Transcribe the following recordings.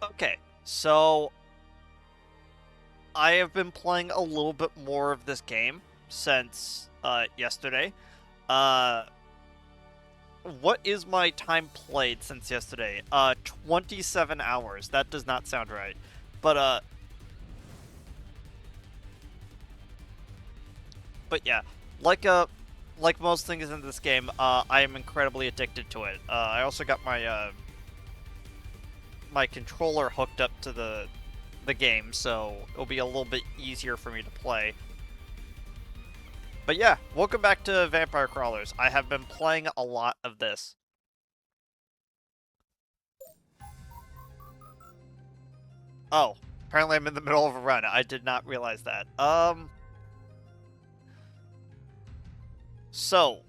Okay, so I have been playing a little bit more of this game since yesterday. Uh, what is my time played since yesterday? 27 hours. That does not sound right. But but yeah, like uh like most things in this game, I am incredibly addicted to it. I also got my controller hooked up to the game, so it'll be a little bit easier for me to play. But yeah, welcome back to Vampire Crawlers. I have been playing a lot of this. Oh, apparently I'm in the middle of a run. I did not realize that. So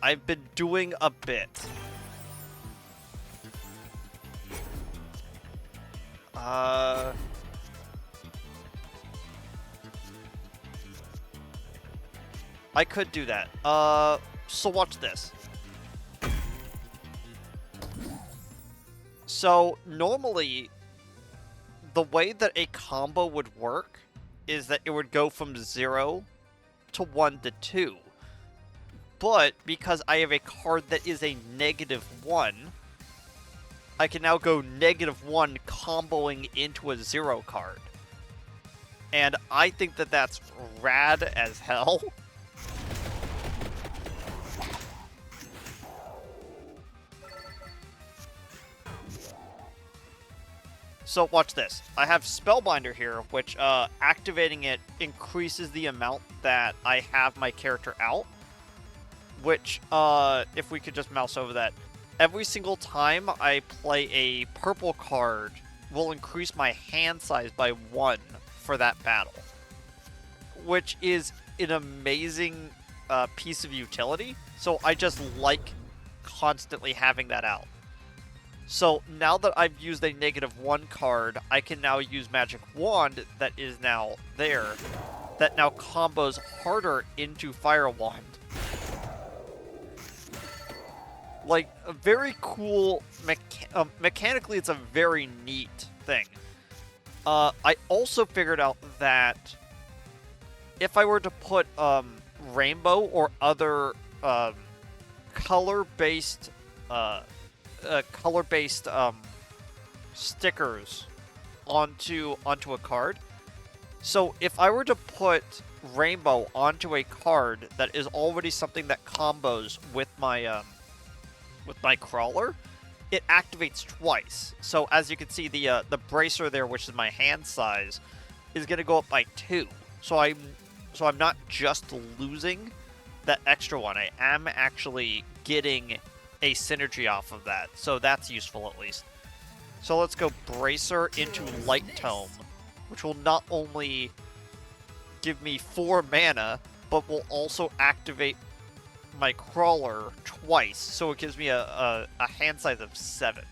I've been doing a bit. Uh, I could do that. So watch this. So normally, the way that a combo would work is that it would go from 0 to 1 to 2. But because I have a card that is a -1, I can now go -1 comboing into a 0 card. And I think that that's rad as hell. So watch this. I have Spellbinder here, which activating it increases the amount that I have my character out. Which, if we could just mouse over that, every single time I play a purple card will increase my hand size by 1 for that battle. Which is an amazing piece of utility. So I just like constantly having that out. So now that I've used a -1 card, I can now use Magic Wand that is now there, that now combos harder into Fire Wand. Like, a very cool, mechanically it's a very neat thing. I also figured out that if I were to put rainbow or other color-based color-based stickers onto a card. So if I were to put rainbow onto a card that is already something that combos with my crawler, it activates twice. So as you can see, the bracer there, which is my hand size, is going to go up by 2. So I'm not just losing that extra one. I am actually getting a synergy off of that, so that's useful at least. So let's go Bracer into Light Tome, which will not only give me 4 mana, but will also activate my crawler twice, so it gives me a hand size of 7.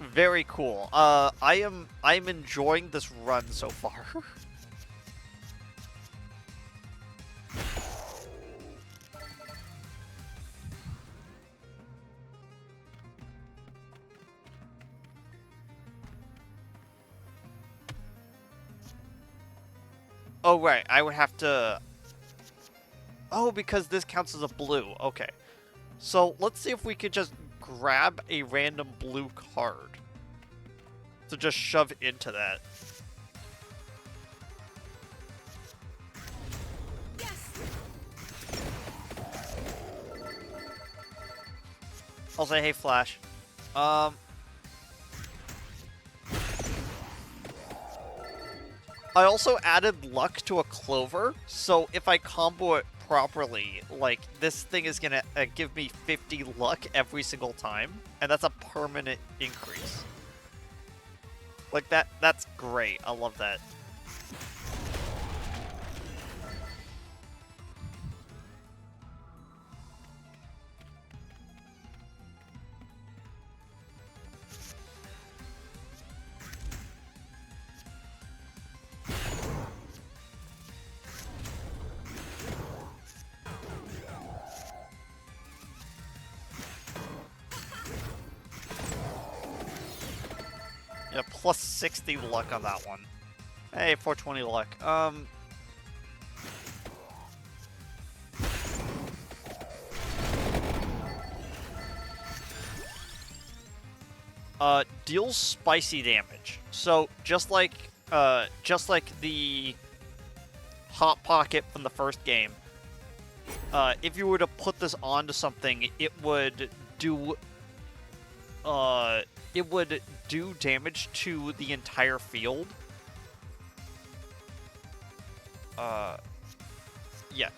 Very cool. I'm enjoying this run so far. Oh right, I would have to. Oh, because this counts as a blue. Okay, so let's see if we could just grab a random blue card to just shove into that. Yes. I'll say, hey, Flash. I also added luck to a clover, so if I combo it properly, like, this thing is gonna give me 50 luck every single time, and that's a permanent increase. Like, that's great. I love that. plus 60 luck on that one. Hey, 420 luck. Deals spicy damage. So just like the Hot Pocket from the first game, if you were to put this onto something, it would do damage to the entire field. Yeah.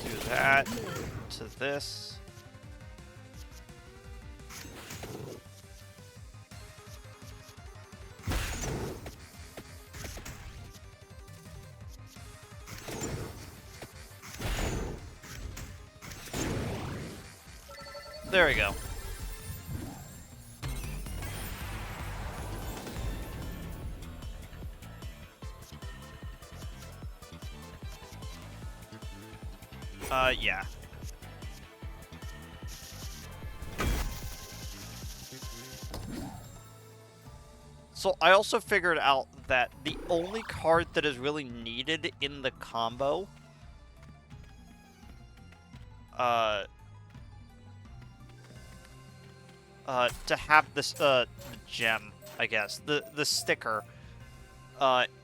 Do that to this. There we go. Yeah. So I also figured out that the only card that is really needed in the combo to have this the gem, I guess, the sticker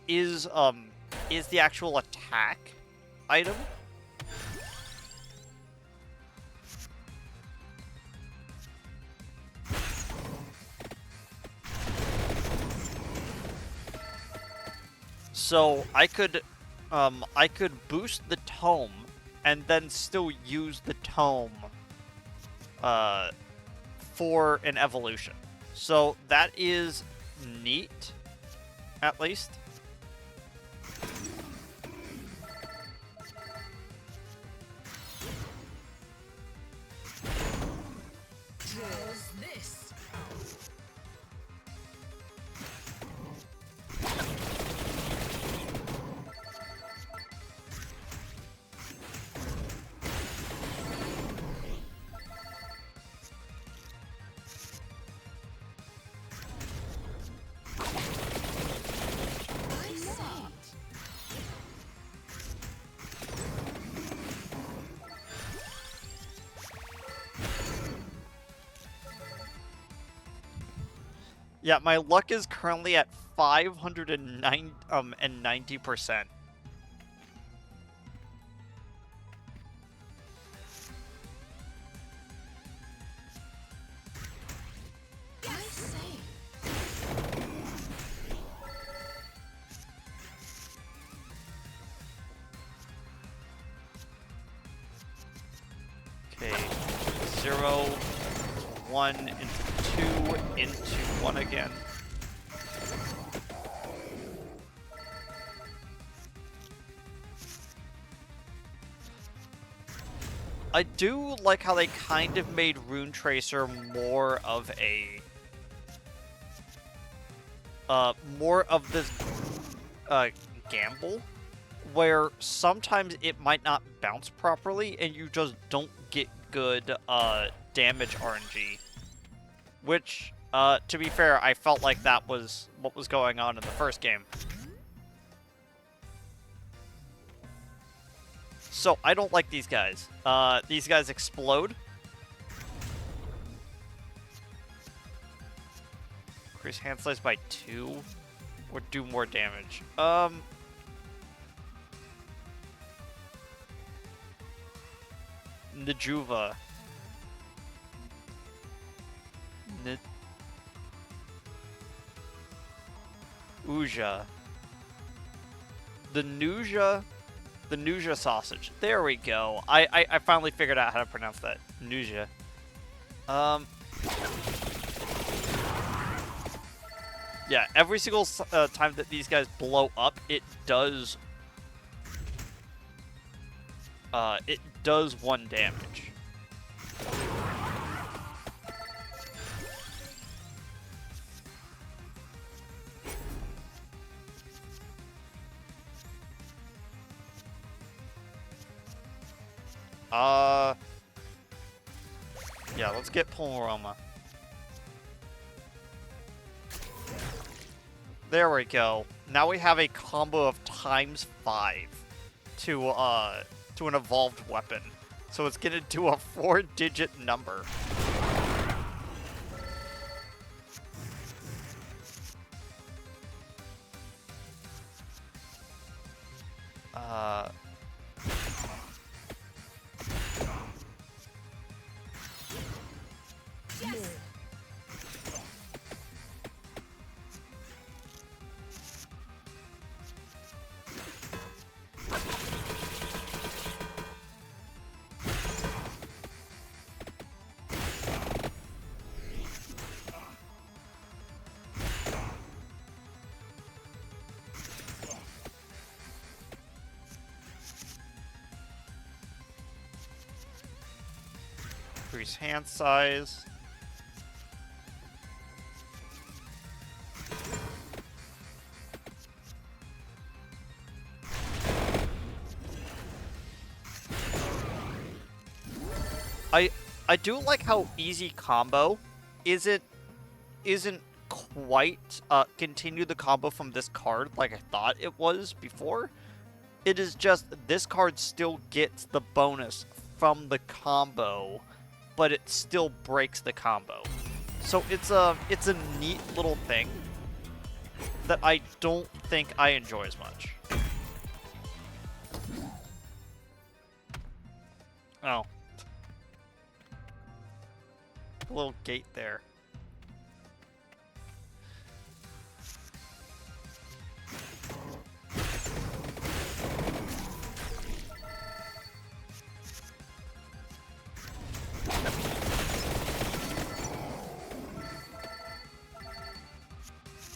is the actual attack item. So I could boost the tome and then still use the tome for an evolution. So that is neat, at least. Yeah, my luck is currently at 590%. Okay, 0, 1 into 2 into 1 again. I do like how they kind of made Rune Tracer more of a more of this gamble, where sometimes it might not bounce properly and you just don't get good damage RNG, which To be fair, I felt like that was what was going on in the first game. So, I don't like these guys. These guys explode. Increase hand size by 2. Or do more damage. Najuva. Uja. The Nuja sausage. There we go. I finally figured out how to pronounce that. Nuja. Yeah, every single time that these guys blow up, it does 1 damage. Yeah, let's get Pulmaroma. There we go. Now we have a combo of ×5 to an evolved weapon. So it's gonna do a 4-digit number. Increase hand size. I do like how easy combo isn't quite continue the combo from this card like I thought it was before. It is just this card still gets the bonus from the combo, but it still breaks the combo. So it's a neat little thing that I don't think I enjoy as much. Oh. A little gate there.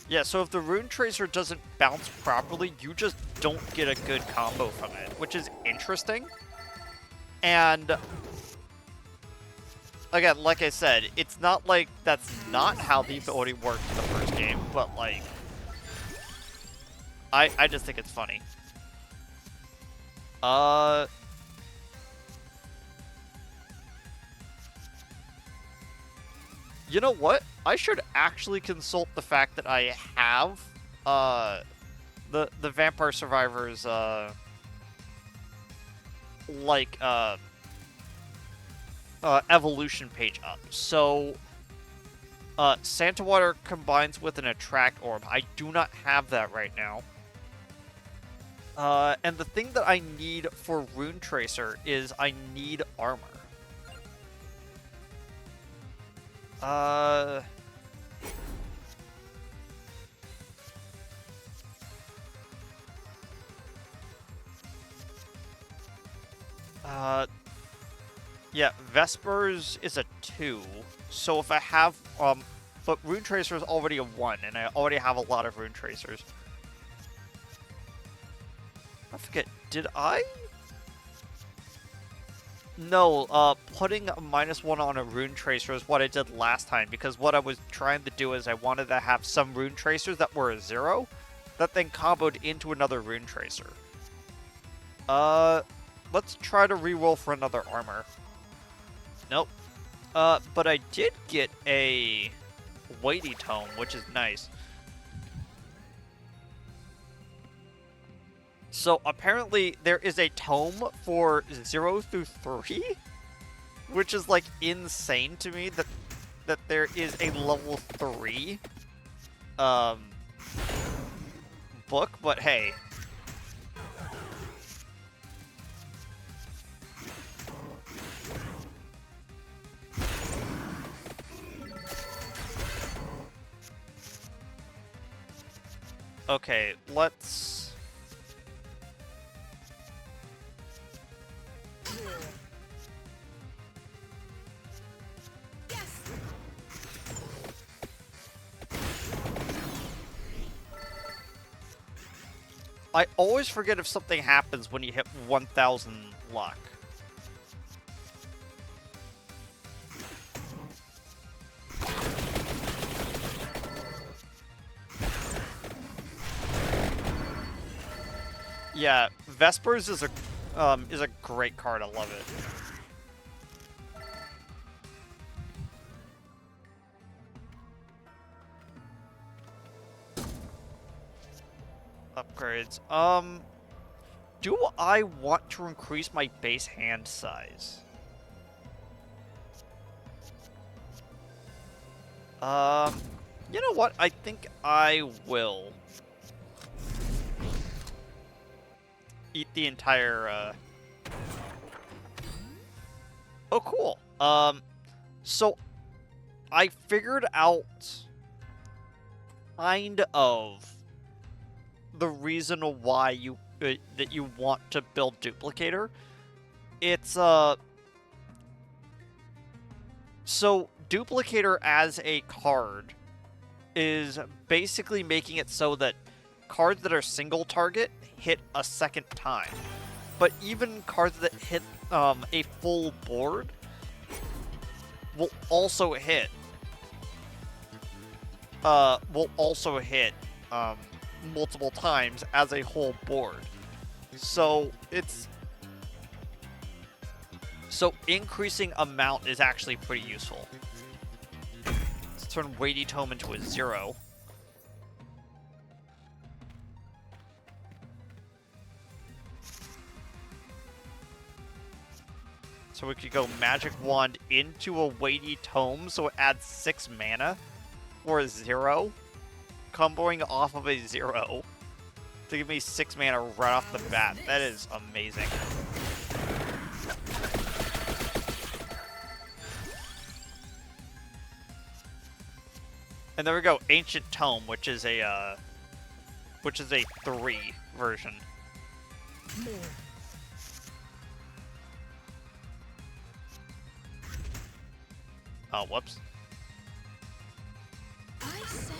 Yeah, so if the Rune Tracer doesn't bounce properly, you just don't get a good combo from it, which is interesting. And again, like I said, it's not like that's not how the ability worked in the first game, but like, I just think it's funny. You know what? I should actually consult the fact that I have the Vampire Survivors evolution page up. So Santa Water combines with an Attract Orb. I do not have that right now. And the thing that I need for Rune Tracer is I need armor. Yeah, Vespers is a 2, so if I have, but Rune Tracer is already a 1, and I already have a lot of Rune Tracers. I forget, did I? No, putting a -1 on a Rune Tracer is what I did last time, because what I was trying to do is I wanted to have some Rune Tracers that were a 0, that then comboed into another Rune Tracer. Let's try to reroll for another armor. Nope. But I did get a weighty tome, which is nice. So apparently there is a tome for 0 through 3, which is like insane to me that there is a level 3 book, but hey. Okay, let's... I always forget if something happens when you hit 1000 luck. Yeah, Vespers is a great card. I love it. Upgrades. Do I want to increase my base hand size? You know what? I think I will. Eat the entire, Oh, cool. So I figured out kind of the reason why you that you want to build Duplicator. It's so Duplicator as a card is basically making it so that cards that are single target hit a second time, but even cards that hit a full board will also hit multiple times as a whole board. So increasing amount is actually pretty useful. Let's turn Weighty Tome into a 0. So we could go Magic Wand into a Weighty Tome, so it adds 6 mana for a 0, comboing off of a 0 to give me 6 mana right off the bat. That is amazing. And there we go, Ancient Tome, which is a 3 version. Oh, whoops. I say.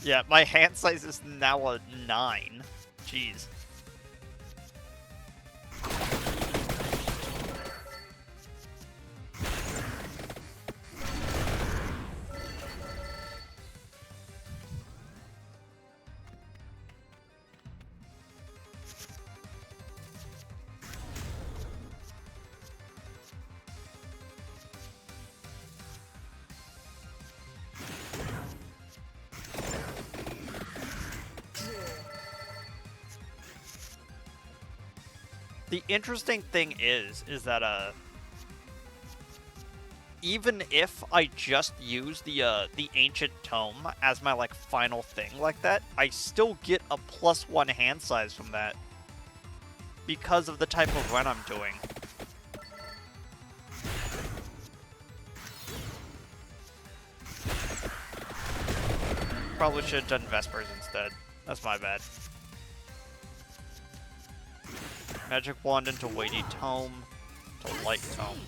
Yeah, my hand size is now a 9. Jeez. The interesting thing is that even if I just use the Ancient Tome as my like final thing like that, I still get a +1 hand size from that because of the type of run I'm doing. Probably should have done Vespers instead. That's my bad. Magic Wand into Weighty Tome to Light Tome.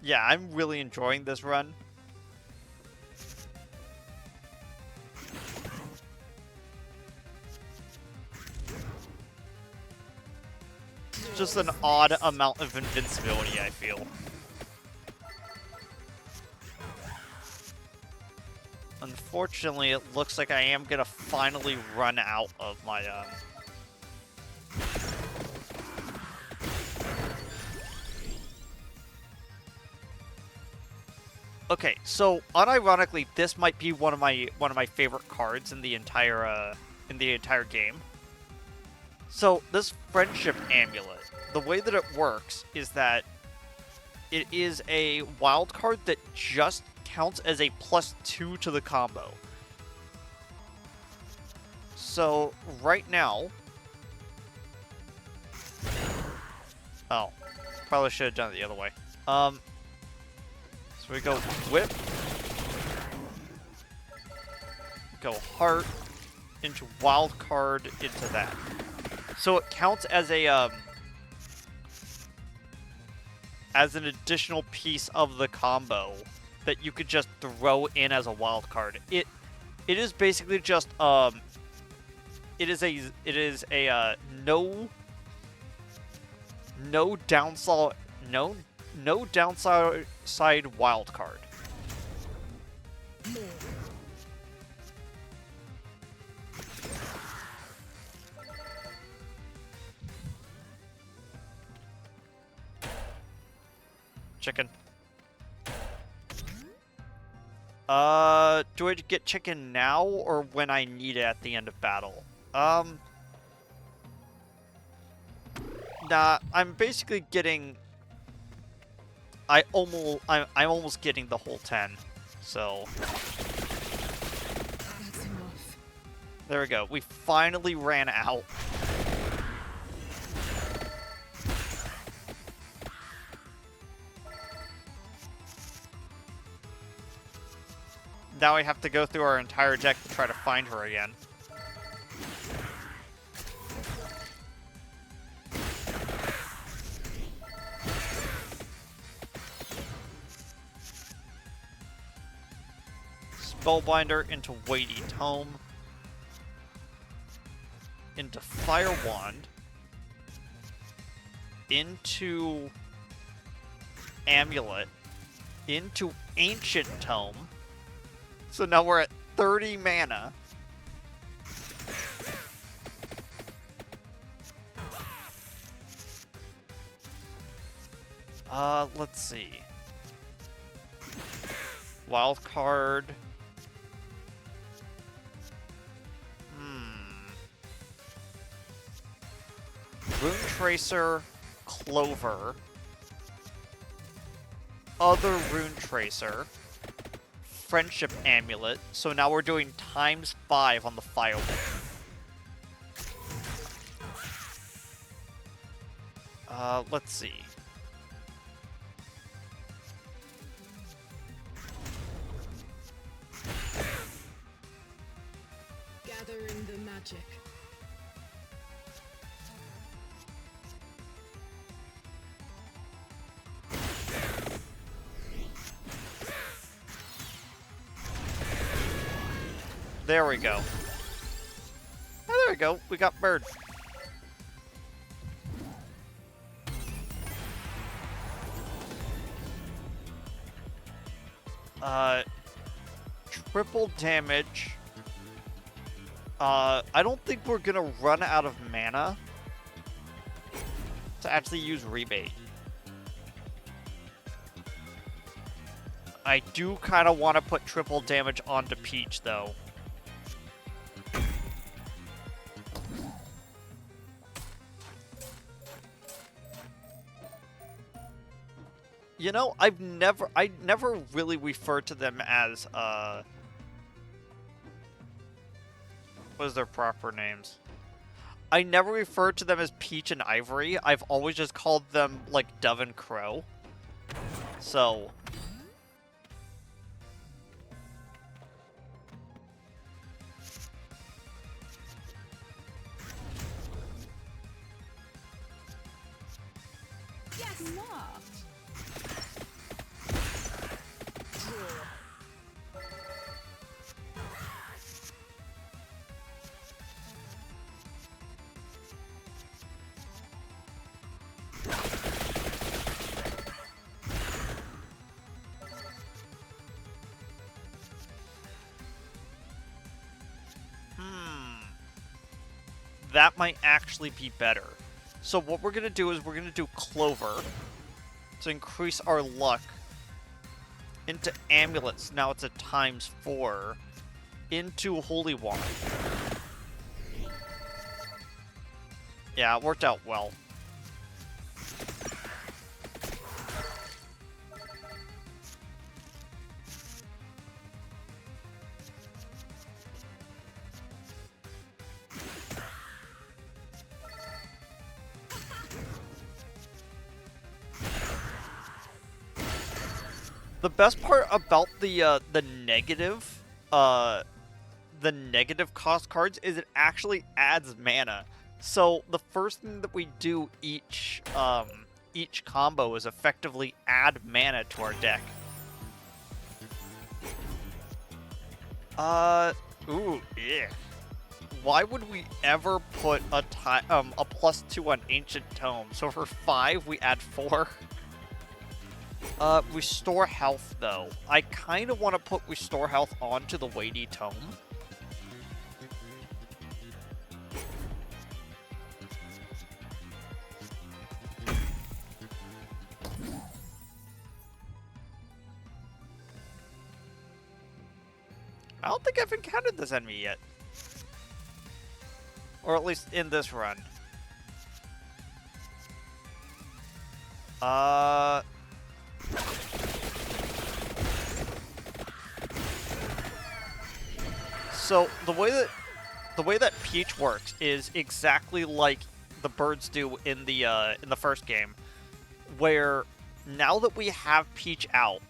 Yeah, I'm really enjoying this run. just an odd amount of invincibility, I feel. Unfortunately, it looks like I am gonna finally run out of my, Okay, so unironically, this might be one of my favorite cards in the entire game. So this friendship amulet, the way that it works is that it is a wild card that just counts as a +2 to the combo. So right now, oh, probably should have done it the other way. So we go whip, go heart into wild card into that. So it counts as a as an additional piece of the combo that you could just throw in as a wild card. It is basically just it is a no downside wild card. Chicken. Do I get chicken now or when I need it at the end of battle? Nah, I'm basically getting... I'm almost getting the whole 10, so... That's enough. There we go. We finally ran out. Now I have to go through our entire deck to try to find her again. Spellbinder into Weighty Tome. Into Fire Wand. Into Amulet. Into Ancient Tome. So now we're at 30 mana. Let's see. Wildcard. Rune Tracer, Clover. Other Rune Tracer. Friendship Amulet. So now we're doing ×5 on the Firewall. Let's see. Gathering the magic. There we go. Oh, there we go. We got bird. Triple damage. I don't think we're gonna run out of mana to actually use rebate. I do kind of want to put triple damage onto Peach, though. You know, I never really referred to them as, what is their proper names? I never referred to them as Peach and Ivory. I've always just called them, like, Dove and Crow. So... Yes, enough. that might actually be better. So what we're going to do is we're going to do Clover to increase our luck. Into Amulets, now it's a ×4. Into Holy Wand. Yeah, it worked out well. The best part about the negative cost cards is it actually adds mana. So the first thing that we do each combo is effectively add mana to our deck. Ooh, yeah. Why would we ever put a +2 on Ancient Tome? So for 5, we add 4. Restore Health, though. I kind of want to put Restore Health onto the Weighty Tome. I don't think I've encountered this enemy yet. Or at least in this run. So the way that Peach works is exactly like the birds do in the first game, where now that we have Peach out,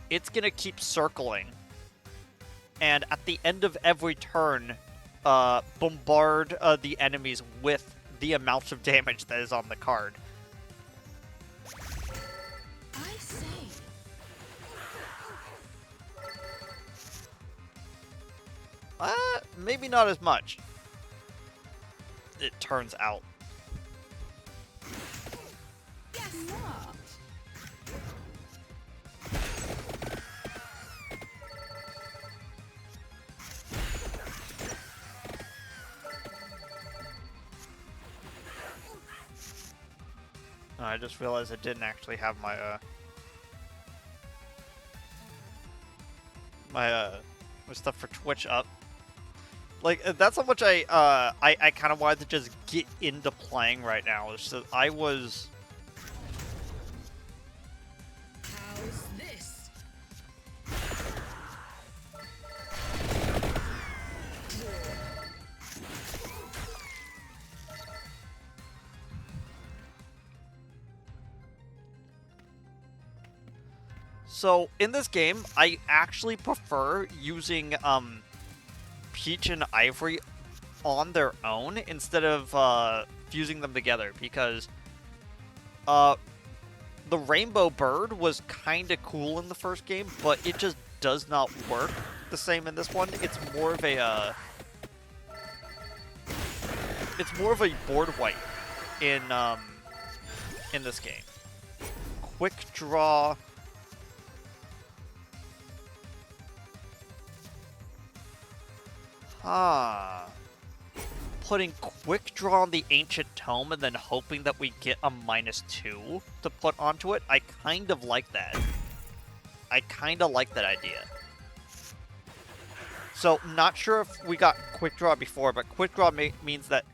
it's gonna keep circling, and at the end of every turn, bombard the enemies with the amount of damage that is on the card. I say. Maybe not as much. It turns out. Guess what? I just realized I didn't actually have my my stuff for Twitch up. Like, that's how much I kind of wanted to just get into playing right now. It's just, I was... How's this? So, in this game, I actually prefer using, Peach and Ivory on their own instead of fusing them together, because the Rainbow Bird was kind of cool in the first game, but it just does not work the same in this one. It's more of a board wipe in this game. Quick Draw. Putting Quick Draw on the Ancient Tome and then hoping that we get a -2 to put onto it, I kind of like that. I kind of like that idea. So, not sure if we got Quick Draw before, but Quick Draw means that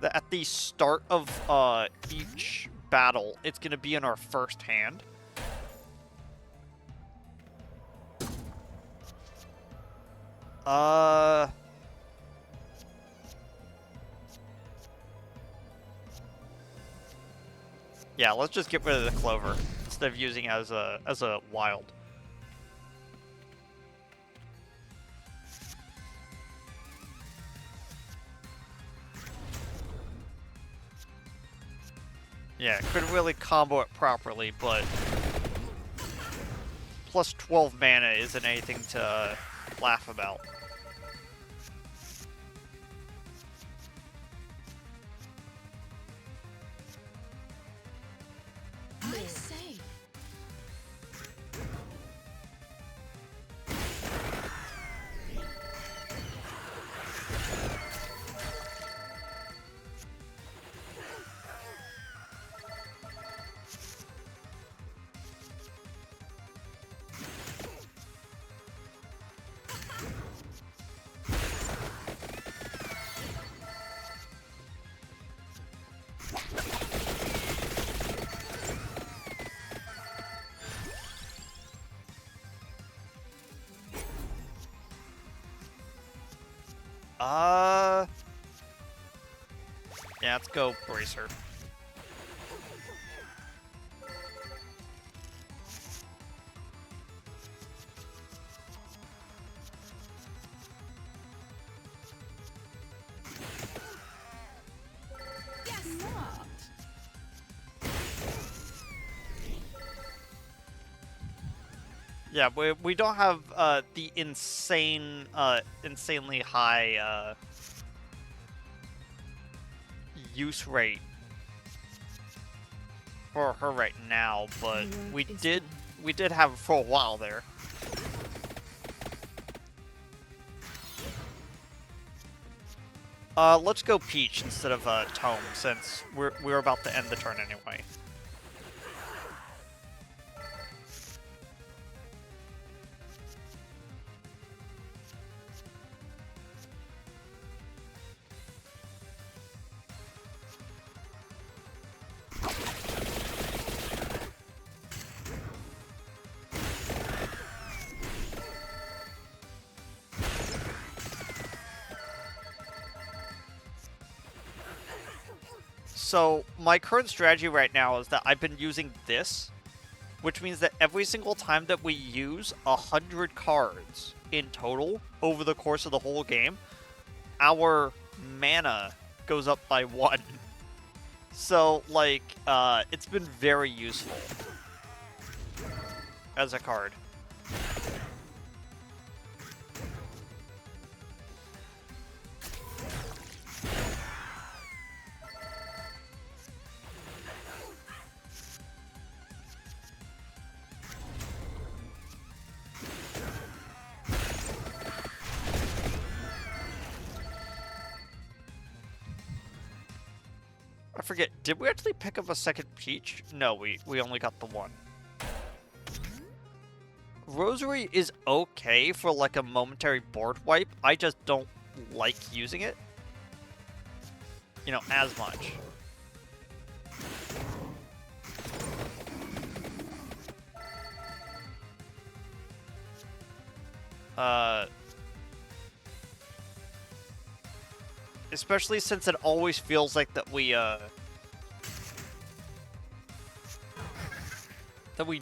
at the start of each battle, it's going to be in our first hand. Yeah, let's just get rid of the Clover instead of using it as a wild. Yeah, couldn't really combo it properly, but plus 12 mana isn't anything to laugh about. I say. Yeah, let's go Bracer. Yes. Not. Yeah, we don't have the insanely high use rate for her right now, but we did have it for a while there. Let's go Peach instead of Tome, since we're about to end the turn anyway. So, my current strategy right now is that I've been using this, which means that every single time that we use 100 cards in total over the course of the whole game, our mana goes up by 1. So, like, it's been very useful as a card. I forget, did we actually pick up a second Peach? No, we only got the one. Rosary is okay for like a momentary board wipe. I just don't like using it, you know, as much. Especially since it always feels like that we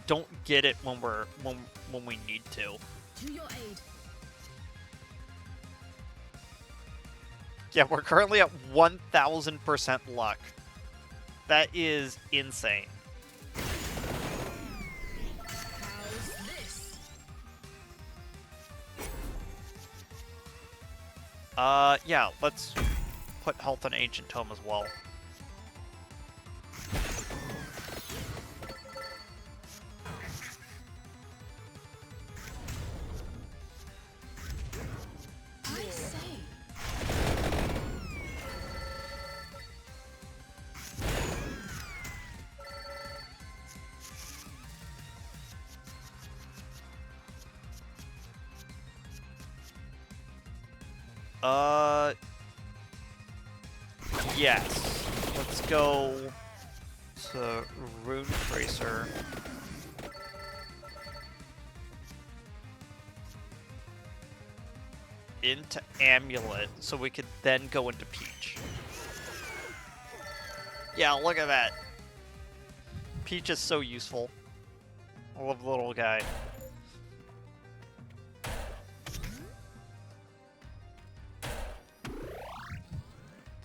don't get it when we need to. To your aid. Yeah, we're currently at 1000% luck. That is insane. How's this? Yeah, let's put health on Ancient Tome as well. I say. Yes. Let's go to Rune Tracer. Into Amulet, so we could then go into Peach. Yeah, look at that. Peach is so useful. I love the little guy.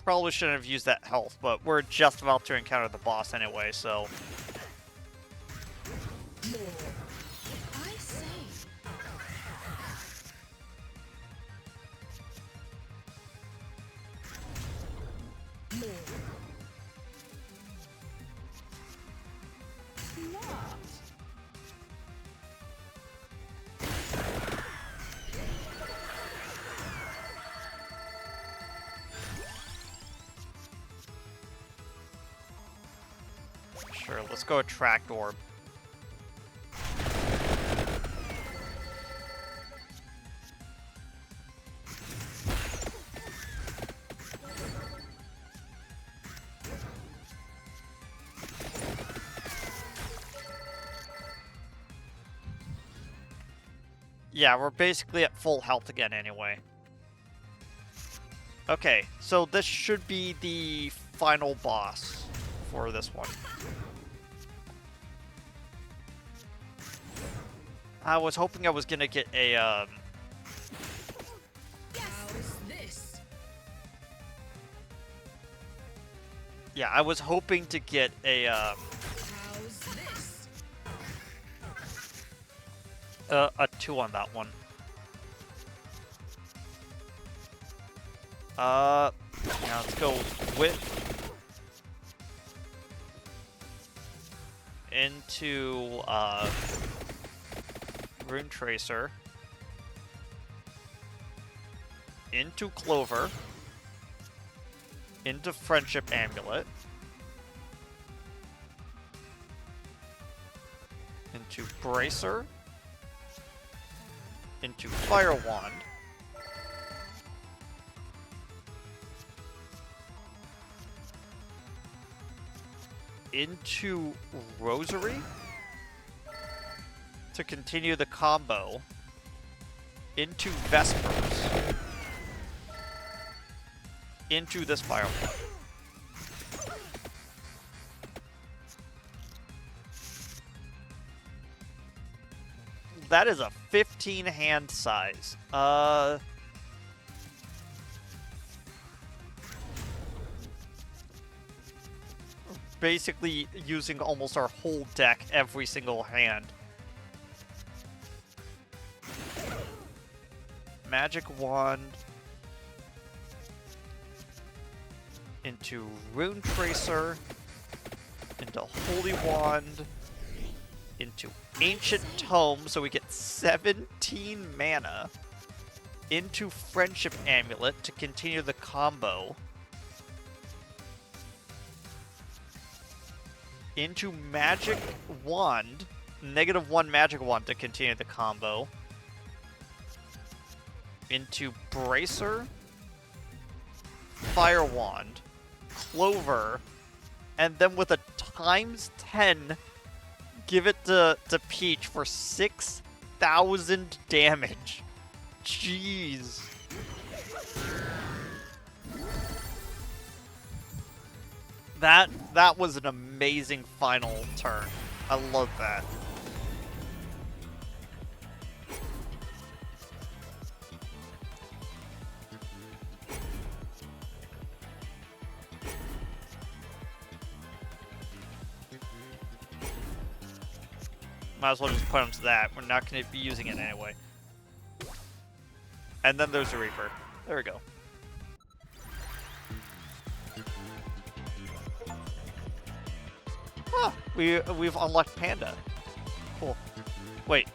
Probably shouldn't have used that health, but we're just about to encounter the boss anyway, so... I say. Not. Sure, let's go Attract Orb. Yeah, we're basically at full health again anyway. Okay, so this should be the final boss for this one. I was hoping I was gonna get a, How's this? yeah, I was hoping to get a, How's this? a 2 on that one. Yeah, let's go with into Rune Tracer, into Clover, into Friendship Amulet, into Bracer, into Fire Wand, into Rosary to continue the combo, into Vespers, into this Firefly. That is a 15 hand size. Basically using almost our whole deck every single hand. Magic Wand into Rune Tracer, into Holy Wand, into Ancient Tome, so we get 17 mana, into Friendship Amulet to continue the combo, into Magic Wand, -1 Magic Wand to continue the combo, into Bracer, Fire Wand, Clover, and then with a ×10, give it to Peach for 6,000 damage. Jeez. That was an amazing final turn. I love that. Might as well just put them to that. We're not going to be using it anyway. And then there's the Reaper. There we go. Huh, we've unlocked Panda. Cool. Wait.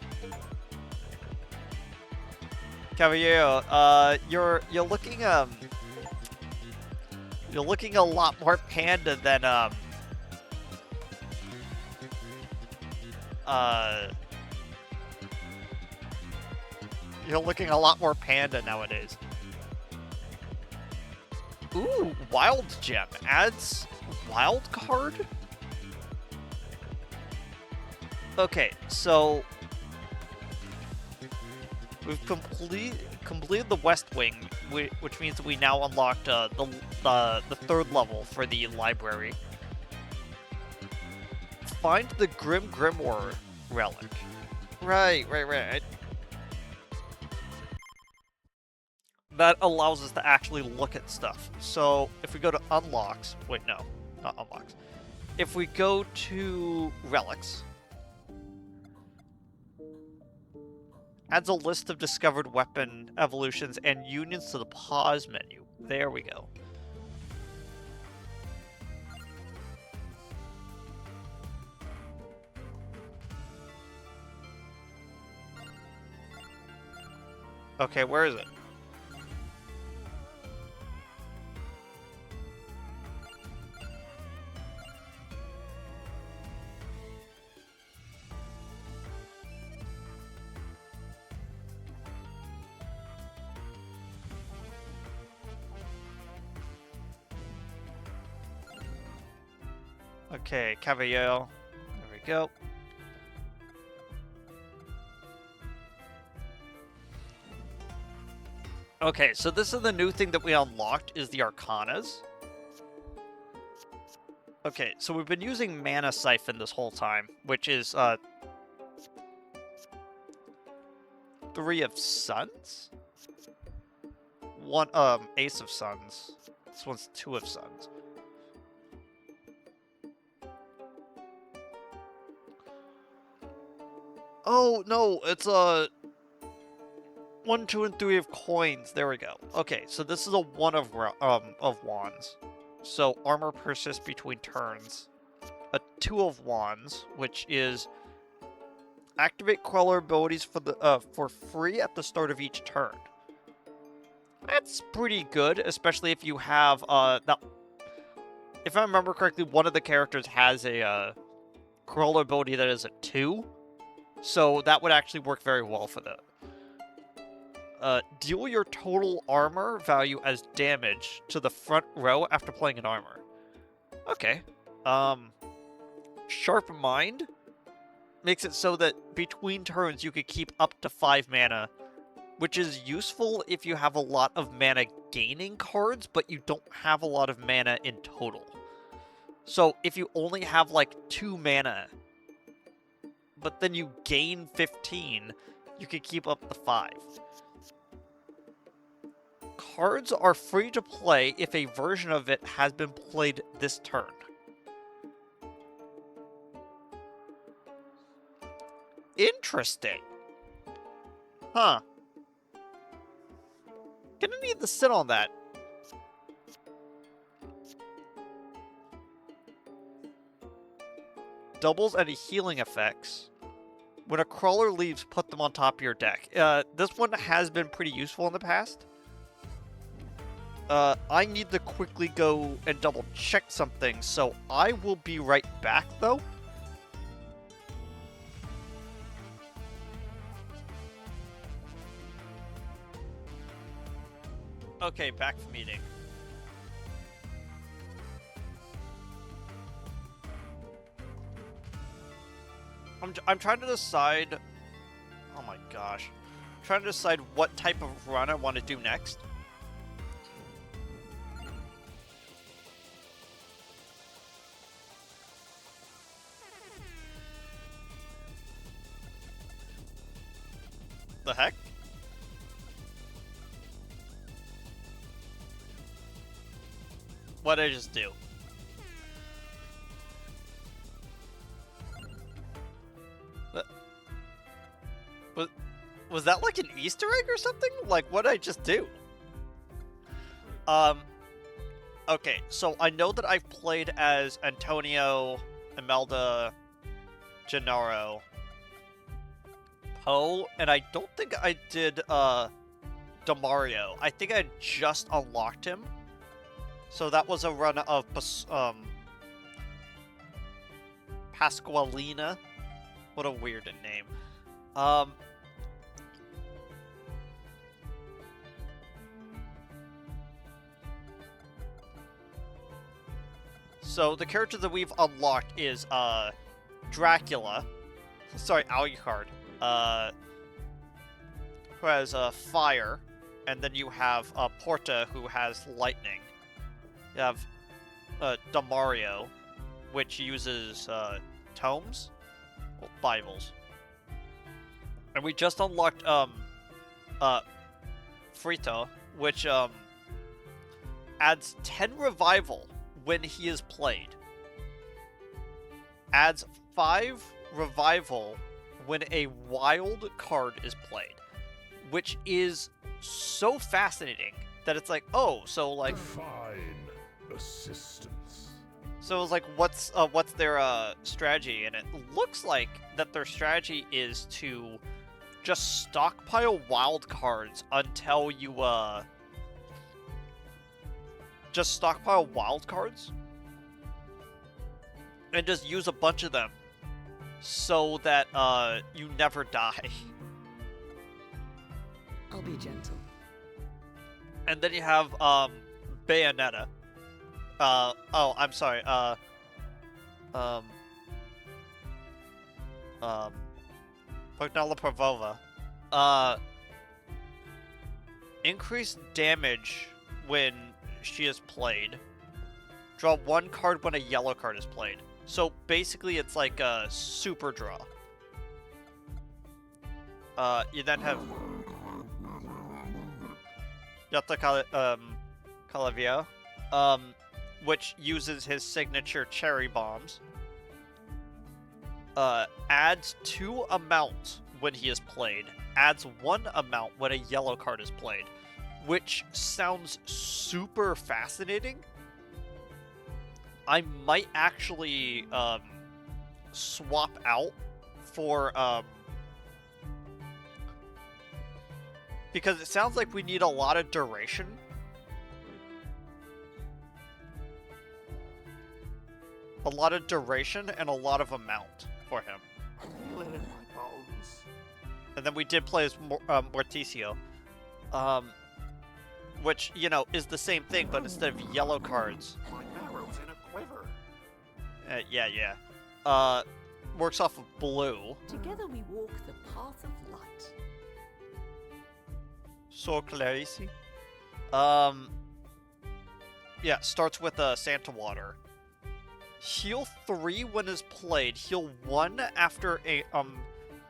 Cavallo, you're looking a lot more Panda than you're looking a lot more Panda nowadays. Ooh, Wild Gem adds Wildcard? Okay, so we've completed the West Wing, which means that we now unlocked the 3rd level for the library. Find the Grim Grimoire relic. Right. That allows us to actually look at stuff. So if we go to unlocks, wait, no, not unlocks. If we go to relics, adds a list of discovered weapon evolutions and unions to the pause menu. There we go. Okay, where is it? Okay, Cavallo. There we go. Okay, so this is the new thing that we unlocked, is the Arcanas. Okay, so we've been using Mana Siphon this whole time, which is, 3 of Suns? One, Ace of Suns. This one's 2 of Suns. Oh, no, it's, 1, 2, and 3 of coins. There we go. Okay, so this is a 1 of wands. So armor persists between turns. A 2 of wands, which is activate crawler abilities for free at the start of each turn. That's pretty good, especially if you have if I remember correctly, one of the characters has a crawler ability that is a 2, so that would actually work very well for that. Deal your total armor value as damage to the front row after playing an armor. Okay. Sharp Mind makes it so that between turns you could keep up to 5 mana, which is useful if you have a lot of mana gaining cards, but you don't have a lot of mana in total. So if you only have like 2 mana, but then you gain 15, you can keep up to 5. Cards are free to play if a version of it has been played this turn. Interesting. Huh. Gonna need to sit on that. Doubles any healing effects. When a crawler leaves, put them on top of your deck. This one has been pretty useful in the past. I need to quickly go and double check something, so I will be right back, though. Okay, back from meeting. I'm trying to decide... Oh my gosh. I'm trying to decide what type of run I want to do next. The heck? What did I just do? Was that like an Easter egg or something? Like, what did I just do? Okay, so I know that I've played as Antonio, Imelda, Gennaro, Poe, and I don't think I did, Demario. I think I just unlocked him. So that was a run of, Pasqualina. What a weird name. So the character that we've unlocked is, Dracula. Sorry, Alucard. Who has, fire. And then you have, Porta, who has lightning. You have, Demario, which uses, tomes? Well, Bibles. And we just unlocked, Frito, which, adds 10 revival when he is played. Adds 5 revival when a wild card is played. Which is so fascinating that it's like, oh, so like... Fine assistance. So it's like, what's their strategy? And it looks like that their strategy is to just stockpile wild cards until you just stockpile wild cards and just use a bunch of them so that you never die. I'll be gentle. And then you have Bayonetta. Oh, I'm sorry. Pognala Pavova. increased damage when she is played. Draw 1 card when a yellow card is played. So basically it's like a super draw. You then have Yata Calavio, which uses his signature cherry bombs. Adds 2 amount when he is played. Adds 1 amount when a yellow card is played. Which sounds super fascinating. I might actually swap out for because it sounds like we need a lot of duration. A lot of duration and a lot of amount for him. And then we did play as Morticio. Which, you know, is the same thing, but instead of yellow cards. My arrow's in a quiver. Yeah. Works off of blue. Together we walk the path of light. So Clarisi. Yeah, starts with Santa Water. Heal 3 when is played. Heal 1 after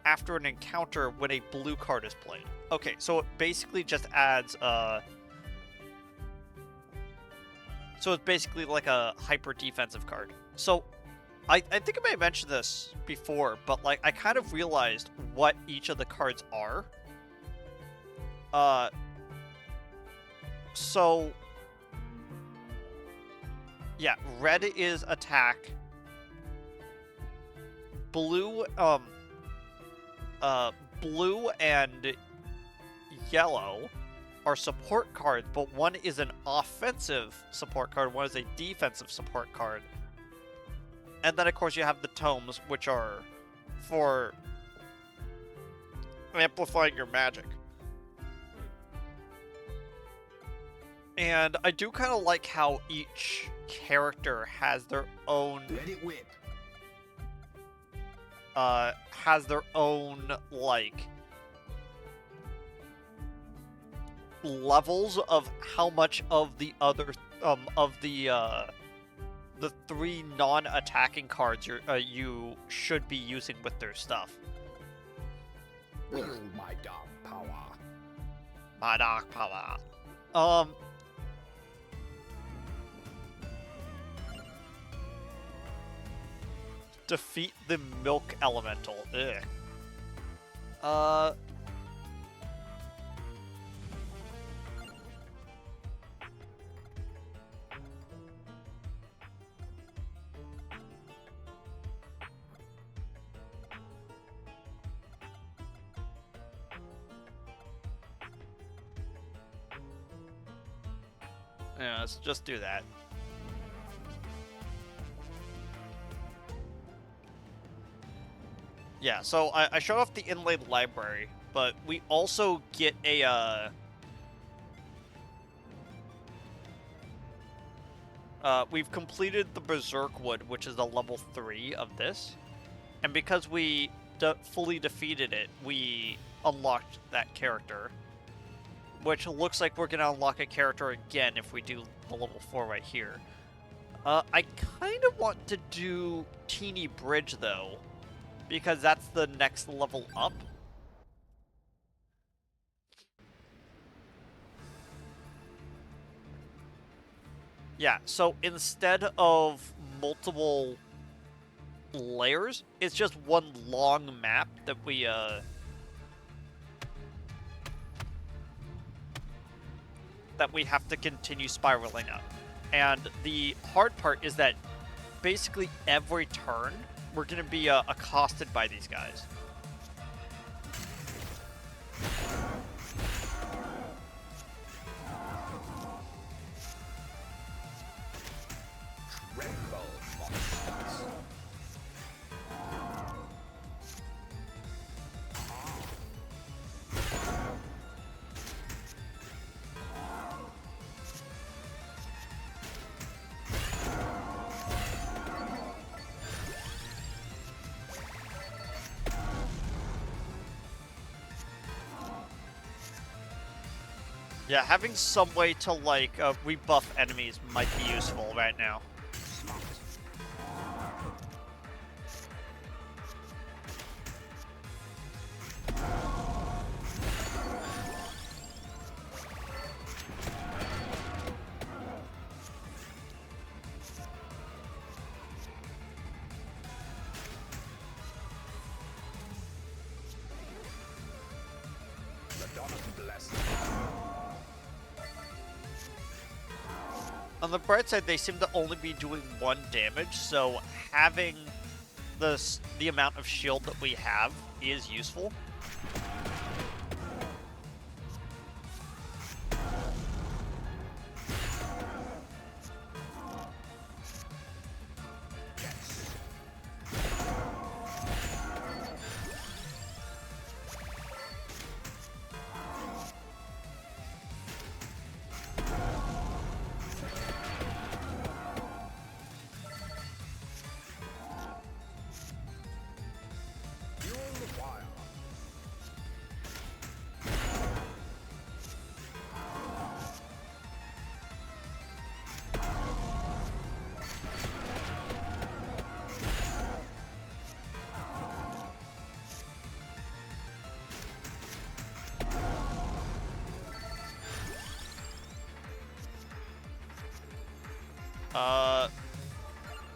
after an encounter when a blue card is played. Okay, so it basically just adds so it's basically like a hyper defensive card. So I think I may have mentioned this before, but like I kind of realized what each of the cards are. So yeah, red is attack. Blue blue and yellow are support cards, but one is an offensive support card, one is a defensive support card. And then of course you have the tomes, which are for amplifying your magic. And I do kind of like how each character has their own Let it whip. has their own like levels of how much of the other the 3 non-attacking cards you should be using with their stuff. Wield my dark power. My dark power. Defeat the milk elemental. Ugh. Yeah, let's just do that. Yeah, so I showed off the Inlaid library, but we also get a, we've completed the Berserk Wood, which is the level 3 of this. And because we fully defeated it, we unlocked that character. Which looks like we're going to unlock a character again if we do the level 4 right here. I kind of want to do Teeny Bridge, though, because that's the next level up. Yeah, so instead of multiple layers, it's just one long map that we, have to continue spiraling up. And the hard part is that basically every turn, we're going to be accosted by these guys. Yeah, having some way to, like, rebuff enemies might be useful right now. On the bright side, they seem to only be doing 1 damage, so having the amount of shield that we have is useful.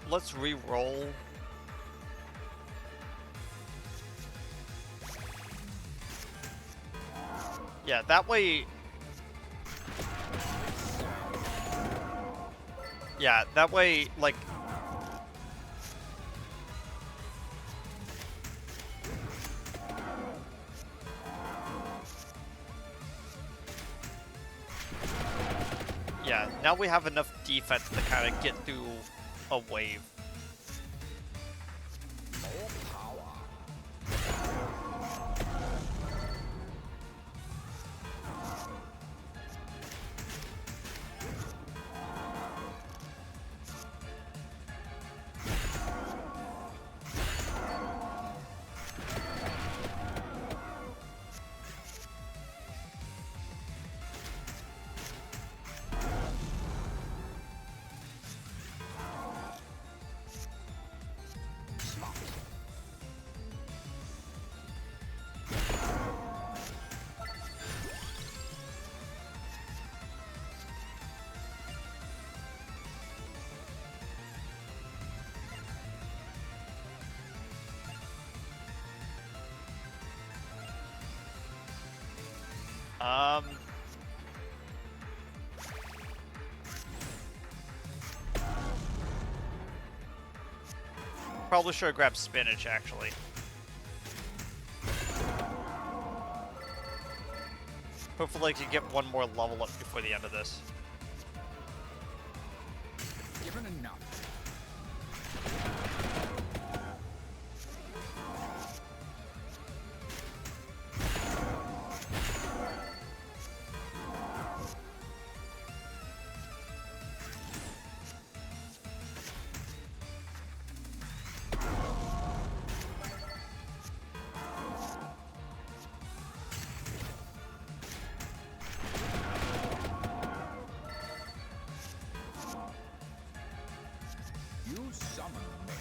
Let's re-roll. Yeah, that way... Yeah, that way, like... Yeah, now we have enough defense to kind of get through a wave. More power. Probably should have grabbed spinach, actually. Hopefully I can get 1 more level up before the end of this. Given enough. You summon me.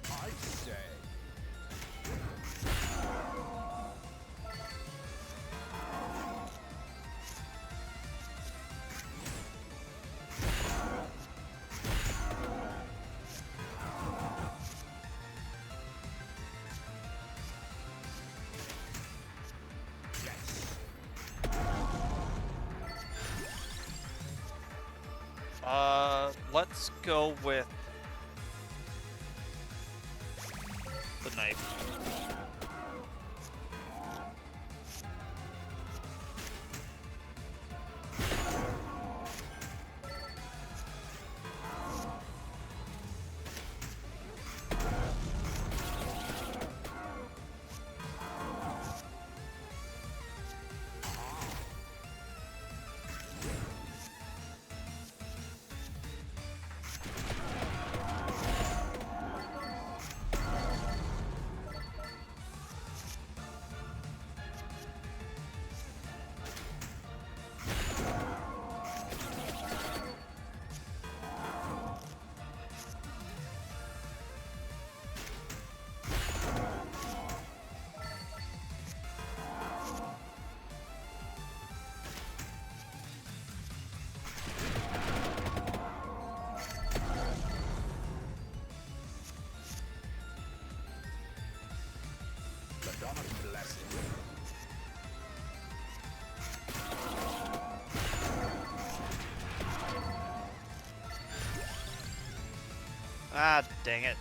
I say. Let's go with the knife. What a blessing. Ah, dang it.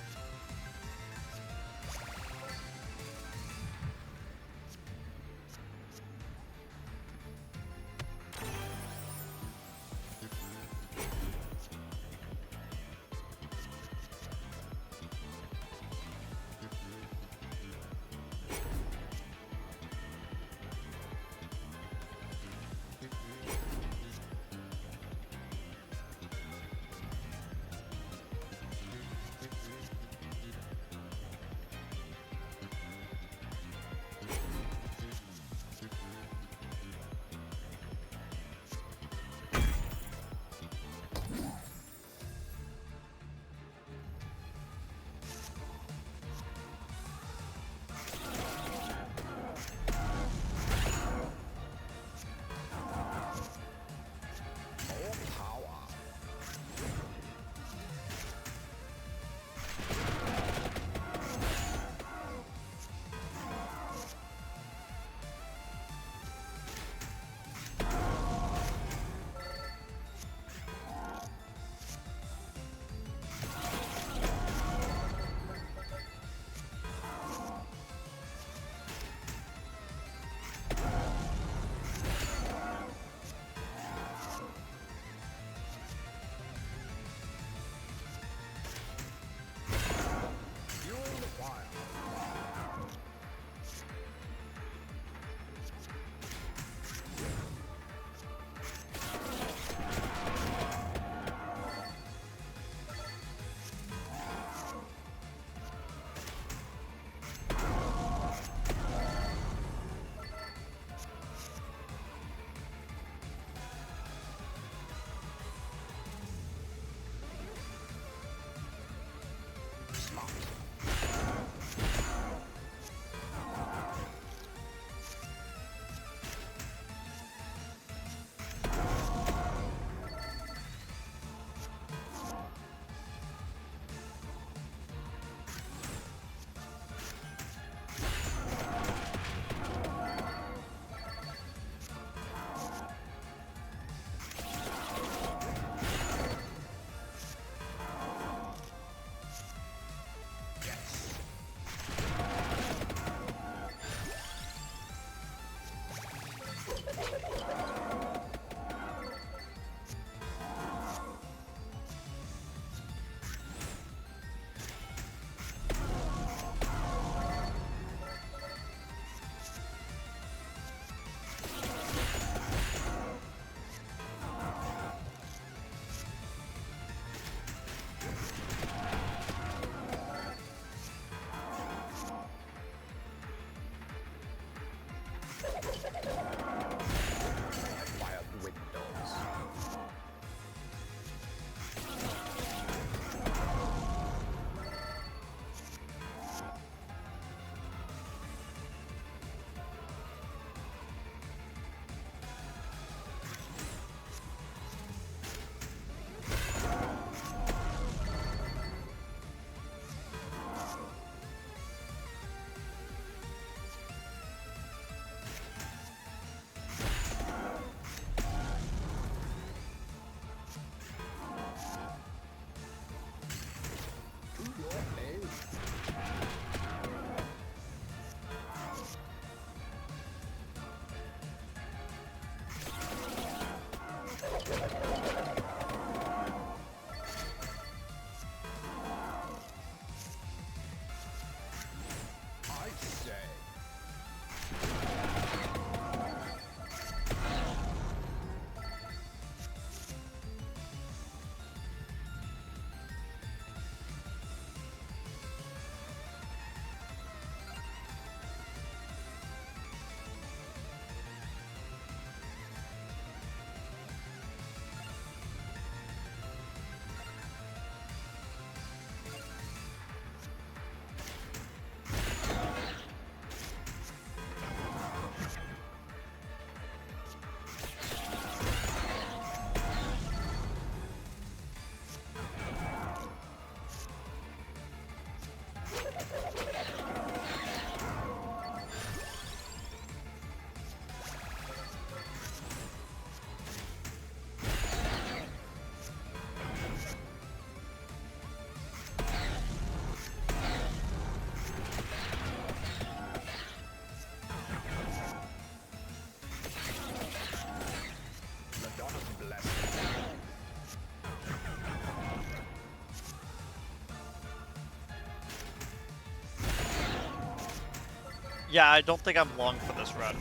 Yeah, I don't think I'm long for this run.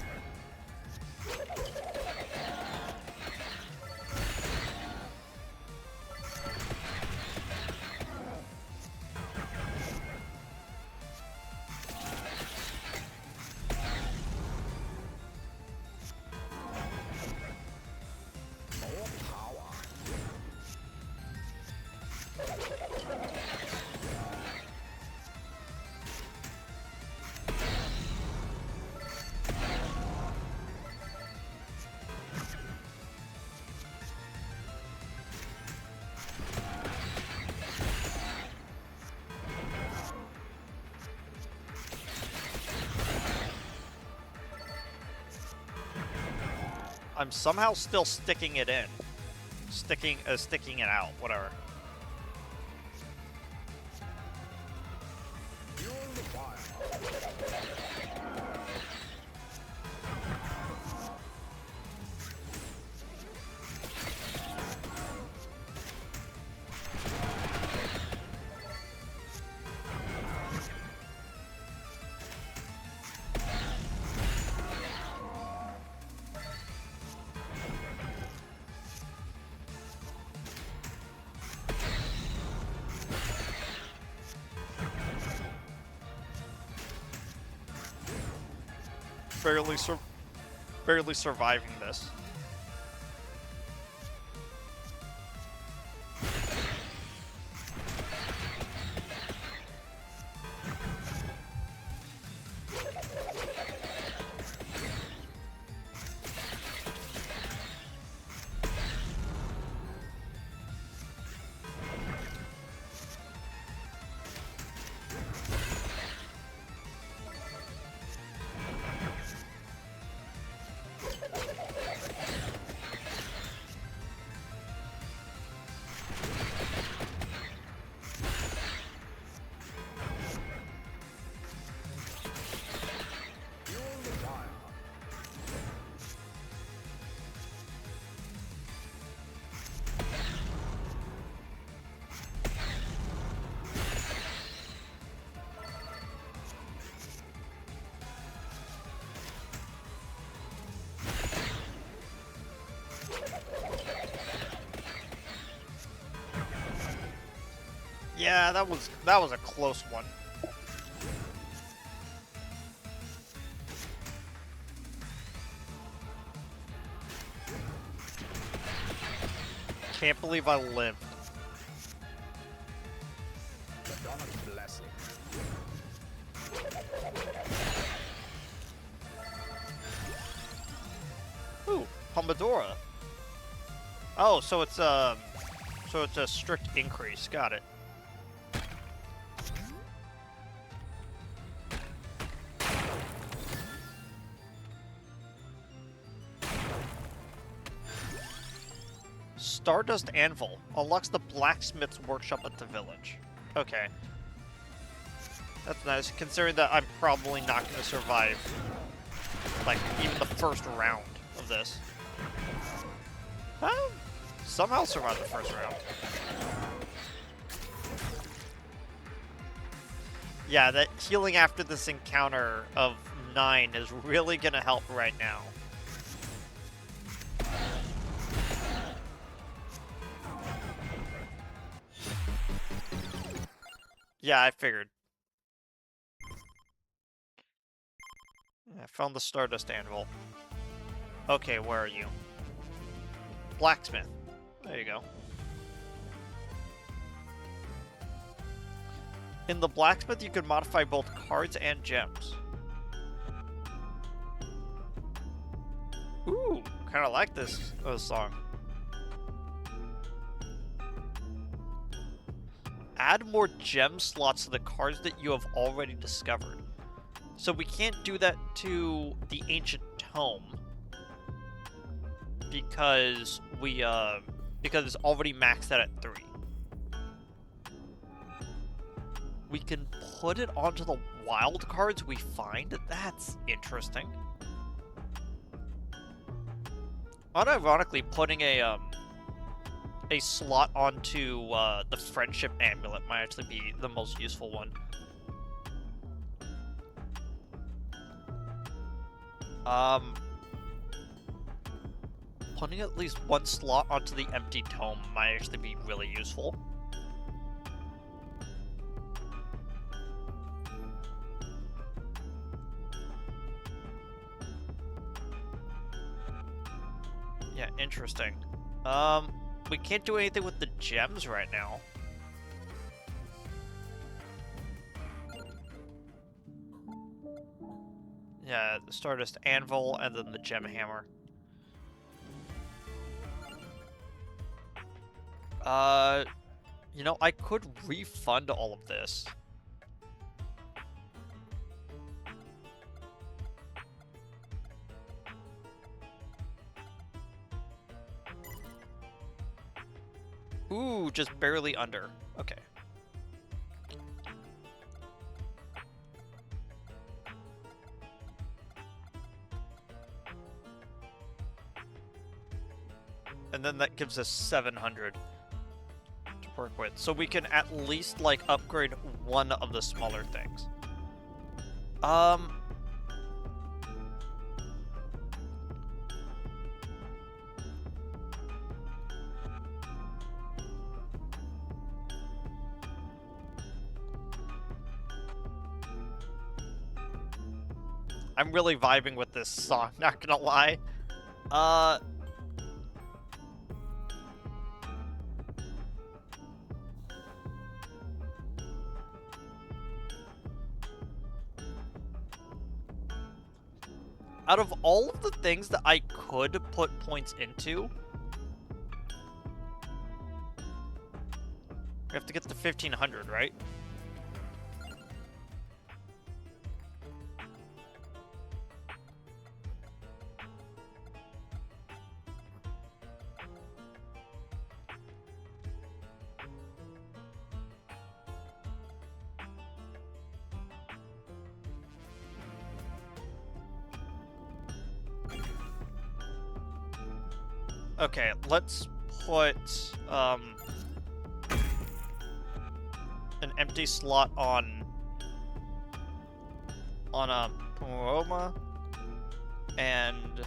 More power. I'm somehow still sticking it in. Sticking it out, whatever. Fuel the fire. Barely surviving this. Yeah, that was a close one. Can't believe I lived. The dawn of blessing. Ooh, Pomodoro. Oh, so it's a strict increase. Got it. Stardust Anvil unlocks the blacksmith's workshop at the village. Okay. That's nice, considering that I'm probably not going to survive, like, even the first round of this. Somehow survive the first round. Yeah, that healing after this encounter of 9 is really going to help right now. Yeah, I figured. I found the Stardust Anvil. Okay, where are you? Blacksmith. There you go. In the blacksmith, you can modify both cards and gems. Ooh, kind of like this song. Add more gem slots to the cards that you have already discovered. So we can't do that to the Ancient Tome because because it's already maxed out at 3. We can put it onto the wild cards we find. That's interesting. Unironically, putting a slot onto the Friendship Amulet might actually be the most useful one. Putting at least one slot onto the empty tome might actually be really useful. Yeah, interesting. We can't do anything with the gems right now. Yeah, the Stardust Anvil and then the Gem Hammer. You know, I could refund all of this. Ooh, just barely under. Okay. And then that gives us 700 to work with. So we can at least, like, upgrade one of the smaller things. I'm really vibing with this song, not gonna lie. Out of all of the things that I could put points into, we have to get to 1500, right? Okay, let's put an empty slot on a Paroma and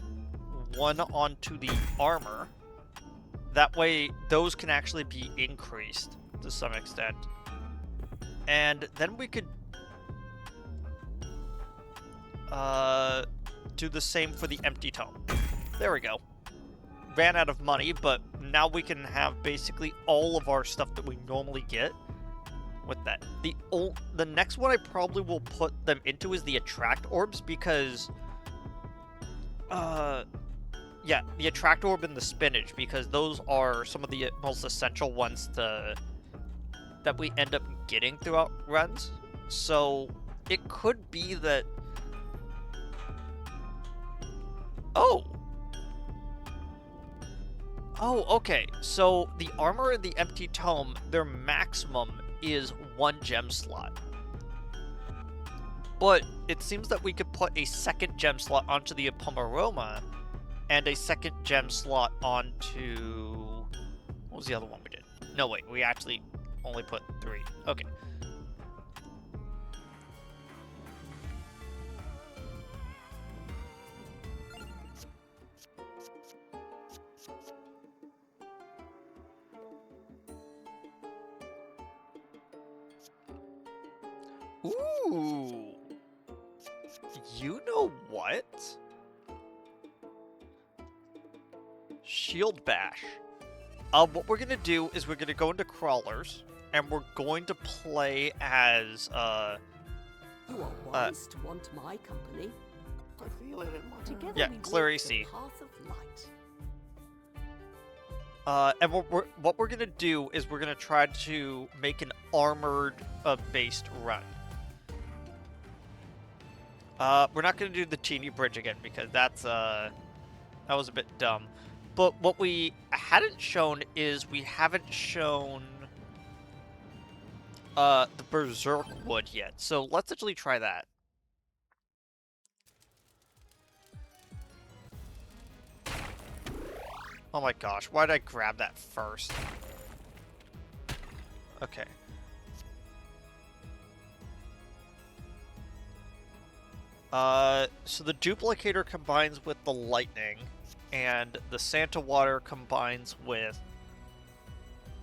one onto the armor. That way, those can actually be increased to some extent. And then we could do the same for the empty tome. There we go. Ran out of money, but now we can have basically all of our stuff that we normally get with that. The next one I probably will put them into is the attract orbs because yeah, the attract orb and the spinach, because those are some of the most essential ones that we end up getting throughout runs. So it could be that Oh, okay. So the armor and the empty tome, their maximum is 1 gem slot. But it seems that we could put a second gem slot onto the Pomaroma and a second gem slot onto... What was the other one we did? No, wait. We actually only put 3. Okay. Ooh. You know what? Shield Bash. What we're gonna do is we're gonna go into Crawlers, and we're going to play as, You are wise to want my company. I feel it in my Together yeah, we Clarice. walk the path of light. And what we're gonna do is we're gonna try to make an armored based run. We're not gonna do the teeny bridge again because that was a bit dumb. But what we hadn't shown is we haven't shown the Berserk wood yet. So let's actually try that. Oh my gosh, why did I grab that first? Okay. So the duplicator combines with the lightning, and the Santa water combines with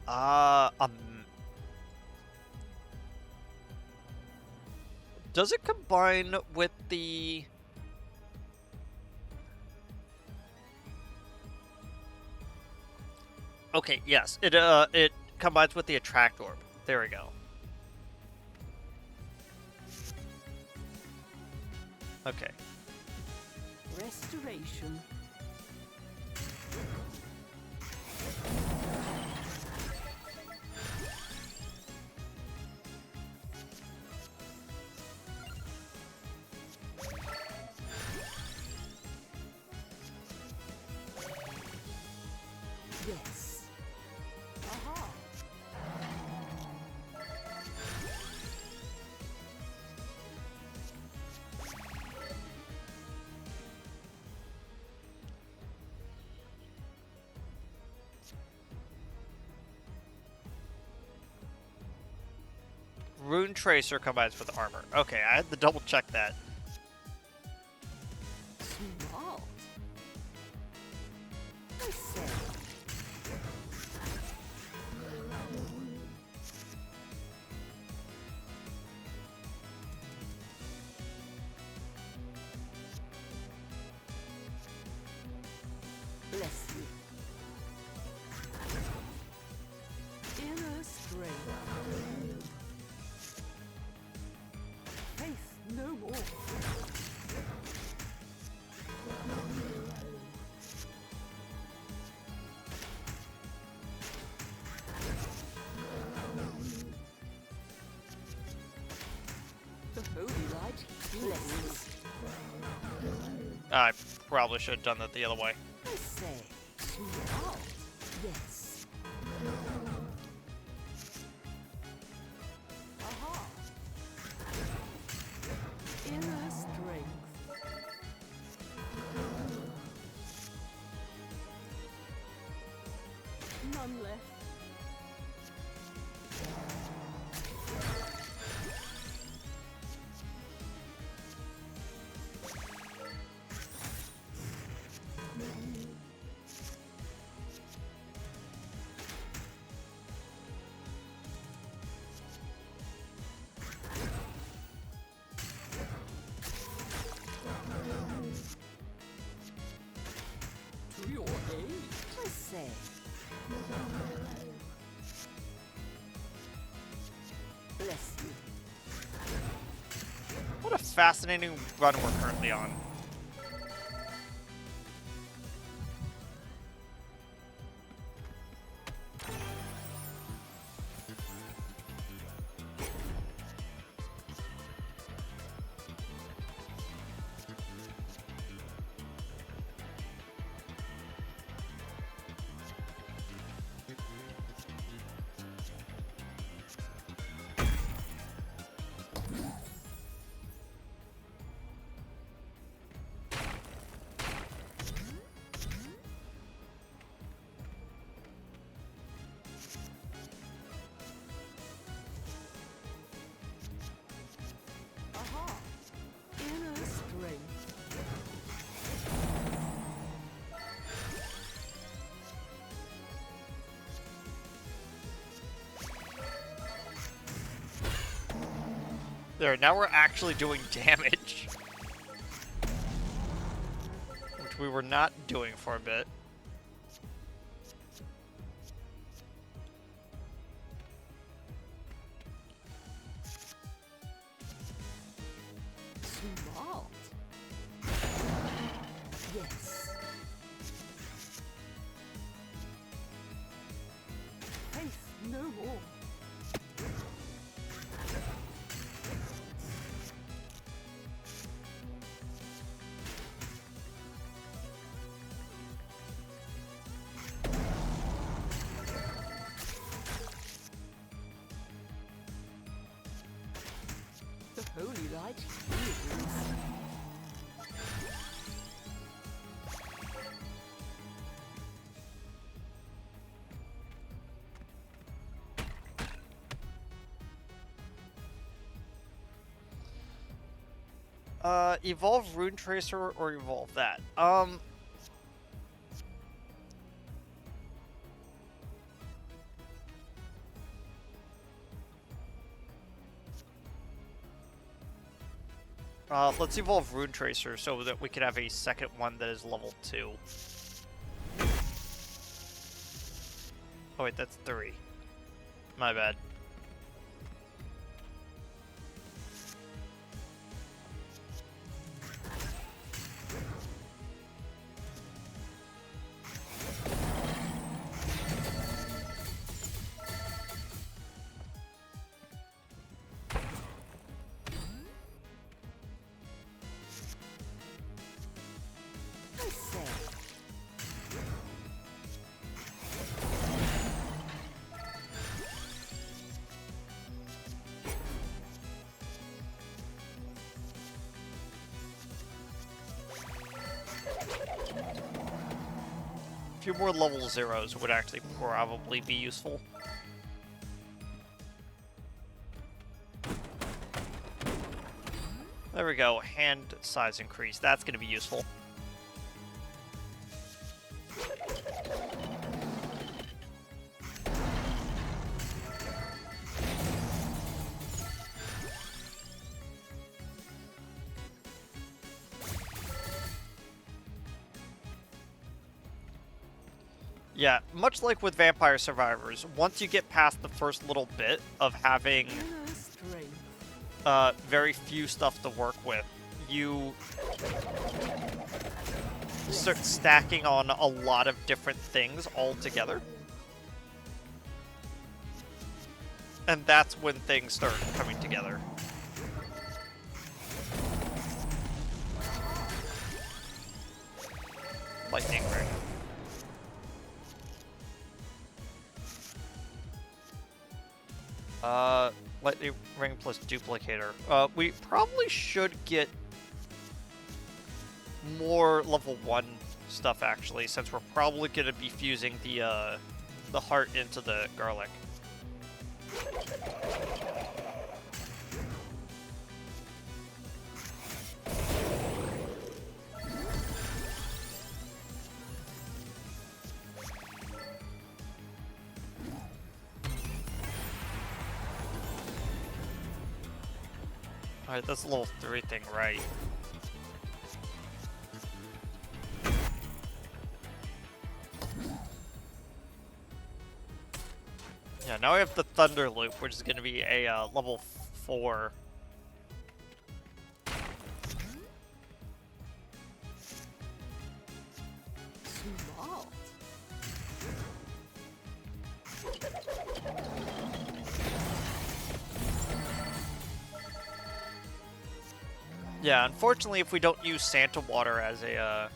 does it combine with the Okay, yes. It combines with the attract orb. There we go. Okay. Restoration. Yes. Aha. Rune Tracer combines with armor. Okay, I had to double check that. Smart. I say. Bless you. Inner strength. Faith no more. The holy light blesses. I probably should have done that the other way. I say, smart. Yes. Aha. Inner strength. None left. To your aid, I say. Bless you. What a fascinating run we're currently on. Aha. Inner strength. There, now we're actually doing damage. Which we were not doing for a bit. Smart. Yes. Faith no more. The holy light heals. Evolve Rune Tracer or evolve that? Let's evolve Rune Tracer so that we can have a second one that is level 2. Oh wait, that's 3. My bad. I say, A few more level 0s would actually probably be useful. There we go, hand size increase. That's going to be useful. Yeah, much like with Vampire Survivors, once you get past the first little bit of having strength. very few stuff to work with, you start stacking on a lot of different things all together. And that's when things start coming together. Lightning ring. Lightning ring plus duplicator. We probably should get more level 1 stuff actually, since we're probably going to be fusing the heart into the garlic. Alright, that's a level 3 thing, right? Yeah, now we have the Thunder Loop, which is going to be a level 4. Smart. Yeah, unfortunately, if we don't use Santa Water as a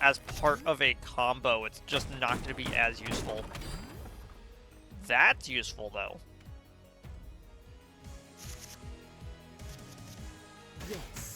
as part of a combo, it's just not going to be as useful. That's useful, though. Yes.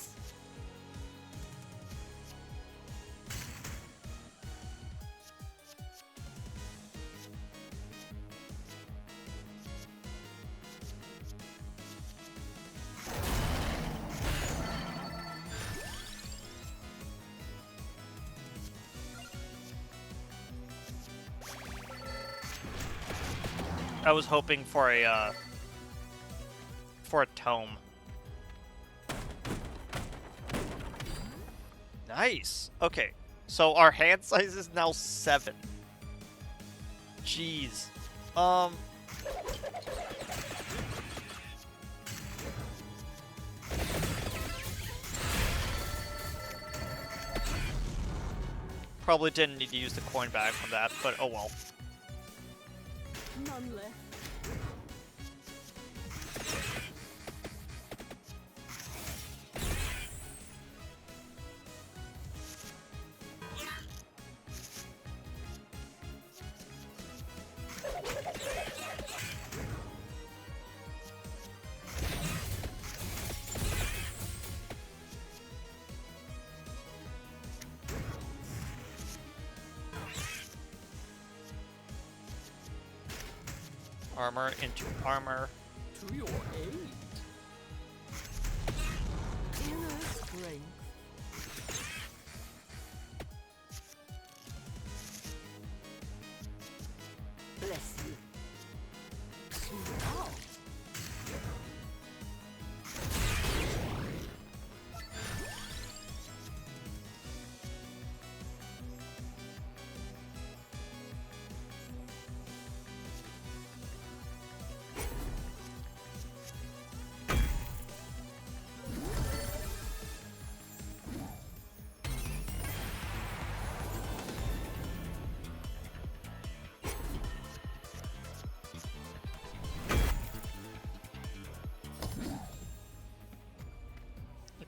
I was hoping for a tome. Nice. Okay, so our hand size is now 7. Jeez. Probably didn't need to use the coin bag from that, but oh well. None left. Armor into armor. To your aid.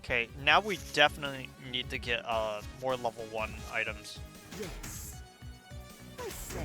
Okay, now we definitely need to get more level 1 items. Yes. I say.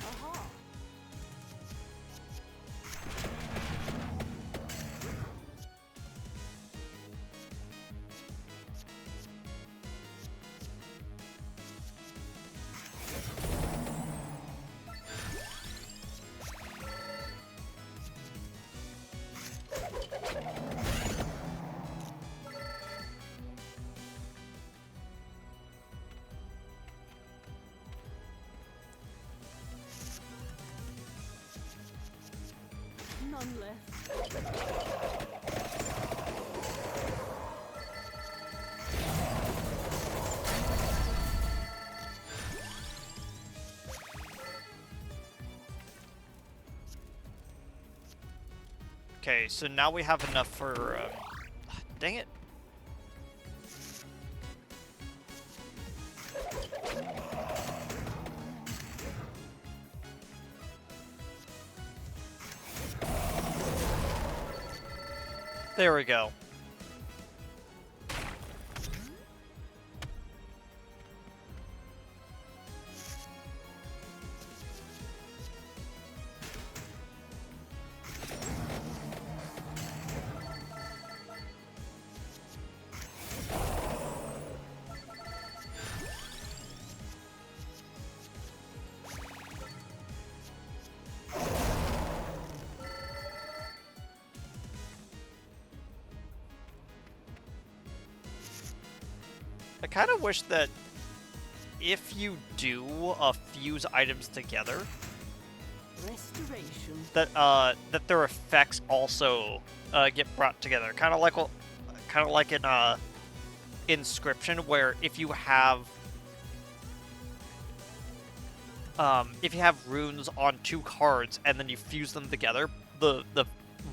Aha. None left. Okay, so now we have enough for... dang it. There we go. I kind of wish that if you do fuse items together, Restoration. that their effects also get brought together. Kind of like in Inscription, where if you have runes on 2 cards and then you fuse them together, the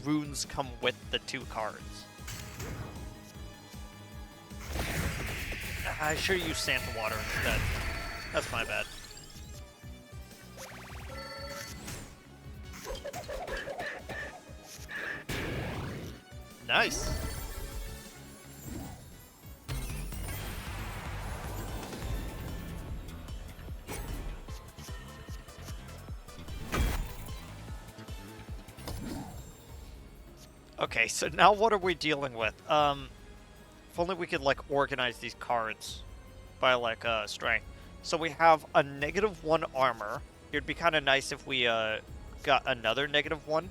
runes come with the 2 cards. I should use Santa Water instead. That's my bad. Nice. Okay, so now what are we dealing with? If only we could, like, organize these cards by, like, strength. So we have a -1 armor. It would be kind of nice if we, got another -1.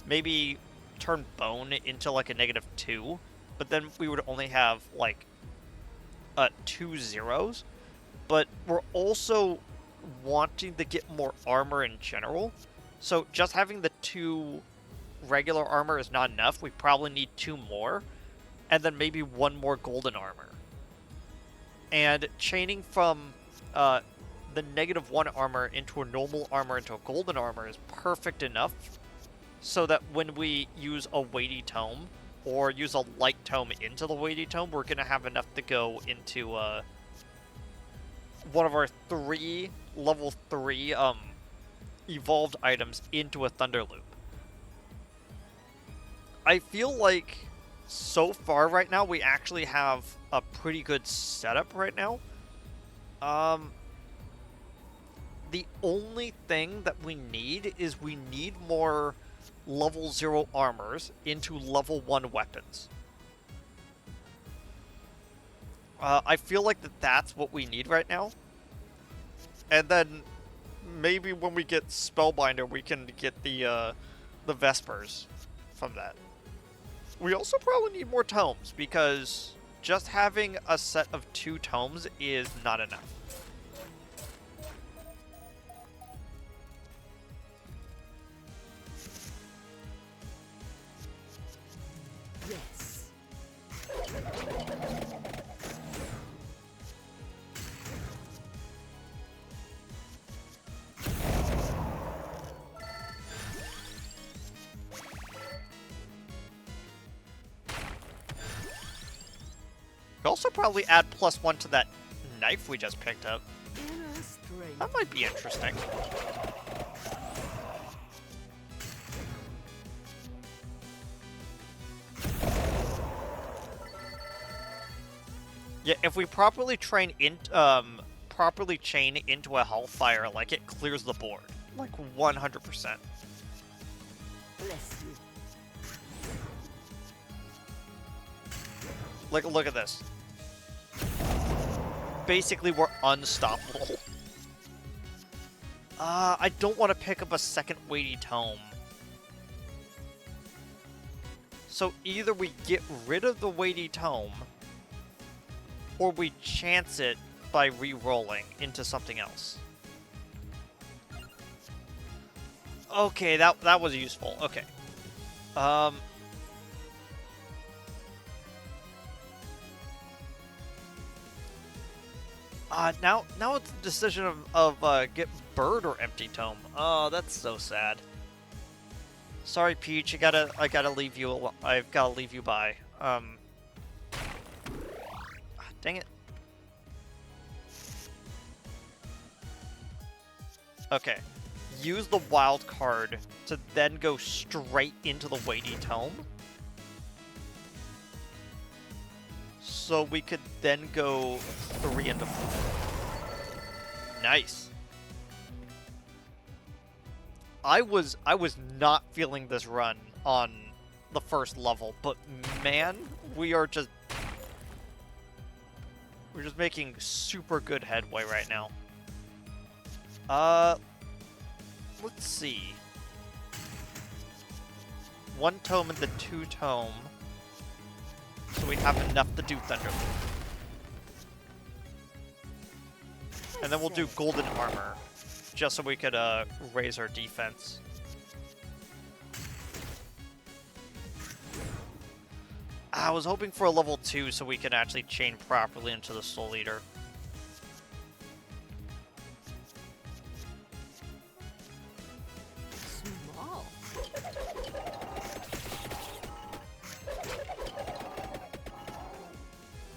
Maybe turn Bone into, like, a -2. But then we would only have, like, 2 zeros. But we're also wanting to get more armor in general. So just having the 2 regular armor is not enough. We probably need 2 more. And then maybe 1 more golden armor. And chaining from the -1 armor into a normal armor into a golden armor is perfect enough so that when we use a weighty tome or use a light tome into the weighty tome, we're going to have enough to go into one of our 3 level 3 evolved items into a thunder loop. I feel like so far right now, we actually have a pretty good setup right now. The only thing that we need is we need more level 0 armors into level 1 weapons. I feel like that's what we need right now. And then maybe when we get Spellbinder, we can get the Vespers from that. We also probably need more tomes, because just having a set of 2 tomes is not enough. We also probably add +1 to that knife we just picked up. Inner strength. That might be interesting. Yeah, if we properly chain into a Hellfire, like, it clears the board. Like, 100%. Bless you. Like, look at this. Basically, we're unstoppable. I don't want to pick up a second weighty tome. So either we get rid of the weighty tome, or we chance it by re-rolling into something else. Okay, that was useful. Okay. Now it's the decision of get bird or empty tome. Oh, that's so sad. Sorry, Peach. I gotta leave you. I've gotta leave you by. Dang it. Okay. Use the wild card to then go straight into the weighty tome. So we could then go 3 into 4. Nice. I was not feeling this run on the first level, but man, we're just making super good headway right now. Let's see. 1 tome and the 2 tome. So we have enough to do Thunder Loop. And then we'll do Golden Armor, just so we could raise our defense. I was hoping for a level 2 so we can actually chain properly into the Soul Eater. Small.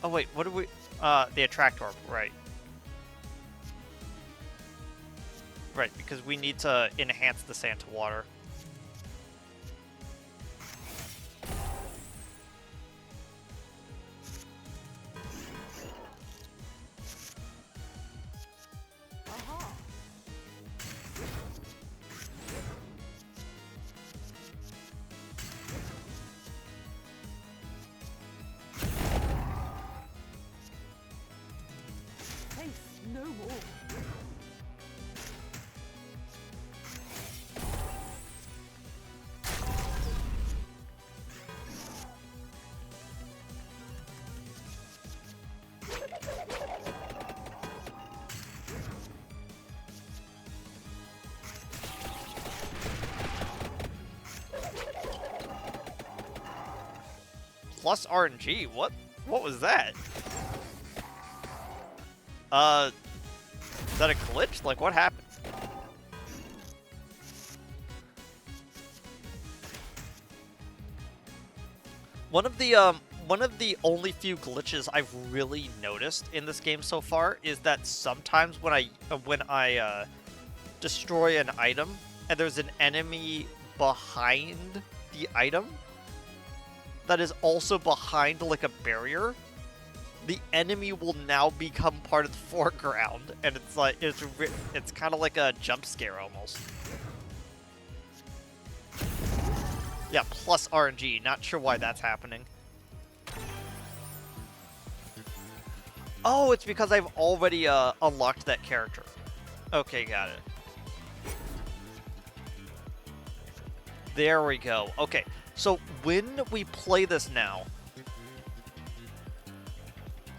Oh wait, what do we... the Attract Orb, right. Right, because we need to enhance the sand to water. Aha. Taste no more. Plus RNG? What was that? Is that a glitch? Like, what happened? One of the only few glitches I've really noticed in this game so far is that sometimes when I destroy an item and there's an enemy behind the item that is also behind like a barrier, the enemy will now become part of the foreground, and it's like it's kind of like a jump scare almost. Yeah, plus RNG. Not sure why that's happening. Oh, it's because I've already unlocked that character. Okay, got it. There we go. Okay, so when we play this now,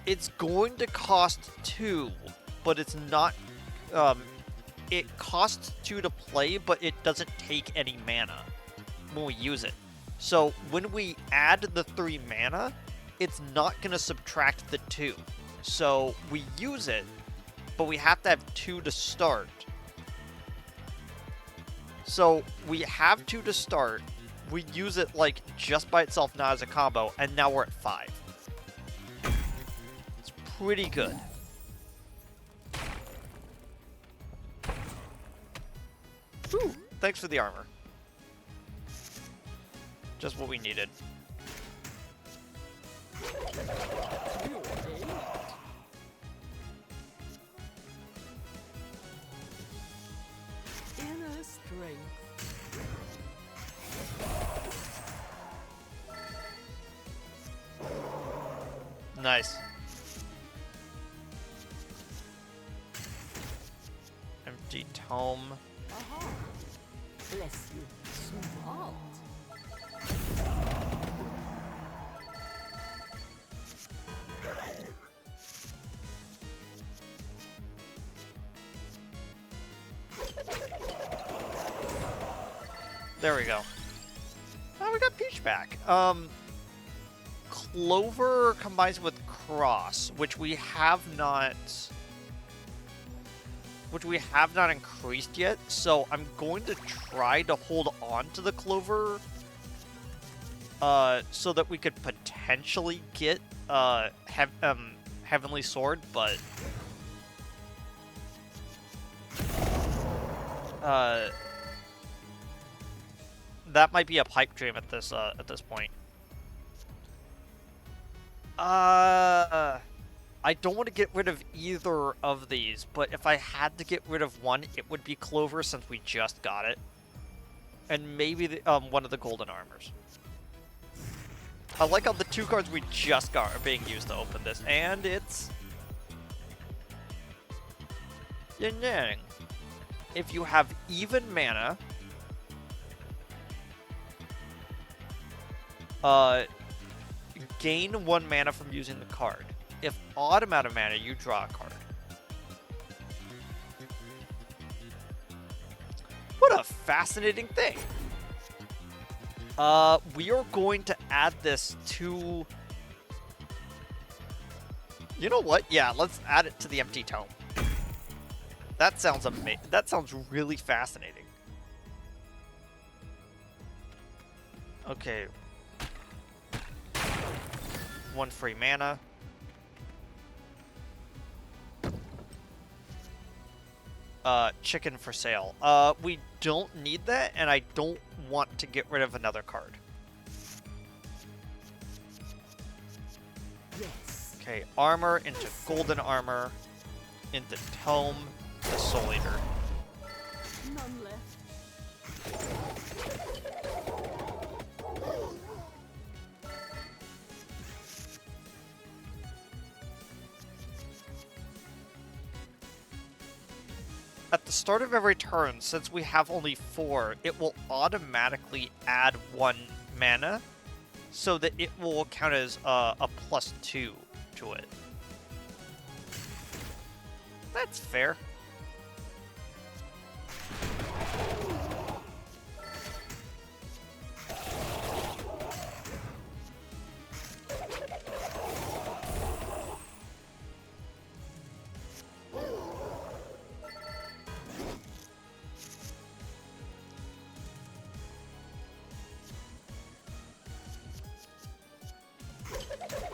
it's going to cost 2, but it's not... it costs 2 to play, but it doesn't take any mana when we use it. So when we add the 3 mana, it's not going to subtract the 2. So we use it, but we have to have 2 to start. So we have 2 to start, we use it like just by itself, not as a combo, and now we're at 5. pretty good. Whew, thanks for the armor. Just what we needed. Inner strength. Nice. Empty tome. Aha. Bless you. Smart. There we go. Oh, we got Peach back. Clover combines with Cross, which we have not increased yet. So I'm going to try to hold on to the Clover, so that we could potentially get Heavenly Sword, but that might be a pipe dream at this point. I don't want to get rid of either of these, but if I had to get rid of one, it would be Clover since we just got it, and maybe the, one of the golden armors. I like how the 2 cards we just got are being used to open this, and it's yin yang. If you have even mana, gain 1 mana from using the card. If odd amount of mana, you draw a card. What a fascinating thing. We are going to add this to... You know what? Yeah, let's add it to the empty tome. That sounds amazing. That sounds really fascinating. Okay. 1 free mana. Chicken for sale. We don't need that, and I don't want to get rid of another card. Yes. Okay, armor into golden armor, into tome, to Soul Eater. None left. At the start of every turn, since we have only 4, it will automatically add 1 mana, so that it will count as a +2 to it. That's fair.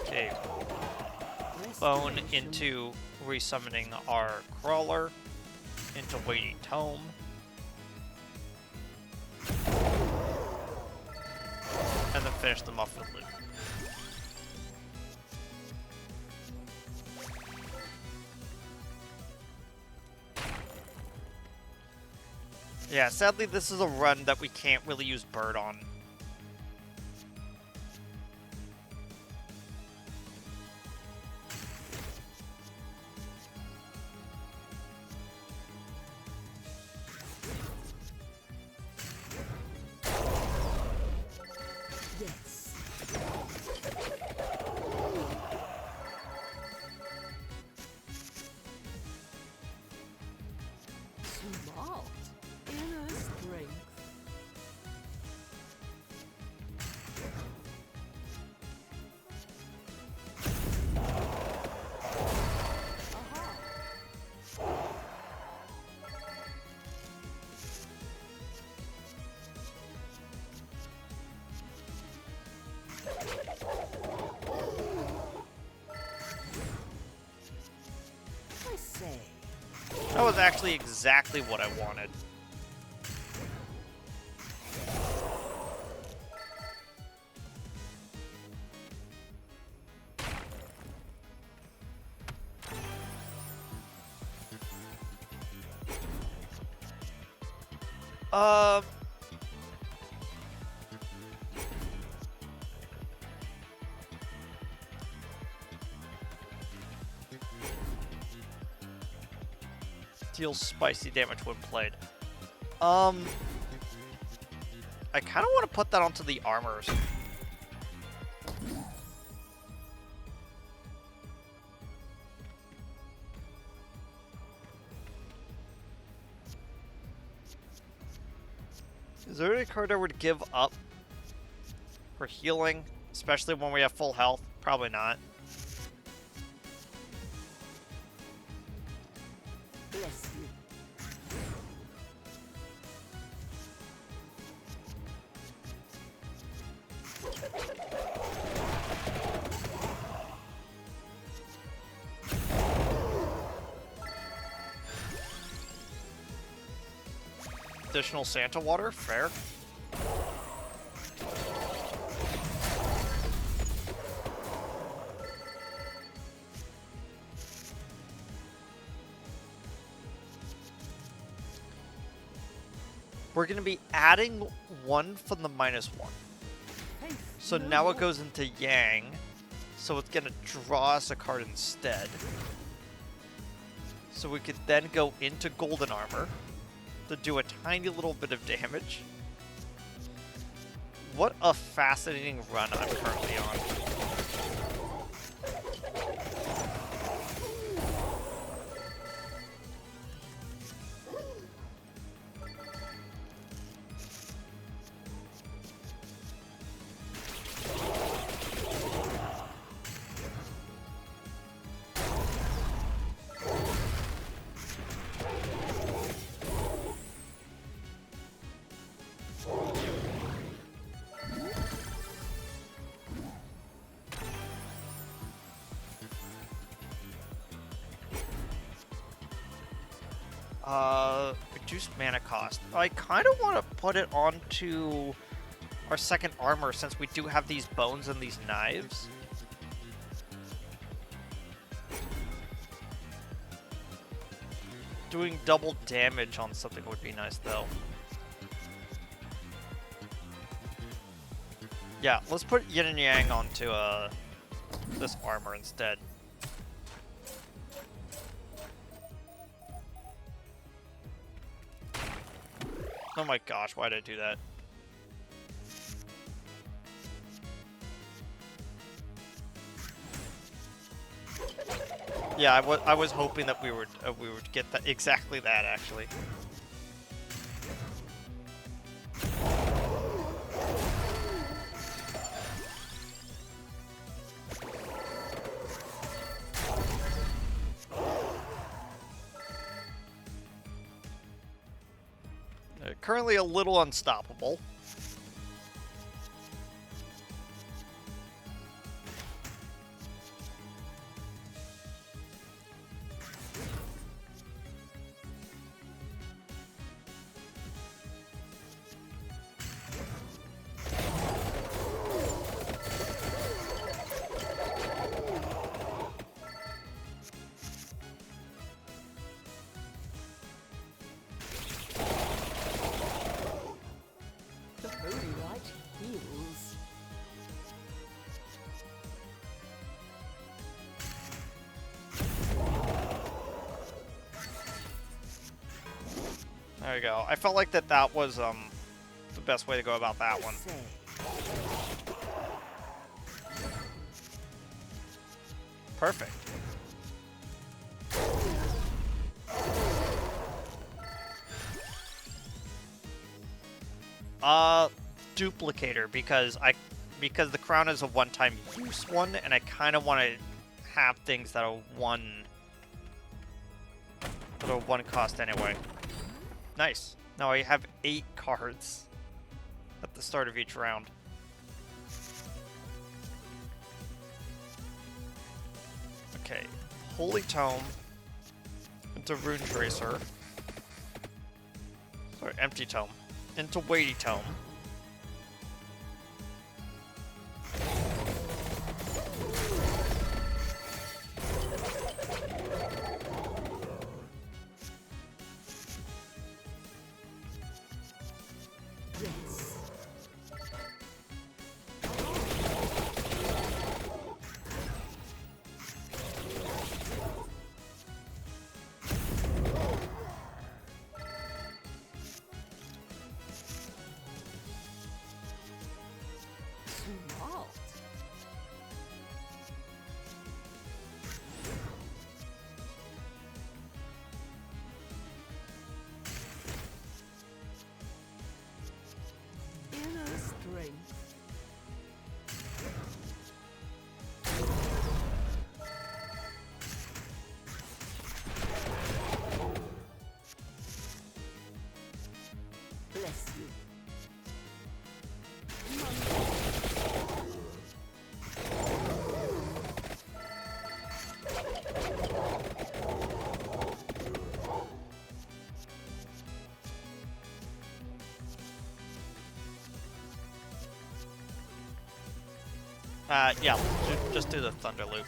Okay. Bone into resummoning our crawler, into Weighty Tome. And then finish them off with loot. Yeah, sadly this is a run that we can't really use Bird on. Yes. Smart. Inner strength. was actually exactly what I wanted. Deals spicy damage when played. I kind of want to put that onto the armors. Is there any card I would give up for healing, especially when we have full health? Probably not. Bless you. Additional Santa water, fair. We're going to be adding 1 from the -1. So now it goes into Yang. So it's going to draw us a card instead. So we could then go into Golden Armor to do a tiny little bit of damage. What a fascinating run I'm currently on. Reduced mana cost. I kind of want to put it onto our second armor since we do have these bones and these knives. Doing double damage on something would be nice though. Yeah, let's put Yin and Yang onto this armor instead. Oh my gosh, why did I do that? Yeah, I was hoping that we would get that exactly that actually. Currently a little unstoppable. There you go. I felt like that was the best way to go about that one. Perfect. Duplicator because the crown is a one-time use one, and I kind of want to have things that are one cost anyway. Nice. Now I have 8 cards at the start of each round. Okay, Holy Tome, into Rune Tracer. Sorry, Empty Tome. Into Weighty Tome. Yes. Smart. Inner strength. Bless you. Yeah, just do the Thunder Loop.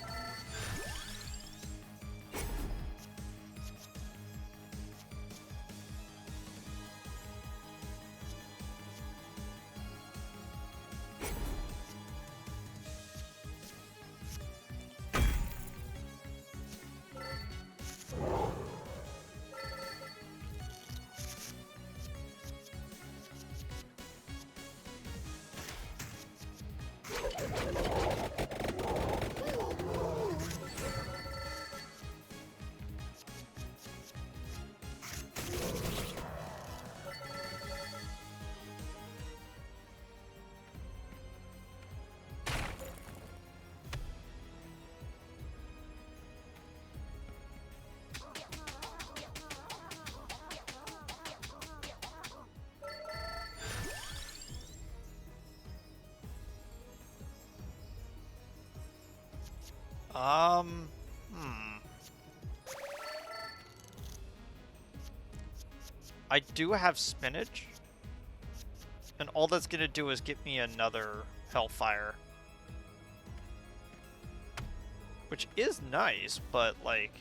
Hmm. I do have spinach, and all that's gonna do is get me another Hellfire. Which is nice, but like...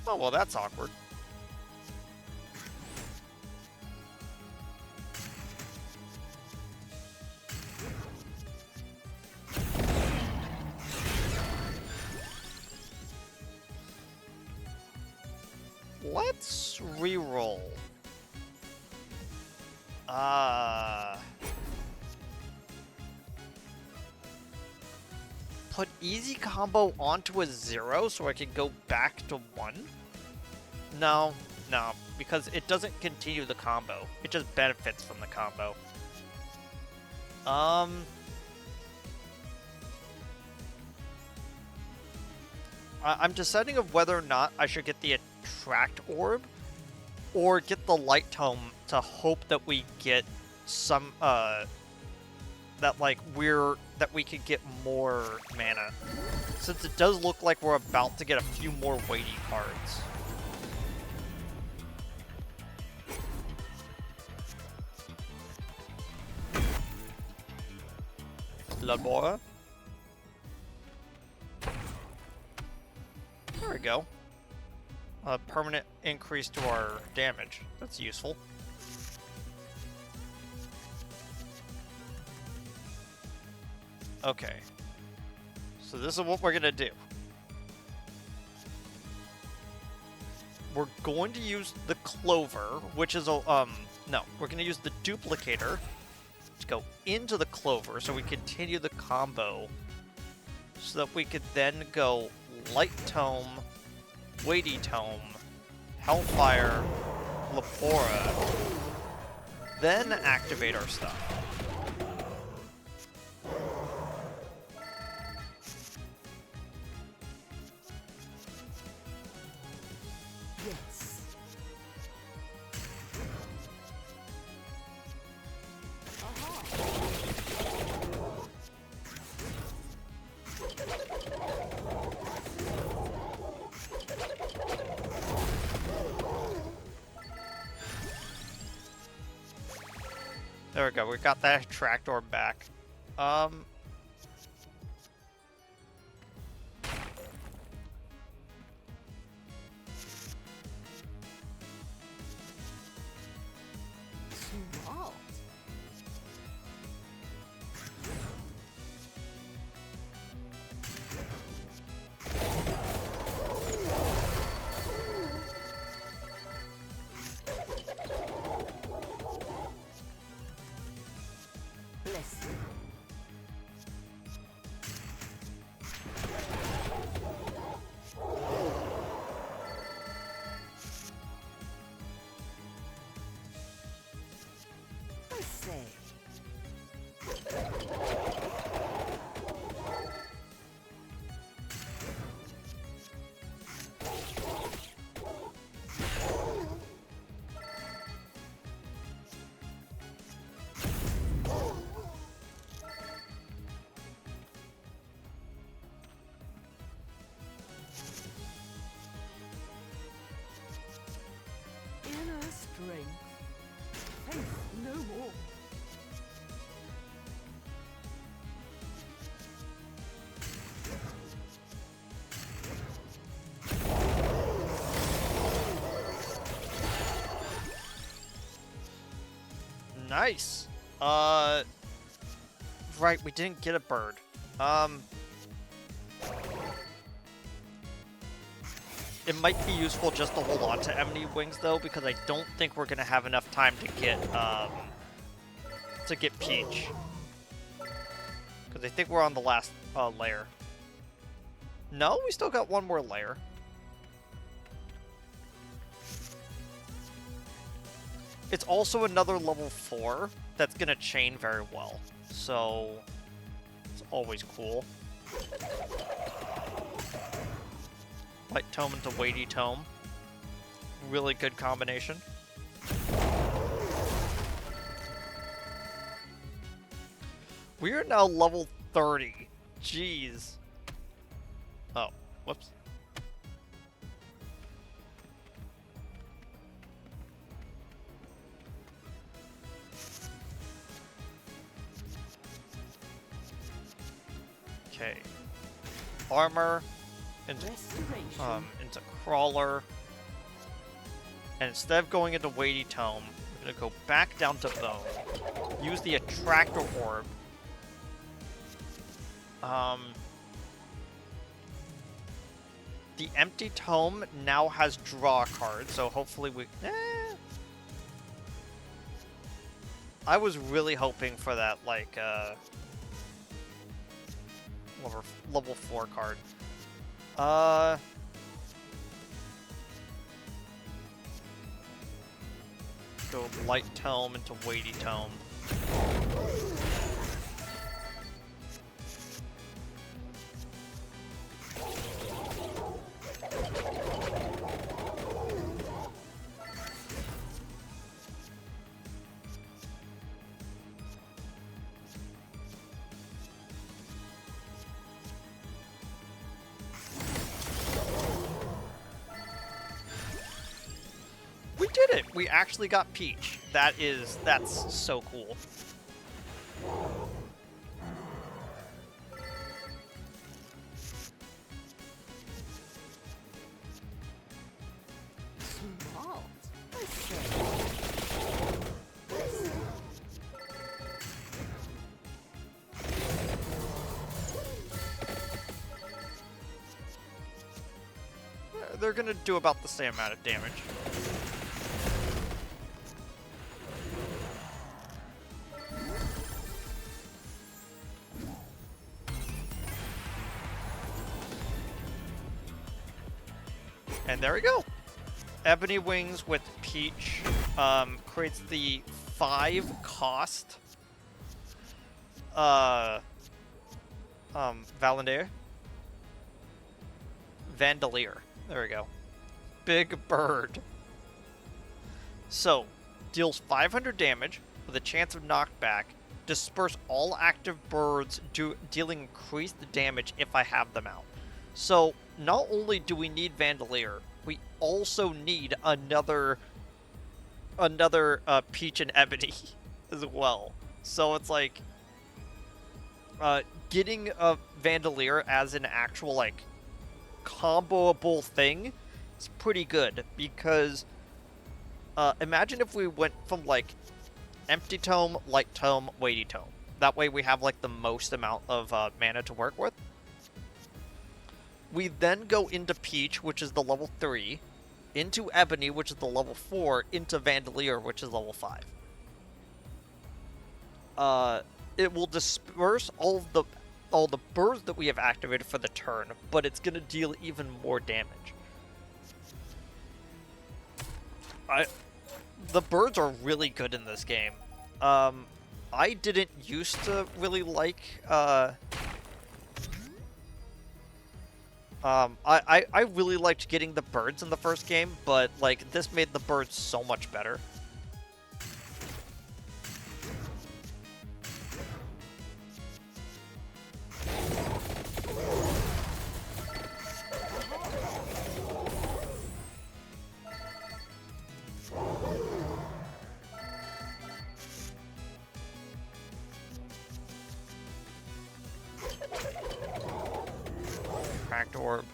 Oh, well, that's awkward. Let's reroll. Put easy combo onto a 0 so I can go back to 1? No, because it doesn't continue the combo. It just benefits from the combo. I'm deciding of whether or not I should get the Attract Orb or get the Light Tome to hope that we get some, that we could get more mana. Since it does look like we're about to get a few more weighty cards. Bloodboar. There we go. A permanent increase to our damage. That's useful. Okay. So this is what we're gonna do. We're going to use the Clover, which is a, no, we're gonna use the Duplicator to go into the Clover so we continue the combo so that we could then go Light Tome, Weighty Tome, Hellfire, Lepora, then activate our stuff. There we go. We got that tractor back. Smart. Bless you. I say. Inner strength. Faith no more. Nice. Right, we didn't get a bird. It might be useful just to hold on to Ebony Wings though, because I don't think we're gonna have enough time to get Peach. Because I think we're on the last layer. No, we still got one more layer. It's also another level 4 that's gonna chain very well. So it's always cool. Light Tome into Weighty Tome. Really good combination. We are now level 30. Jeez. Oh, whoops. Okay. Armor into into Crawler. And instead of going into Weighty Tome, we're gonna go back down to Bone. Use the Attractor Orb. The Empty Tome now has draw cards, so hopefully we... I was really hoping for that, like, level 4 card. Go Light Tome into Weighty Tome. We did it! We actually got Peach. That's so cool. Smart. I say. They're gonna do about the same amount of damage. And there we go. Ebony Wings with Peach creates the 5 cost Vandalier. There we go. Big Bird. So, deals 500 damage with a chance of knockback disperse all active birds, dealing increased damage if I have them out. So not only do we need Vandalier, we also need another Peach and Ebony as well. So it's like getting a Vandalier as an actual like comboable thing is pretty good, because imagine if we went from like Empty Tome, Light Tome, Weighty Tome. That way we have like the most amount of mana to work with. We then go into Peach, which is the level 3, into Ebony, which is the level 4, into Vandalier, which is level 5. It will disperse all the birds that we have activated for the turn, but it's going to deal even more damage. The birds are really good in this game. I didn't used to really like I really liked getting the birds in the first game, but like this made the birds so much better. Cracked orb.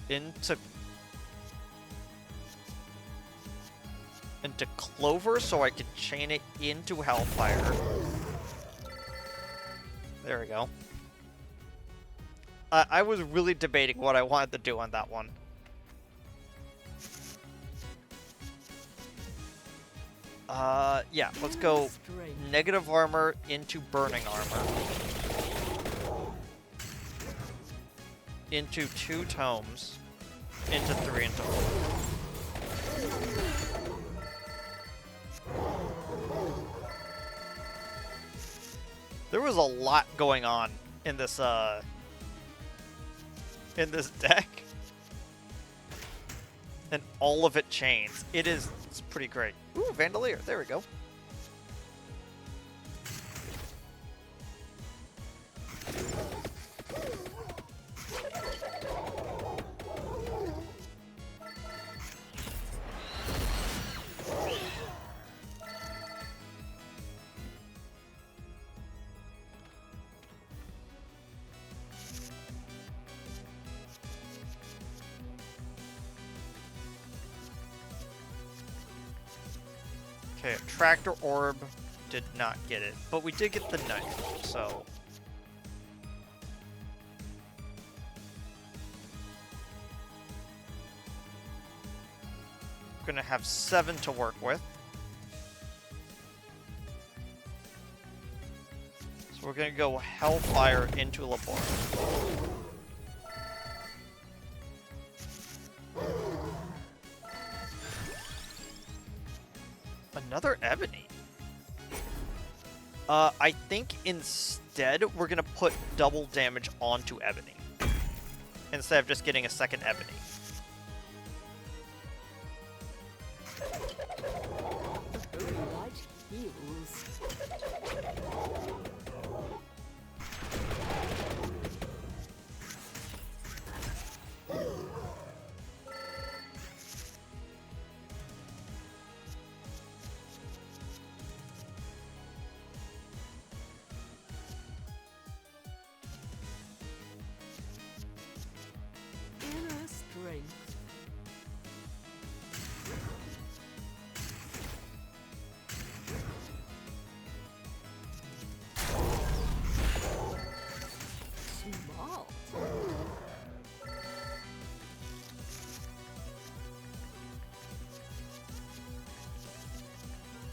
Into Clover, so I could chain it into Hellfire. There we go. I was really debating what I wanted to do on that one. Yeah, let's go negative armor into burning armor. Into 2 tomes. Into 3 into 4. There was a lot going on in this deck. And all of it chains. It's pretty great. Ooh, Vandalier. There we go. Okay, Tractor Orb did not get it, but we did get the knife, so... We're gonna have 7 to work with. So we're gonna go Hellfire into Labor. Another Ebony. I think instead we're gonna put double damage onto Ebony instead of just getting a second Ebony.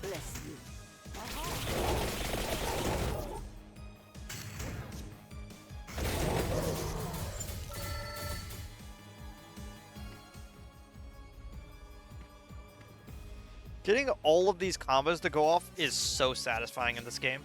Bless you. Getting all of these combos to go off is so satisfying in this game.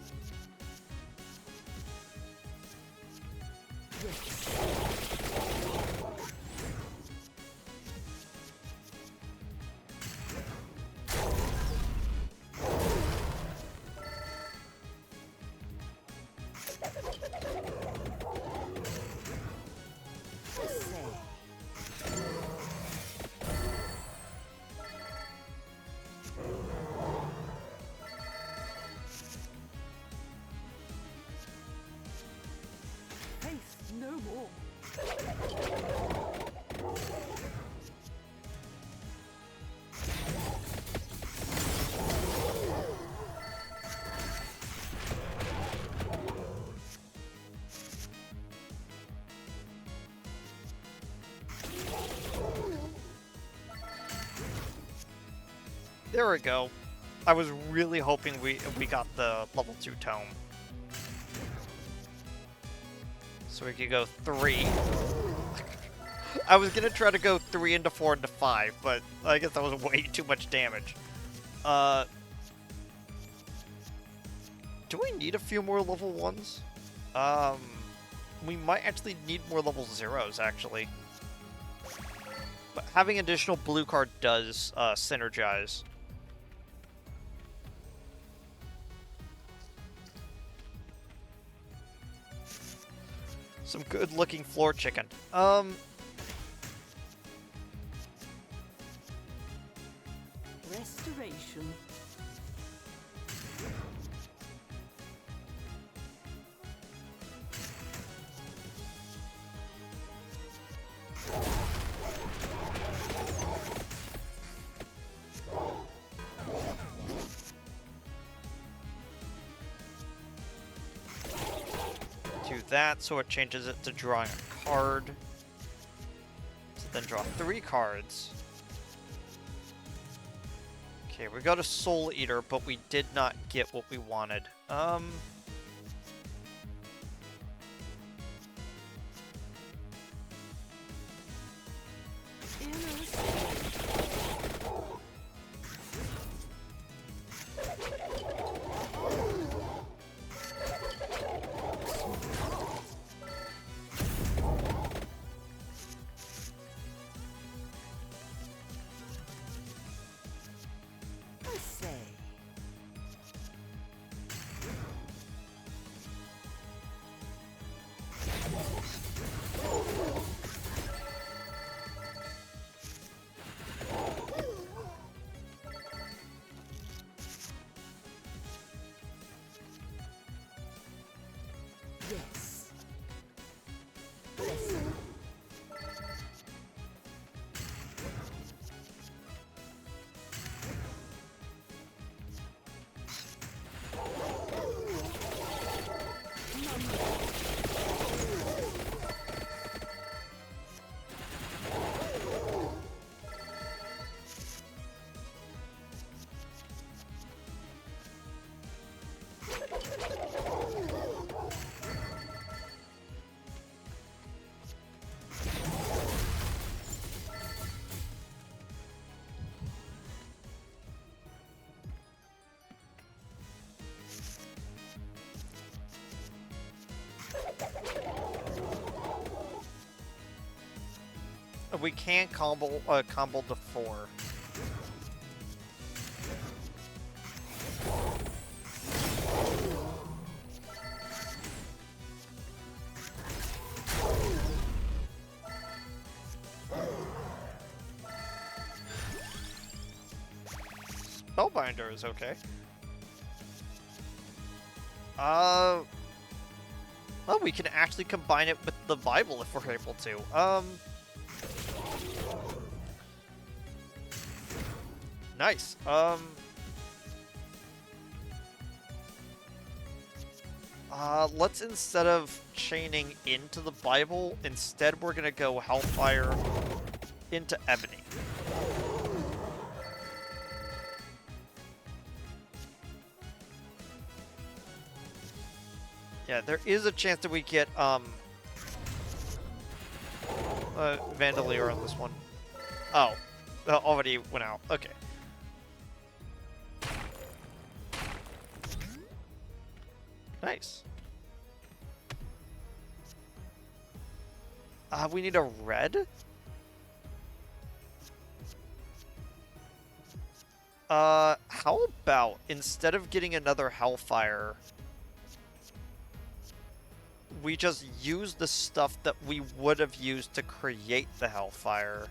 There we go. I was really hoping we got the level 2 tome. So we could go 3. I was gonna try to go 3 into 4 into 5, but I guess that was way too much damage. Do we need a few more level 1s? We might actually need more level 0s, actually. But having additional blue card does synergize. Some good-looking floor chicken. Restoration. Do that, so it changes it to drawing a card. So then draw 3 cards. Okay, we got a Soul Eater, but we did not get what we wanted. Yes. We can't combo to 4. Spellbinder is okay. Well, we can actually combine it with the Bible if we're able to. Nice. Let's, instead of chaining into the Bible, instead we're gonna go Hellfire into Ebony. Yeah, there is a chance that we get, Vandalier on this one. Oh. Already went out. Okay. Nice. We need a red? How about, instead of getting another Hellfire, we just use the stuff that we would have used to create the Hellfire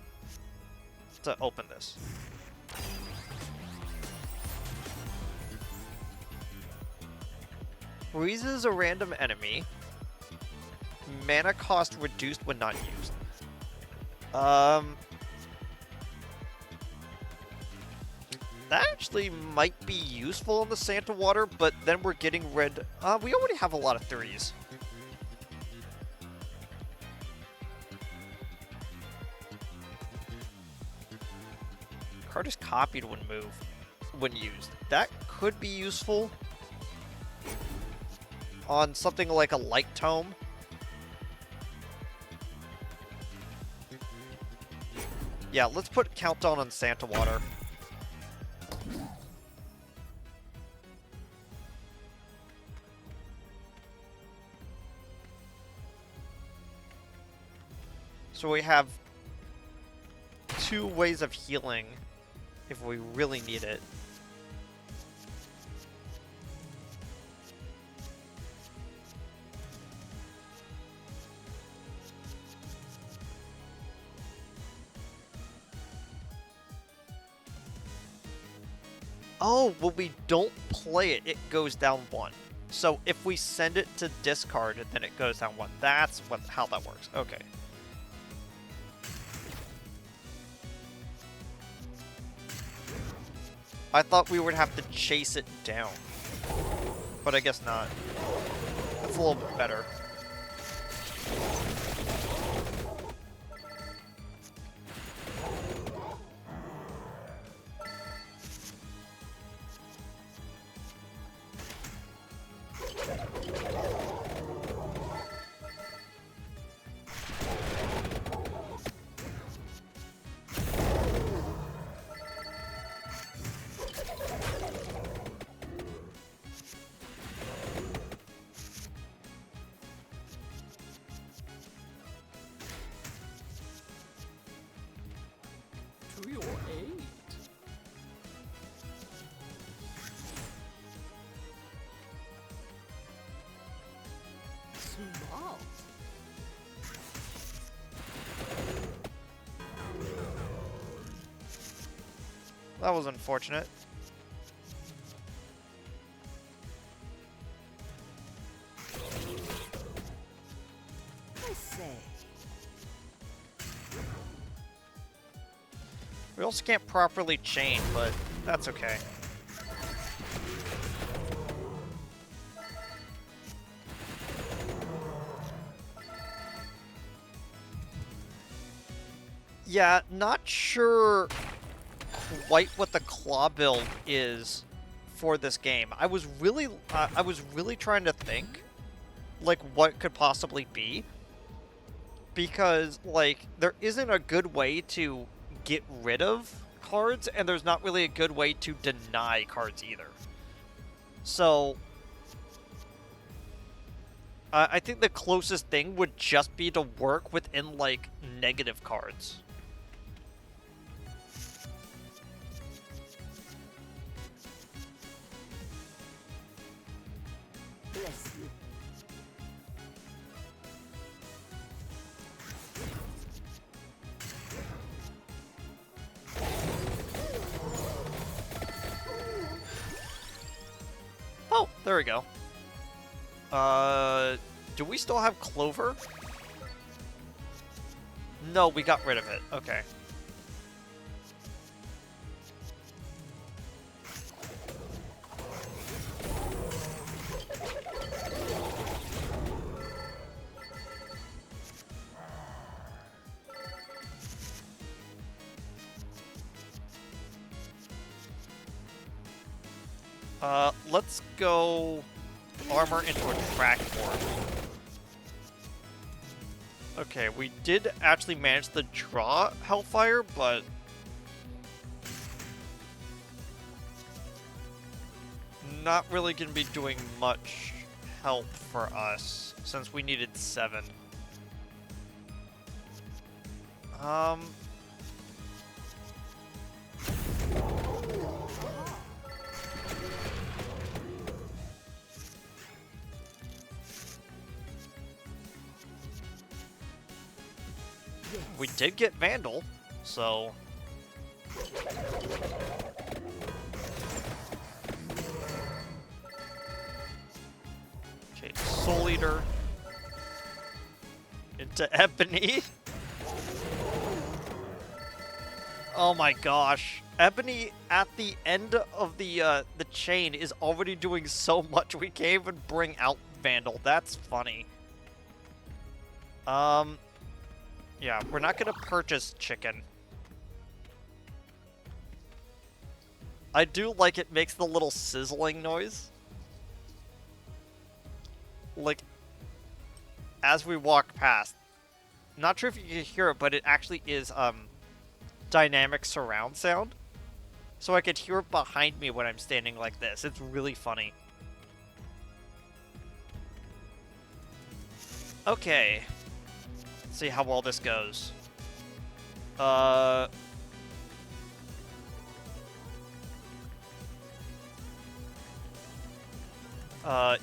to open this. Freezes a random enemy. Mana cost reduced when not used. That actually might be useful in the Santa Water, but then we're getting rid... we already have a lot of 3s. Card is copied when moved. when used. That could be useful on something like a light tome. Yeah, let's put Countdown on Santa Water. So we have 2 ways of healing if we really need it. Oh, when we don't play it, it goes down 1. So if we send it to discard, then it goes down 1. That's how that works. Okay. I thought we would have to chase it down, but I guess not. That's a little bit better. To your aid. Smart. That was unfortunate. I say. We also can't properly chain, but that's okay. Yeah, not sure quite what the claw build is for this game. I was really trying to think like what it could possibly be, because like there isn't a good way to get rid of cards, and there's not really a good way to deny cards either. So I think the closest thing would just be to work within like negative cards. Bless you. Oh, there we go. Do we still have Clover? No, we got rid of it. Okay. Let's go armor into a track form. Okay, we did actually manage to draw Hellfire, but not really going to be doing much help for us since we needed 7. We did get Vandal, so... Okay, Soul Eater. Into Ebony. Oh my gosh. Ebony at the end of the chain is already doing so much we can't even bring out Vandal. That's funny. Yeah, we're not gonna purchase chicken. I do like it makes the little sizzling noise. Like, as we walk past. Not sure if you can hear it, but it actually is, dynamic surround sound. So I could hear it behind me when I'm standing like this. It's really funny. Okay. Let's see how well this goes.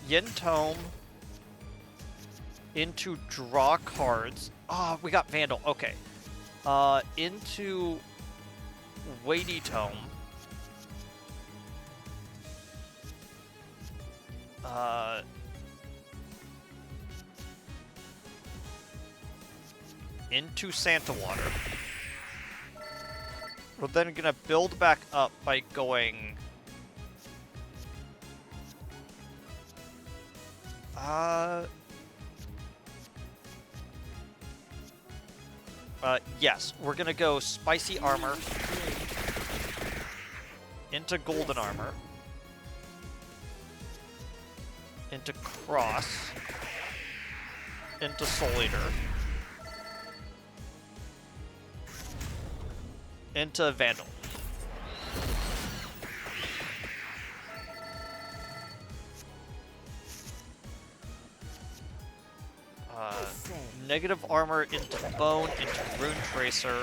Yin Tome into draw cards. Ah, we got Vandal. Okay. Into Weighty Tome. Into Santa Water. We're then gonna build back up by going... yes, we're gonna go Spicy Armor into Golden Armor into Cross into Soul Eater into Vandal. Negative armor into Bone, into Rune Tracer.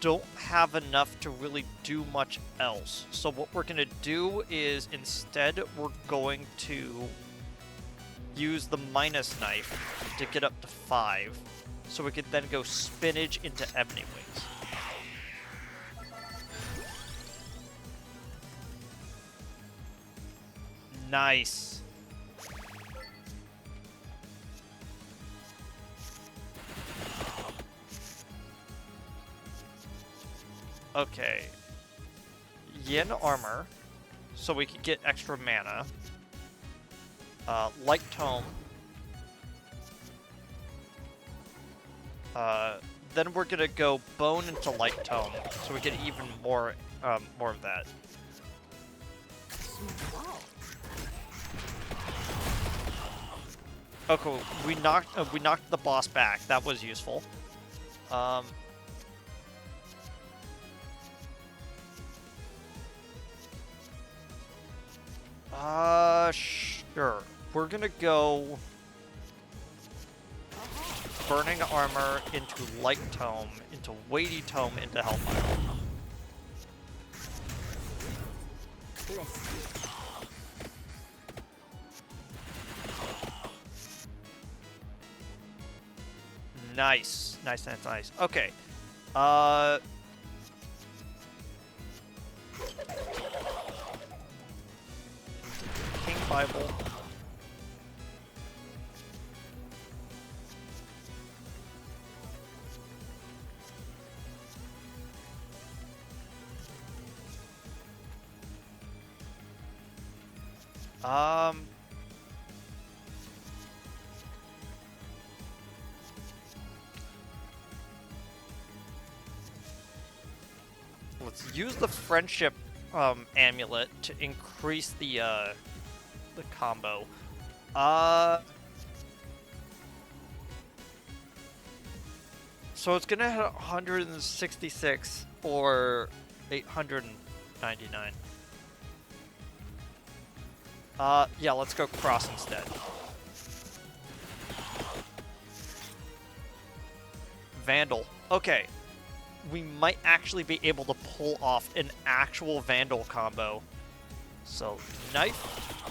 Don't have enough to really do much else. So what we're gonna do is instead we're going to use the minus knife to get up to 5. So we could then go Spinach into Ebony Wings. Nice. Okay. Yin Armor, so we could get extra mana. Light Tome. Then we're gonna go Bone into Light Tome, so we get even more of that. Okay, we knocked the boss back. That was useful. Sure. We're gonna go Burning Armor into Light Tome, into Weighty Tome, into Hellfire. Nice. Nice, nice, nice. Okay. King Bible. Let's use the friendship amulet to increase the combo. So it's gonna hit 166 or 899. Yeah, let's go Cross instead. Vandal. Okay. We might actually be able to pull off an actual Vandal combo. So, Knife.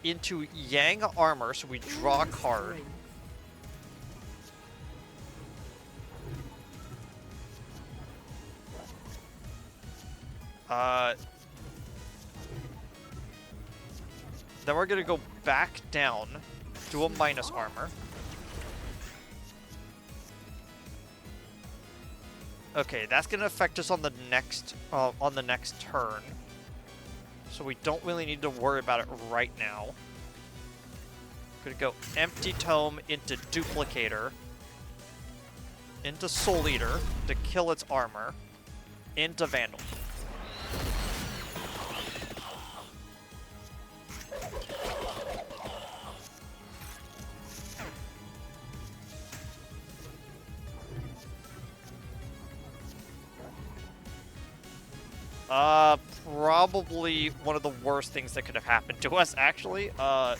Into Yang Armor, so we draw a card. Then we're gonna go back down, do a minus armor. Okay, that's gonna affect us on the next turn, so we don't really need to worry about it right now. Gonna go Empty Tome into Duplicator. into Soul Eater to kill its armor, into Vandal. Probably one of the worst things that could have happened to us, actually. I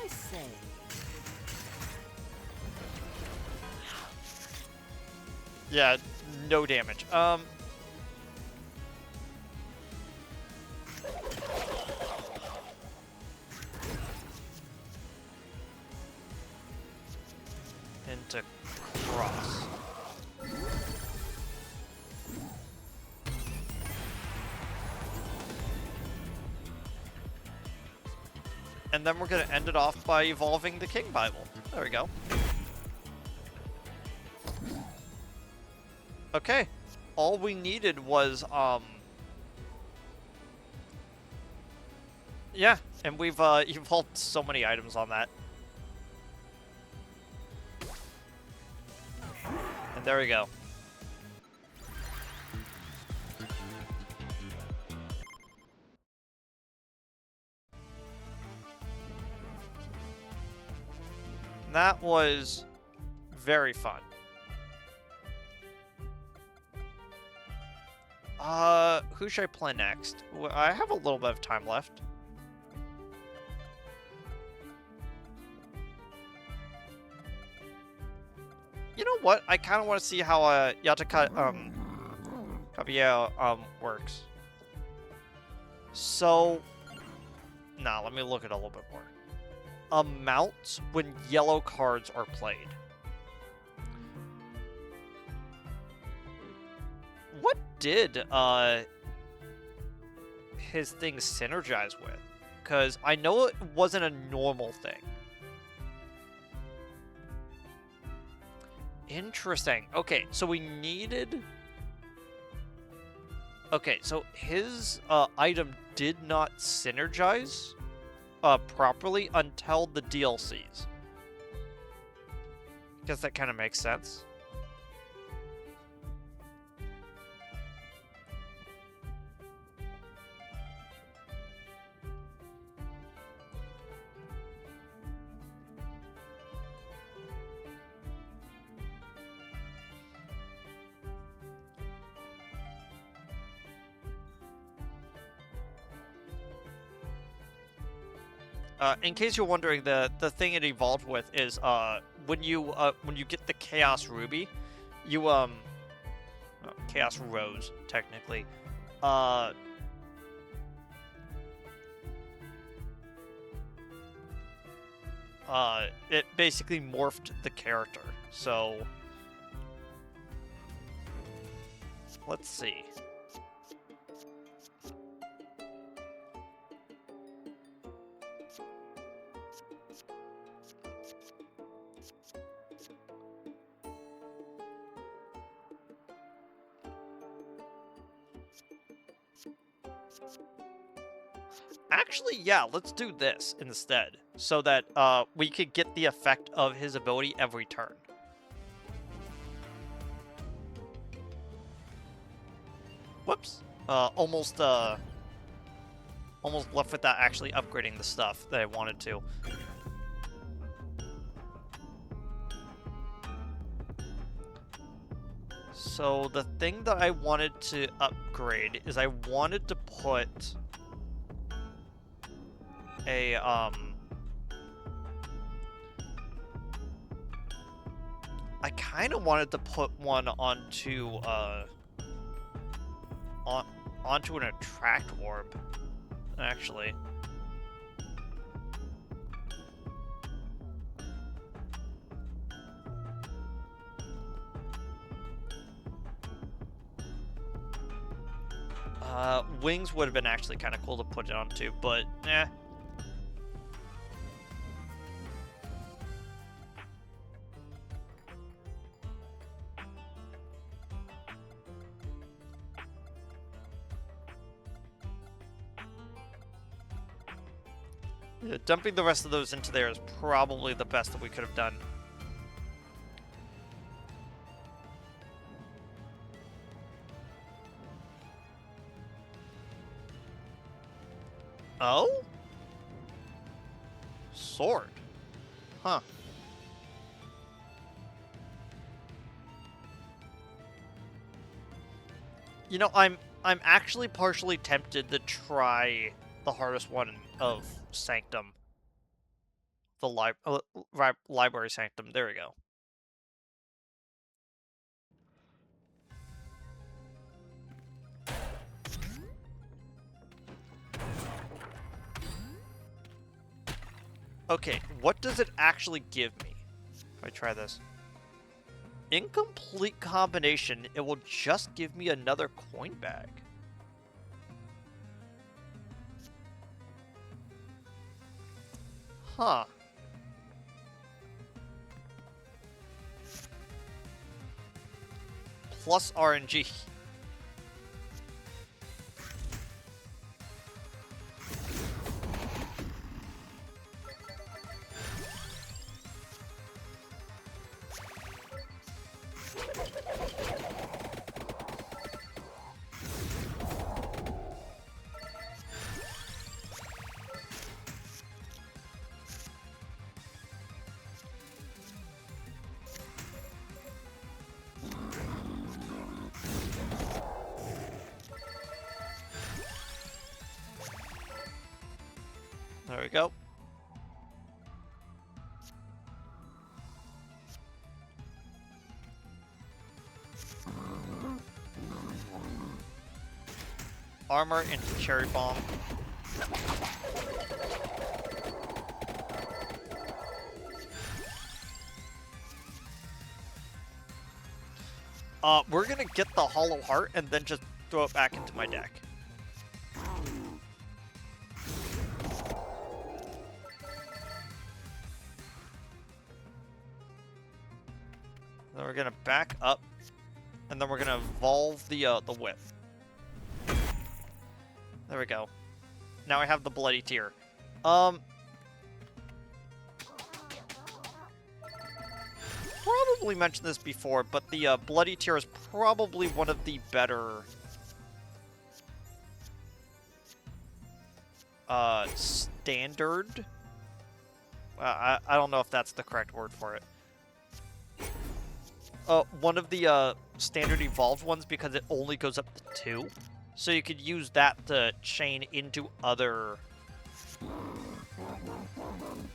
say. Yeah, no damage. Into cross. And then we're going to end it off by evolving the King Bible. There we go. Okay. All we needed was, yeah, and we've evolved so many items on that. And there we go. That was very fun. Who should I play next? I have a little bit of time left. You know what? I kind of want to see how Cavallo works. So, nah, let me look at it a little bit more. Amounts when yellow cards are played. What did his thing synergize with? Because I know it wasn't a normal thing. Interesting. Okay, so we needed... Okay, so his item did not synergize properly until the DLCs. Guess that kind of makes sense. In case you're wondering, the thing it evolved with is when you get the Chaos Ruby, you Chaos Rose technically, it basically morphed the character. So let's see. Actually, yeah, let's do this instead, so that we could get the effect of his ability every turn. Whoops. Almost left without actually upgrading the stuff that I wanted to. So the thing that I wanted to upgrade is I wanted to put a I kind of wanted to put one onto onto an attract orb, actually. Wings would have been actually kind of cool to put it onto, but eh. Yeah, dumping the rest of those into there is probably the best that we could have done. Oh? Sword. Huh. You know, I'm actually partially tempted to try the hardest one of Sanctum. The library Sanctum. There we go. Okay, what does it actually give me? If I try this. Incomplete combination, it will just give me another coin bag. Huh. Plus RNG. There we go. Armor into Cherry Bomb. We're gonna get the Hollow Heart and then just throw it back into my deck. Then we're gonna back up, and then we're gonna evolve the whip. There we go. Now I have the Bloody Tear. Probably mentioned this before, but the Bloody Tear is probably one of the better standard. I don't know if that's the correct word for it. One of the standard evolved ones because it only goes up to 2. So you could use that to chain into other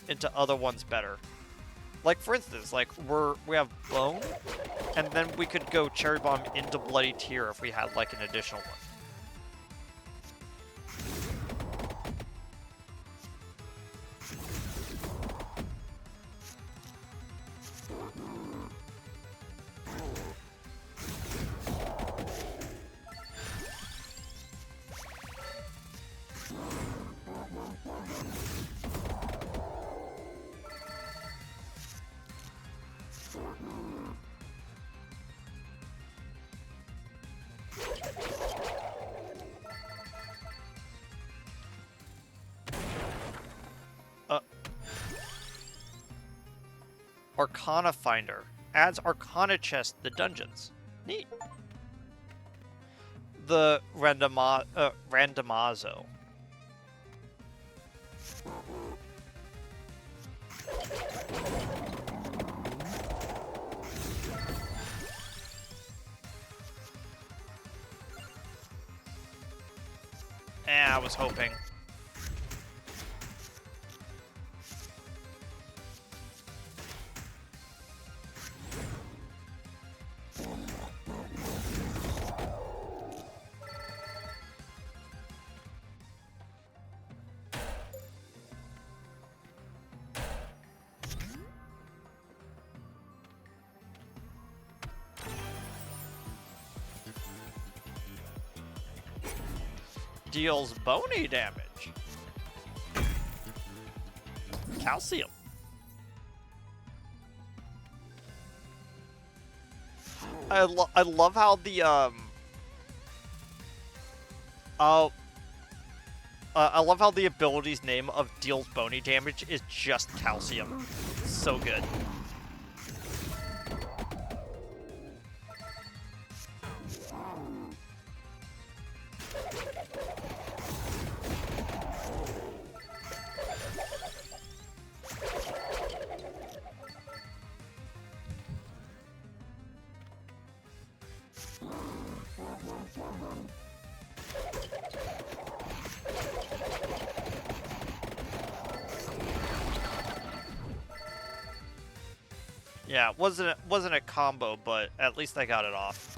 ones better. Like for instance, like we have Bone, and then we could go Cherry Bomb into Bloody Tear if we had like an additional one. Arcana Finder. Adds Arcana chest to dungeons. Neat. The Randomazo. I was hoping. Deals bony damage. Calcium. I love how the I love how the ability's name of deals bony damage is just calcium. So good. Yeah, wasn't a combo, but at least I got it off.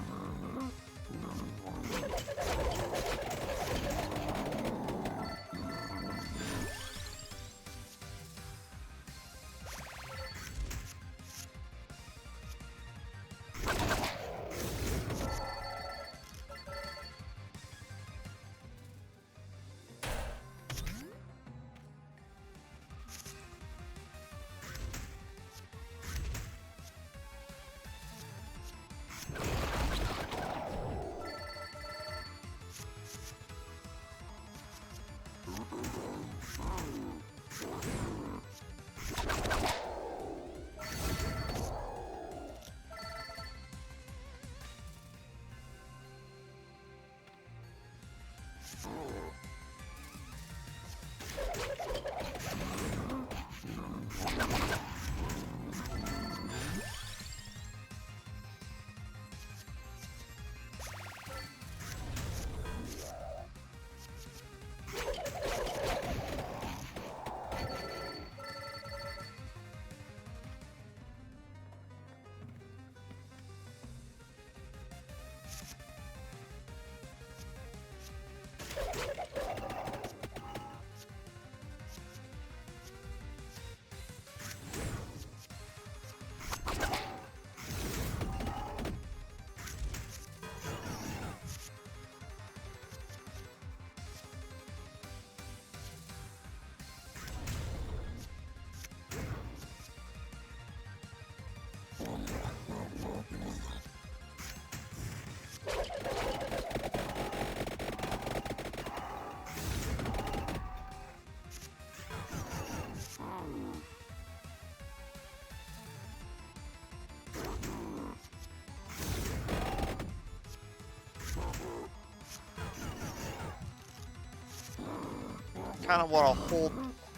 Kind of want to hold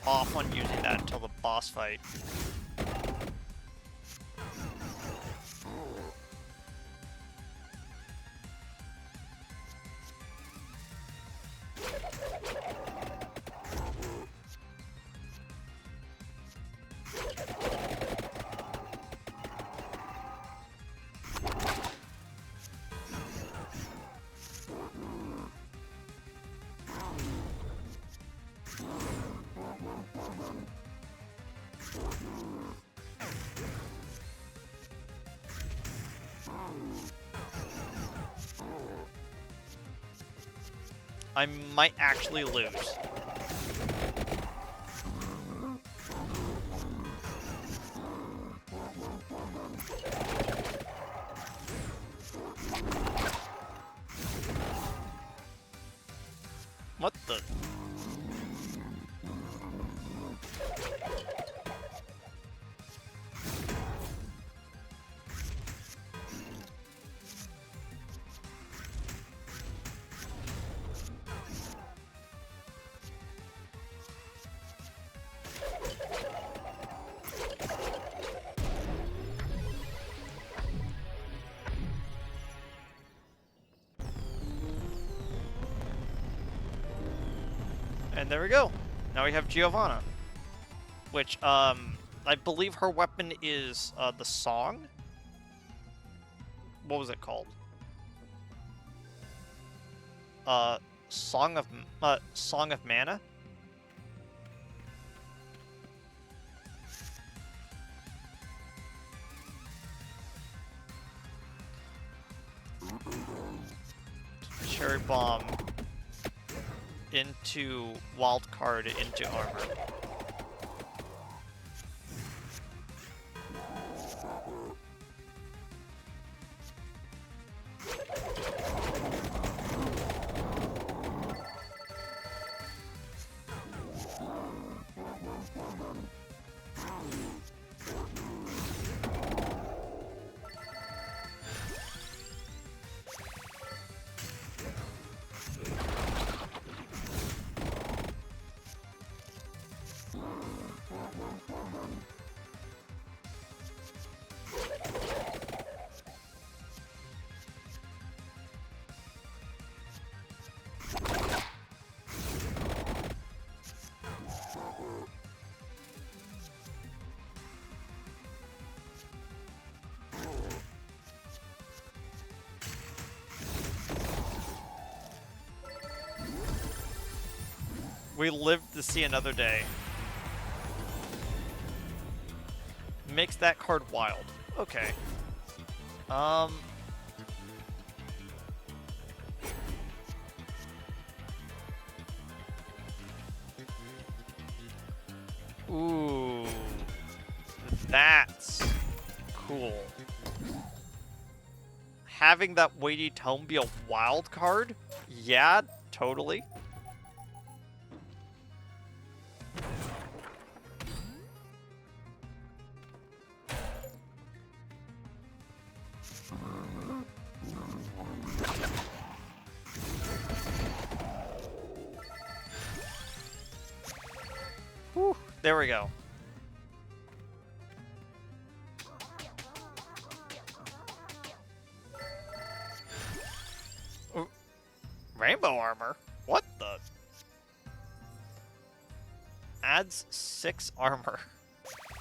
off on using that until the boss fight. I might actually lose. What the? And there we go. Now we have Giovanna, which I believe her weapon is the song. What was it called? Song of Mana. Cherry bomb into Wildcard into armor. We live to see another day. Makes that card wild. Okay. Ooh. That's cool. Having that weighty tome be a wild card? Yeah, totally. Whew, there we go. Ooh, rainbow armor? What the? Adds 6 armor.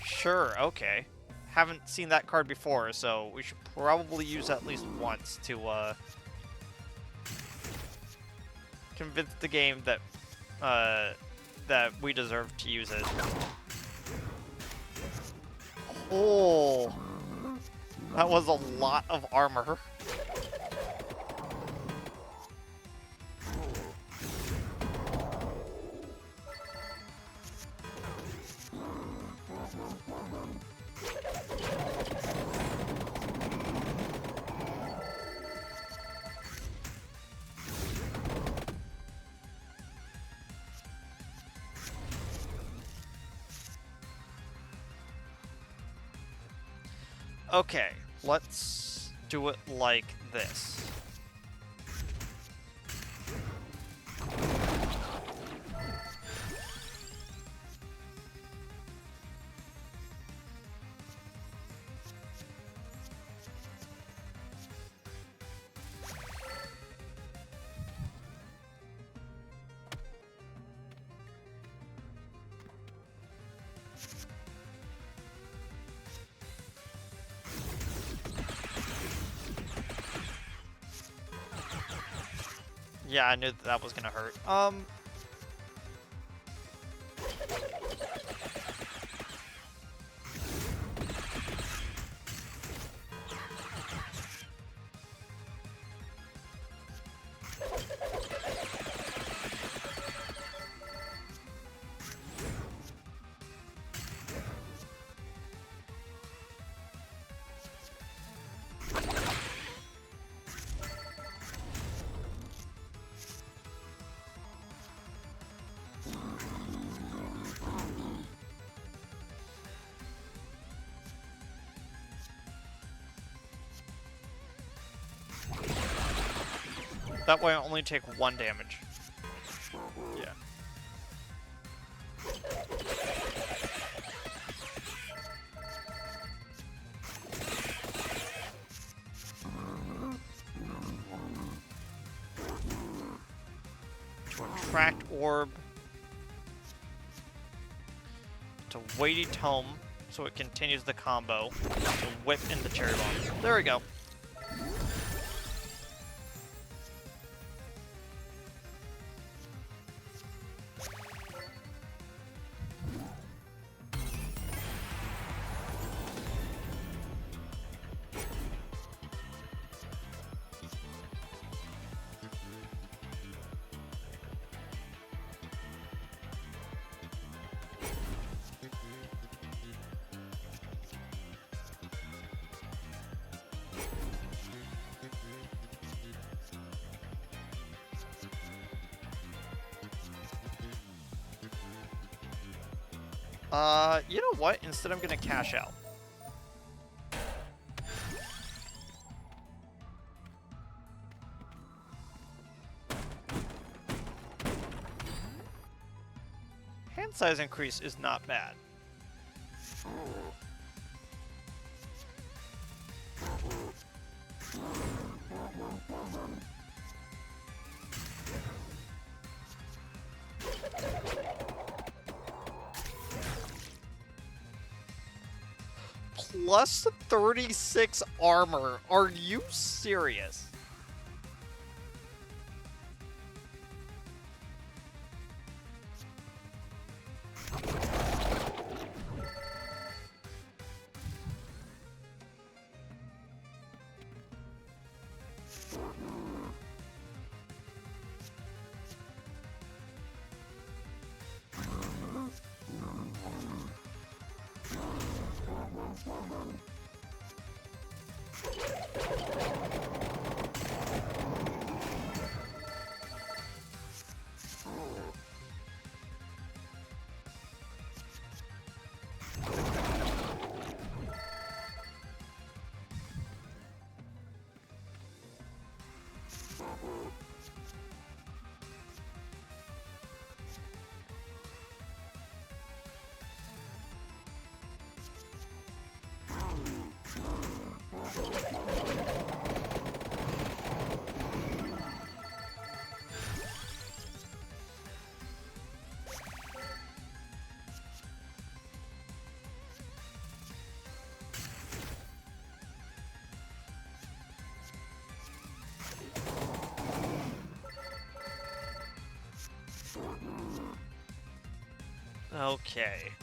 Sure, okay. Haven't seen that card before, so we should probably use that at least once to convince the game that that we deserve to use it. Oh, that was a lot of armor. Okay, let's do it like this. Yeah, I knew that was gonna hurt. That way I only take 1 damage. Yeah. To attract orb. To weighty tome, so it continues the combo. To whip in the cherry bomb. There we go. You know what? Instead, I'm gonna cash out. Hand size increase is not bad. Plus 36 armor. Are you serious? Okay.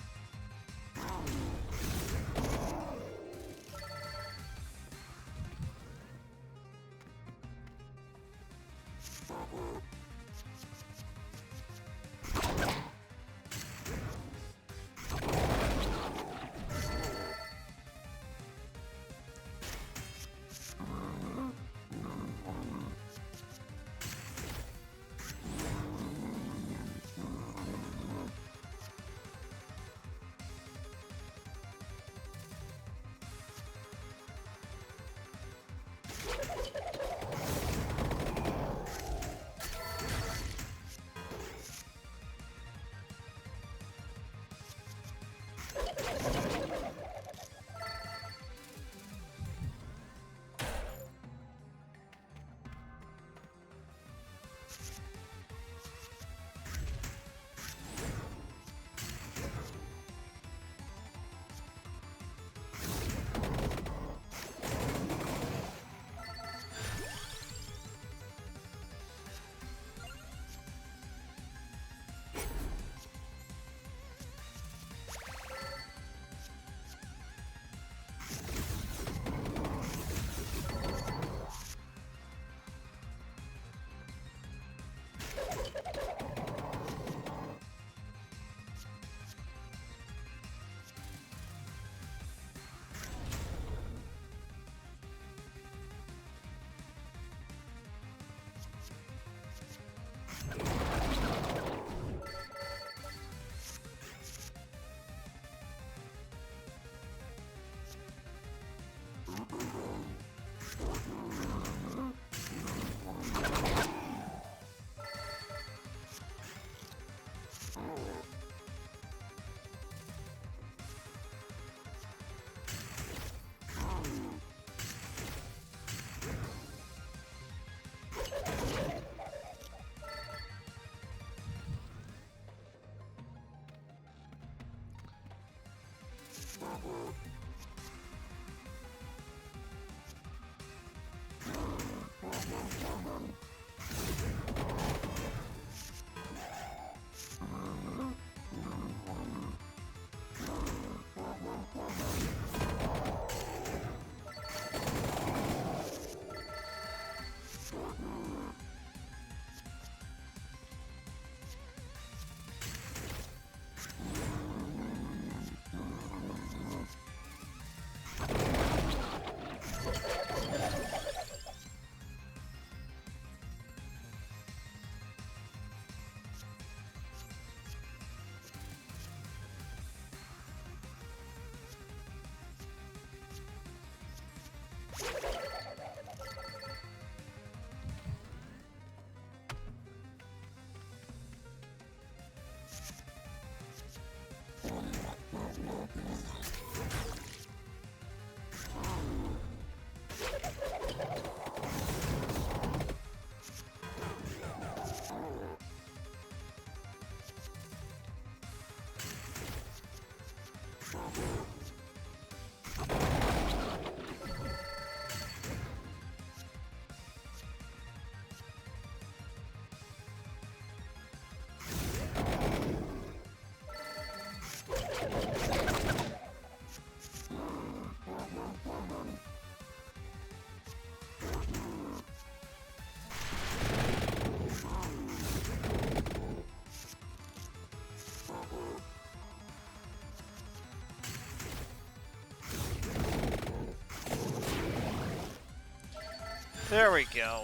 There we go.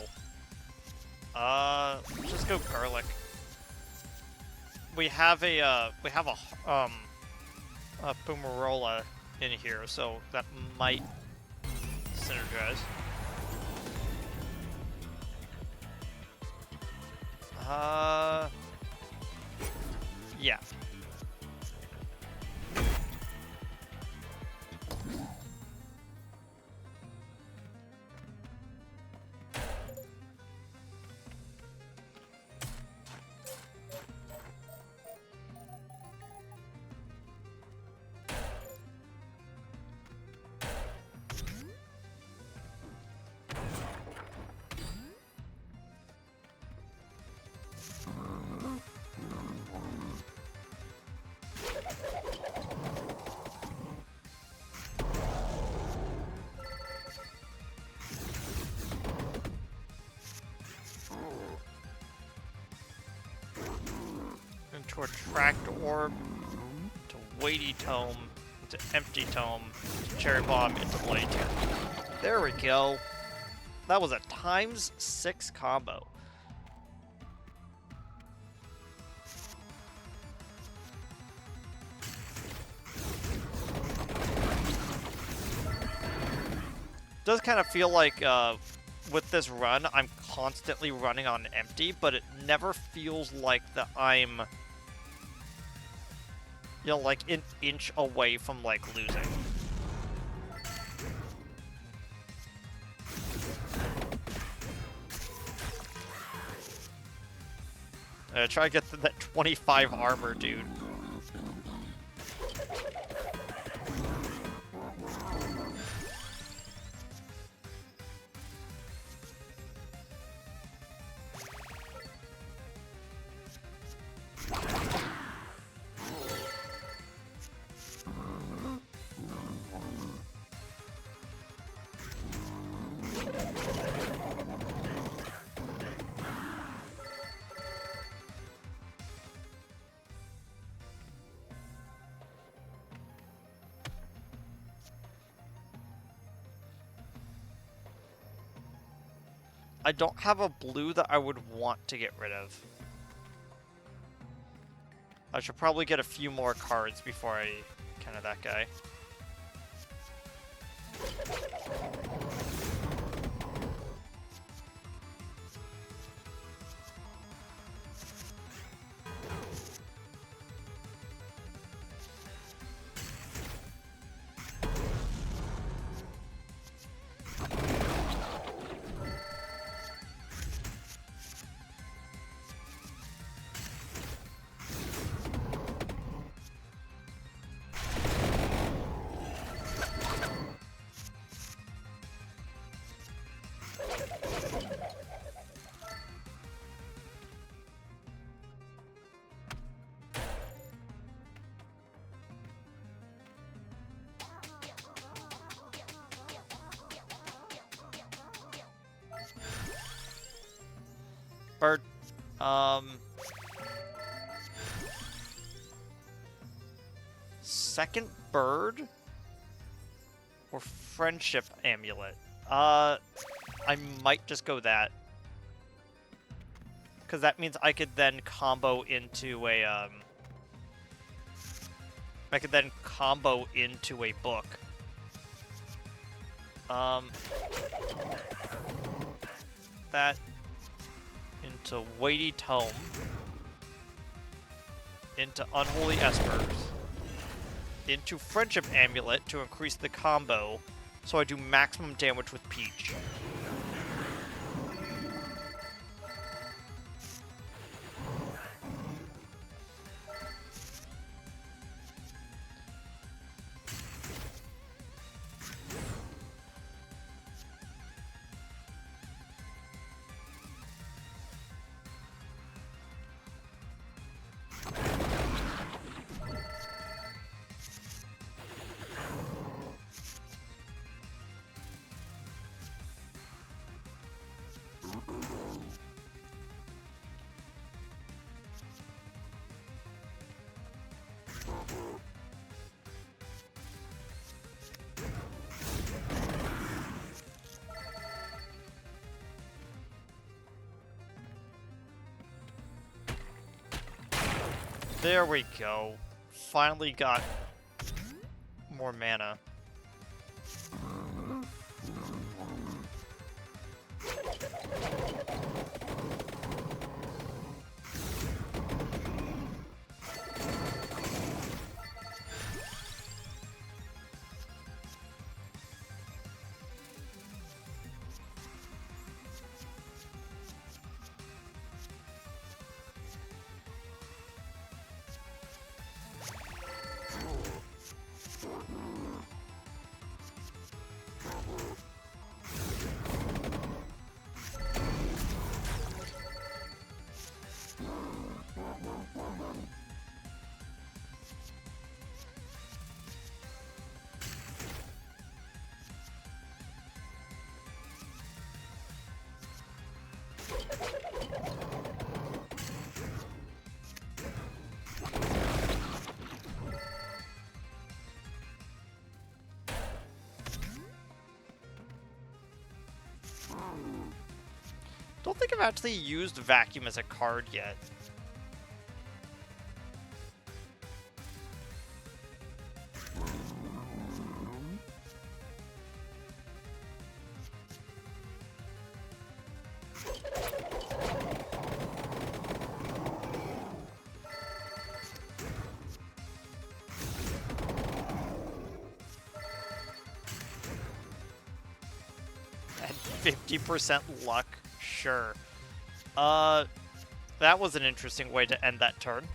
Just go garlic. We have a Fumarola in here, so that might synergize. Yeah. to Attract Orb, to Weighty Tome, into Empty Tome, to Cherry Bomb, into Bloody Tome. There we go. That was a ×6 combo. Does kind of feel like with this run, I'm constantly running on empty, but it never feels like that I'm, you know, like an inch away from like losing. Try to get that 25 armor, dude. I don't have a blue that I would want to get rid of. I should probably get a few more cards before I counter that guy. Bird. Second bird? Or friendship amulet? I might just go that. Because that means I could then combo into a, I could then combo into a book. That into Weighty Tome, into Unholy Espers, into Friendship Amulet to increase the combo, so I do maximum damage with Peach. There we go. Finally got more mana. I've actually used Vacuum as a card yet. At 50% luck, sure. That was an interesting way to end that turn.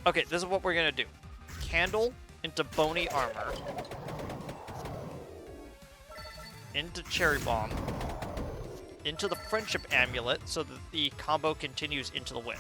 Okay, this is what we're gonna do. Candle into Bony Armor. Into Cherry Bomb. Into the Friendship Amulet so that the combo continues into the win.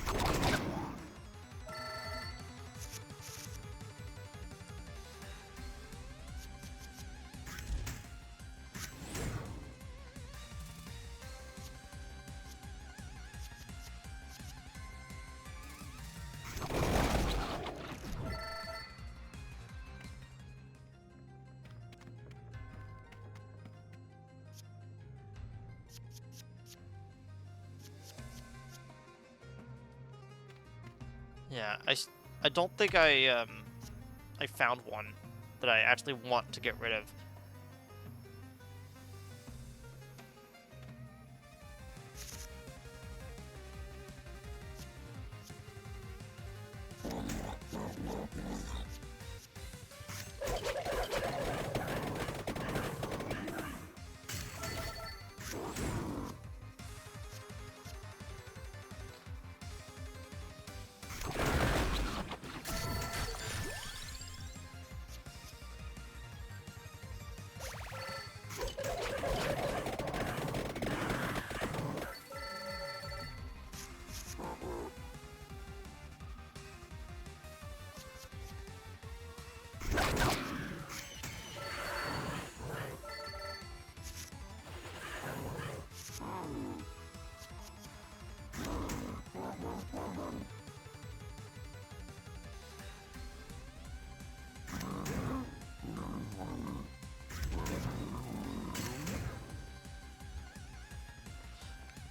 Yeah, I don't think I found one that I actually want to get rid of.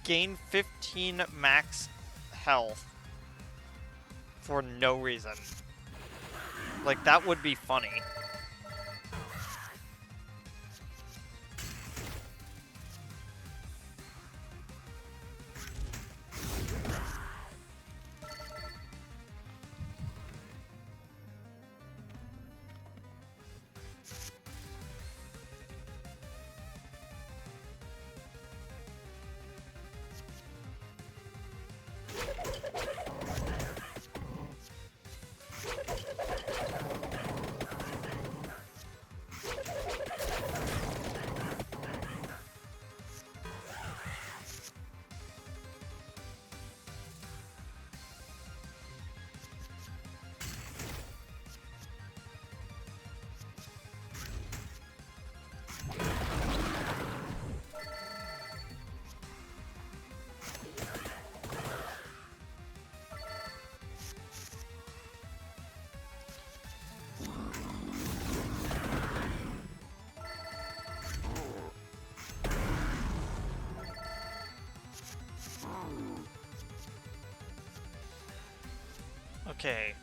Gain 15 max health for no reason. Like, that would be funny. Okay.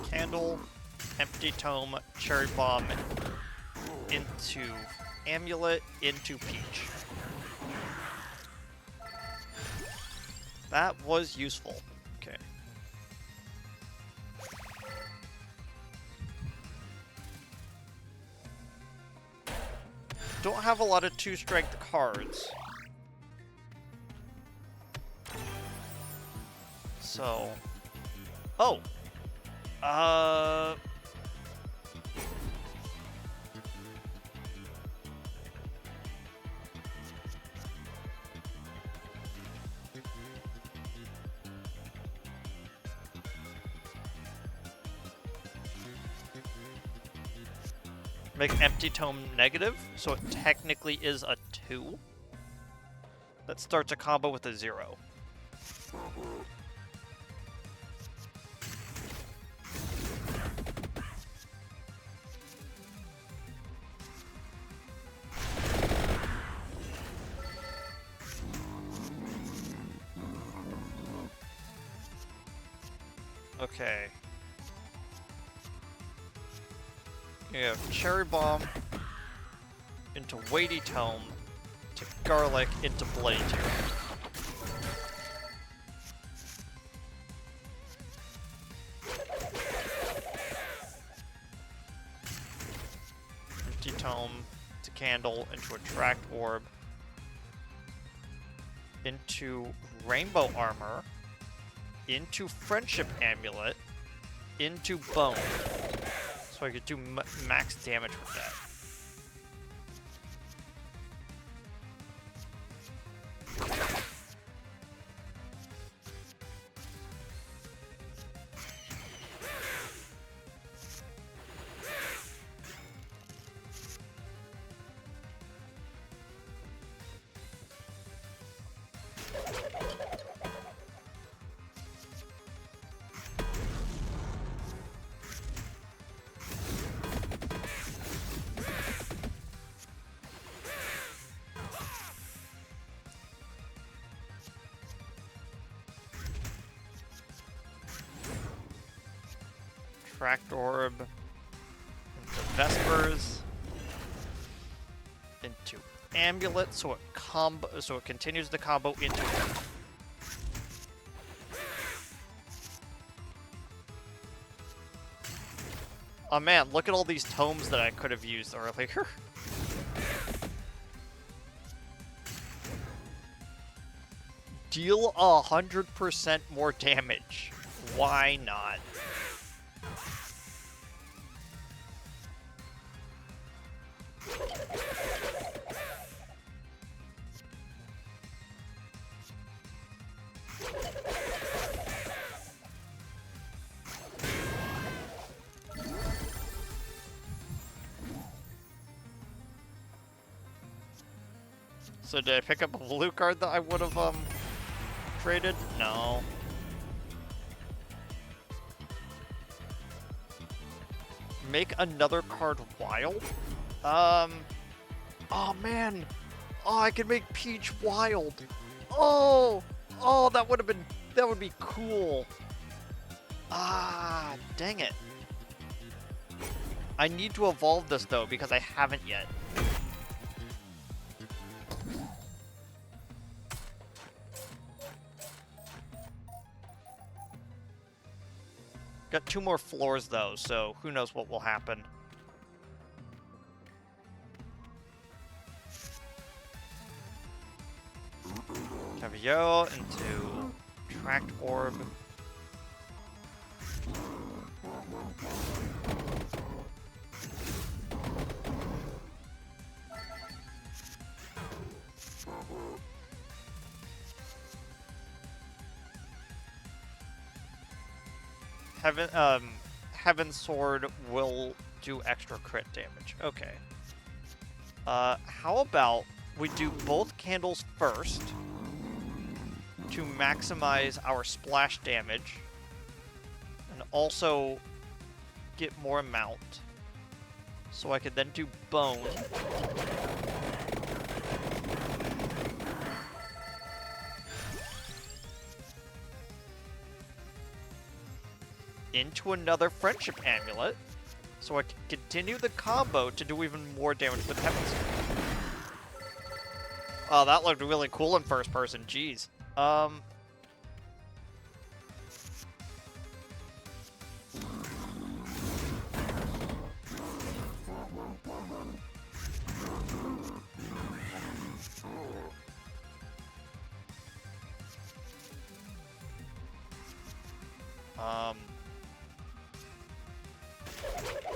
Candle, Empty Tome, Cherry Bomb, into Amulet, into Peach. That was useful. Okay. Don't have a lot of 2-strength cards. So... Oh! Make Empty Tome negative, so it technically is a 2. That starts a combo with a 0. Okay. You have Cherry Bomb into Weighty Tome to Garlic into Bloody Tear. Empty Tome to Candle into Attract Orb into Rainbow Armor into Friendship Amulet into Bone. So I could do max damage with that. Attract Orb into Vespers into Amulet, so it continues the combo into oh man, look at all these tomes that I could have used earlier. Deal 100% more damage. Why not? So did I pick up a blue card that I would have traded? No. Make another card wild? Oh man. Oh, I could make Peach wild. Oh, that would be cool. Ah, dang it. I need to evolve this though because I haven't yet. Got 2 more floors though, so who knows what will happen. Cavallo into Attract Orb. Heaven Sword will do extra crit damage. Okay. How about we do both candles first to maximize our splash damage and also get more amount. So I could then do Bone. Into another Friendship Amulet, so I can continue the combo to do even more damage with Heaven's. Oh, that looked really cool in first person, jeez.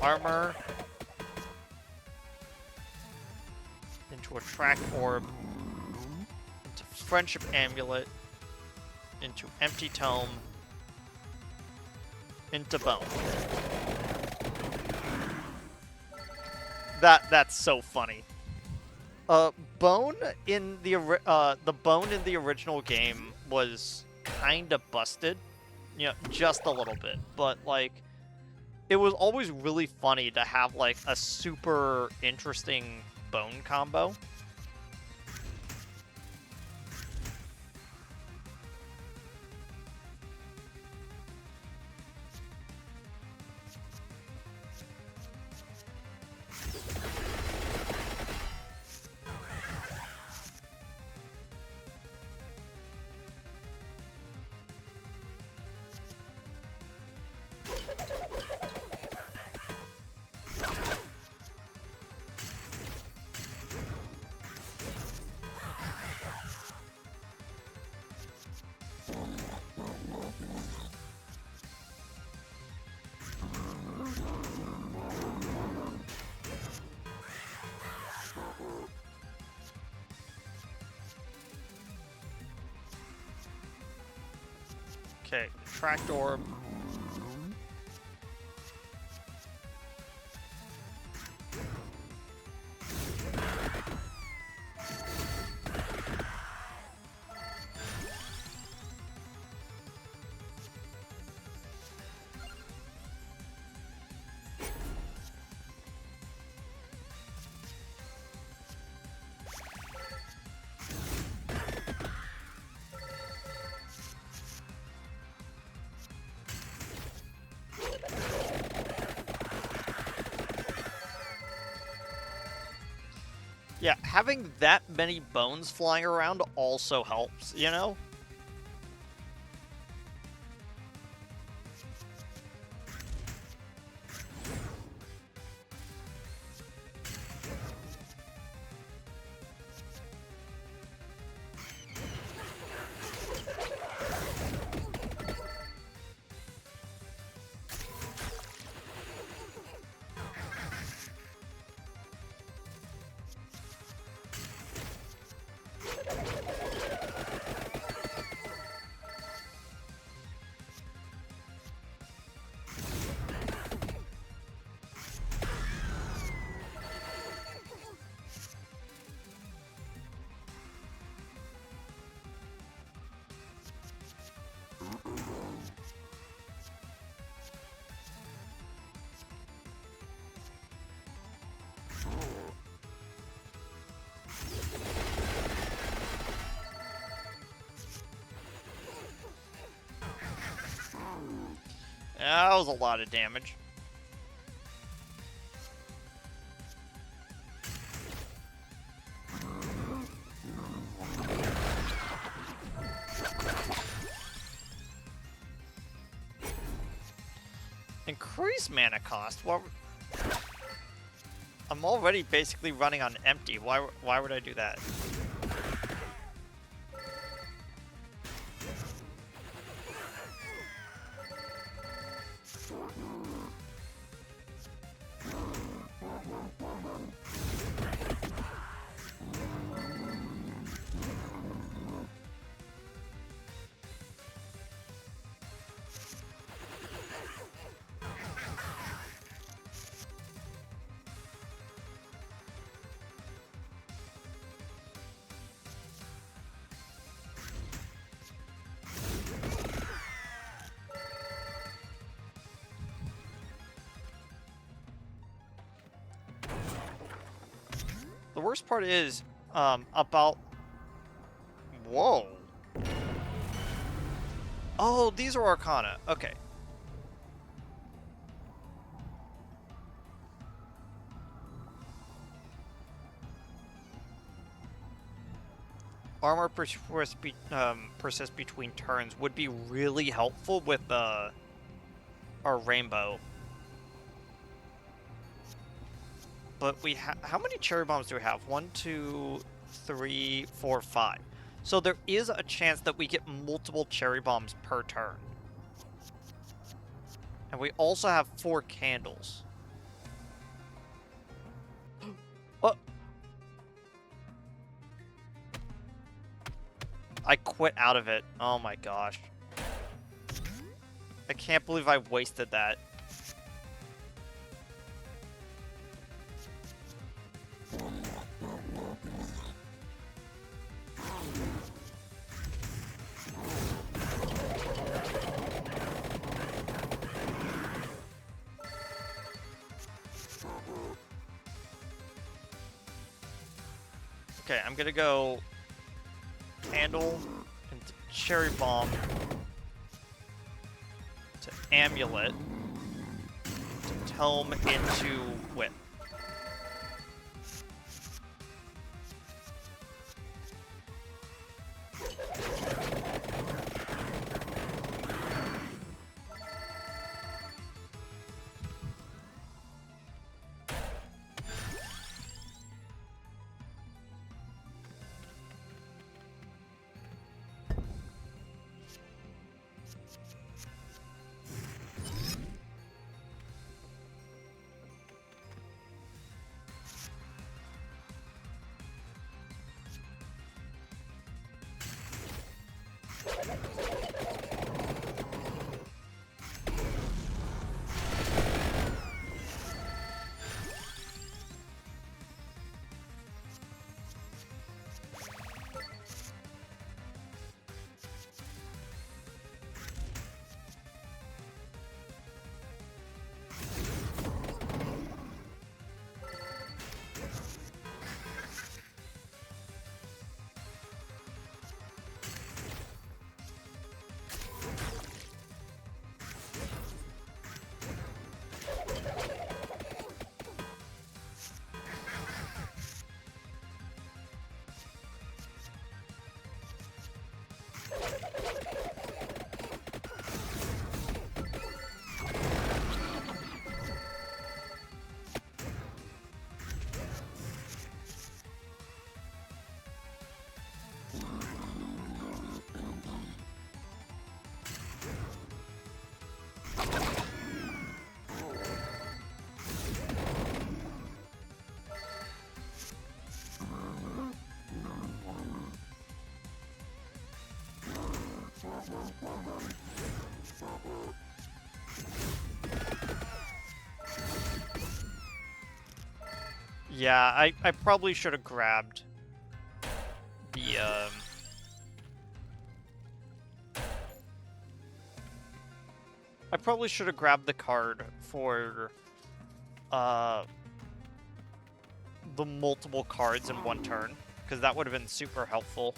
Armor into Attract Orb into Friendship Amulet into Empty Tome into Bone. That's so funny. Bone in the Bone in the original game was kind of busted, you know, just a little bit, but like it was always really funny to have like a super interesting Bone combo. Attract Orb. Yeah, having that many bones flying around also helps, you know? Yeah, that was a lot of damage. Increase mana cost? What? I'm already basically running on empty. Why would I do that? The worst part is, about... Whoa. Oh, these are Arcana. Okay. Armor persists between turns would be really helpful with our rainbow. But we how many cherry bombs do we have? 1, 2, 3, 4, 5. So there is a chance that we get multiple cherry bombs per turn. And we also have 4 candles. Oh! I quit out of it. Oh my gosh. I can't believe I wasted that. Okay, I'm gonna go candle into cherry bomb to amulet to tome into whip. Yeah, I probably should have grabbed the, I probably should have grabbed the card for, the multiple cards in one turn, because that would have been super helpful.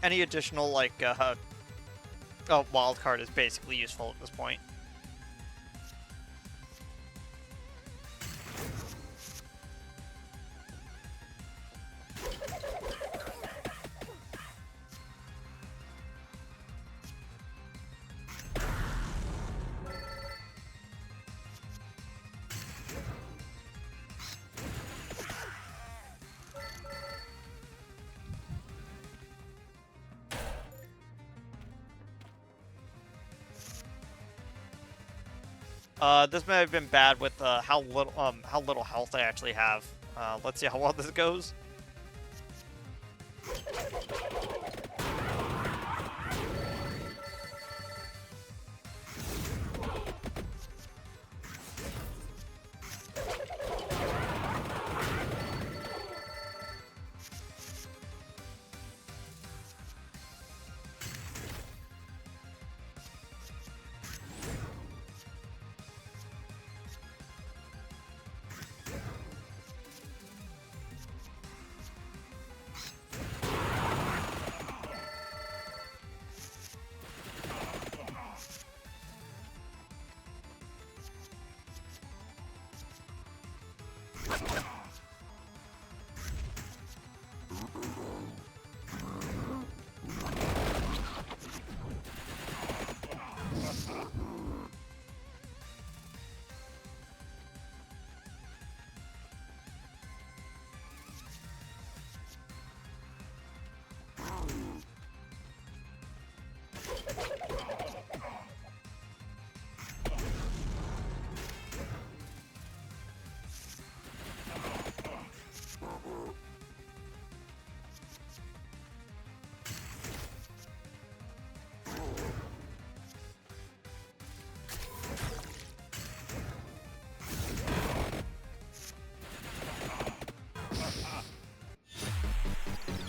Any additional, like, oh, Wildcard is basically useful at this point. This may have been bad with how little health I actually have. Let's see how well this goes.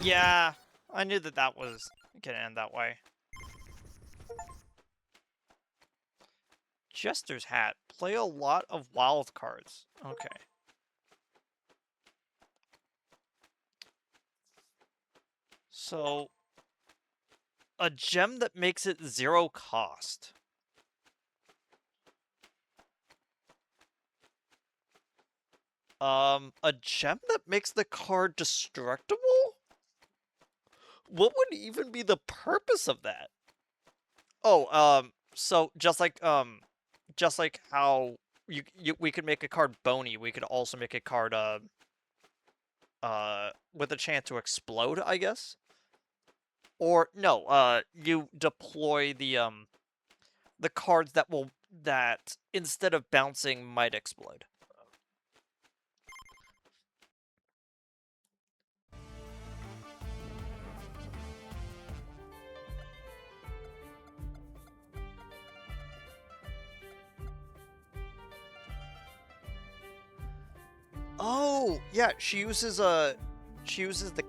Yeah, I knew that that was gonna end that way. Jester's Hat. Play a lot of wild cards. Okay. So, a gem that makes it 0 cost. A gem that makes the card destructible? What would even be the purpose of that? Oh, so just like how we could make a card bony, we could also make a card with a chance to explode, I guess. Or no, you deploy the cards that instead of bouncing might explode. Oh, yeah, she uses the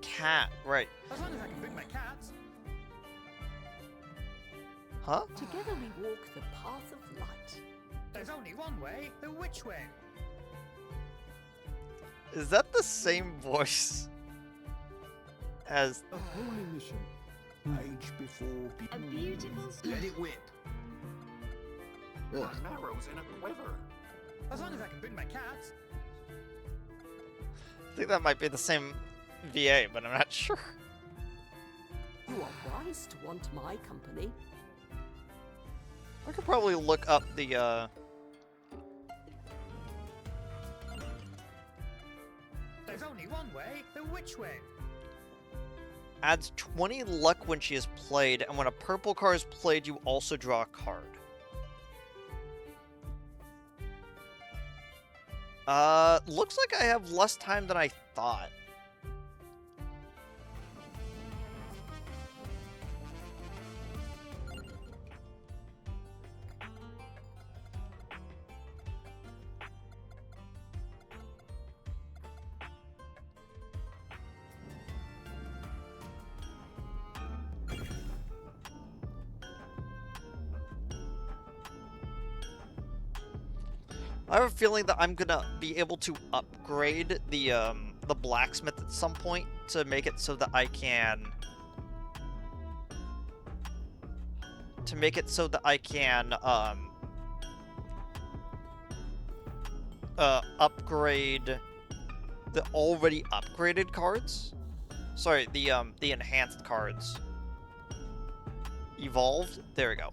cat, right? As long as I can bring my cats. Huh? Together we walk the path of light. There's only one way. The which way? Is that the same voice? as A holy mission. Age before. A beautiful Let it whip. My marrow's in a quiver. As long as I can bring my cats. I think that might be the same VA, but I'm not sure. You are wise to want my company. I could probably look up the There's only one way. The which way? adds 20 luck when she is played, and when a purple card is played, you also draw a card. Looks like I have less time than I thought. I have a feeling that I'm gonna be able to upgrade the blacksmith at some point to make it so that I can upgrade the already upgraded cards. Sorry, the enhanced cards. Evolved. There we go.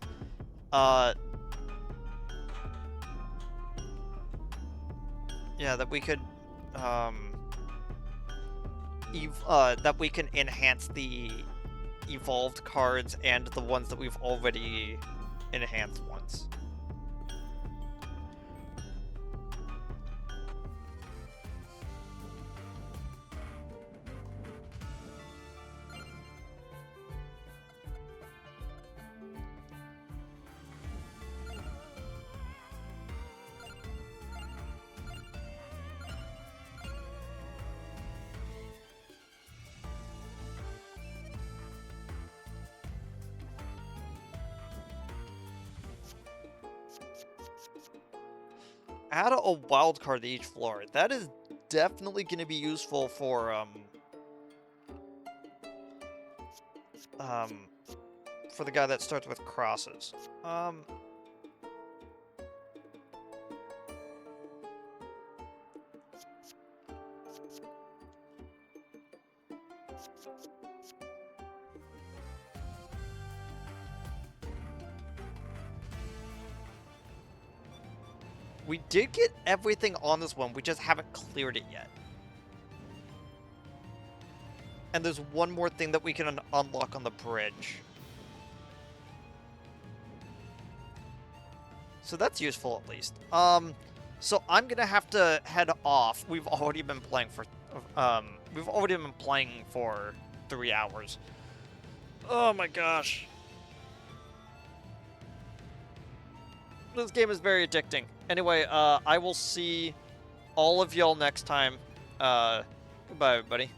Yeah, that we could, that we can enhance the evolved cards and the ones that we've already enhanced once. Add a wild card to each floor. That is definitely going to be useful for the guy that starts with crosses. We did get everything on this one, we just haven't cleared it yet. And there's one more thing that we can unlock on the bridge. So that's useful at least. So I'm gonna have to head off. We've already been playing for 3 hours. Oh my gosh. This game is very addicting. Anyway, I will see all of y'all next time. Goodbye, everybody.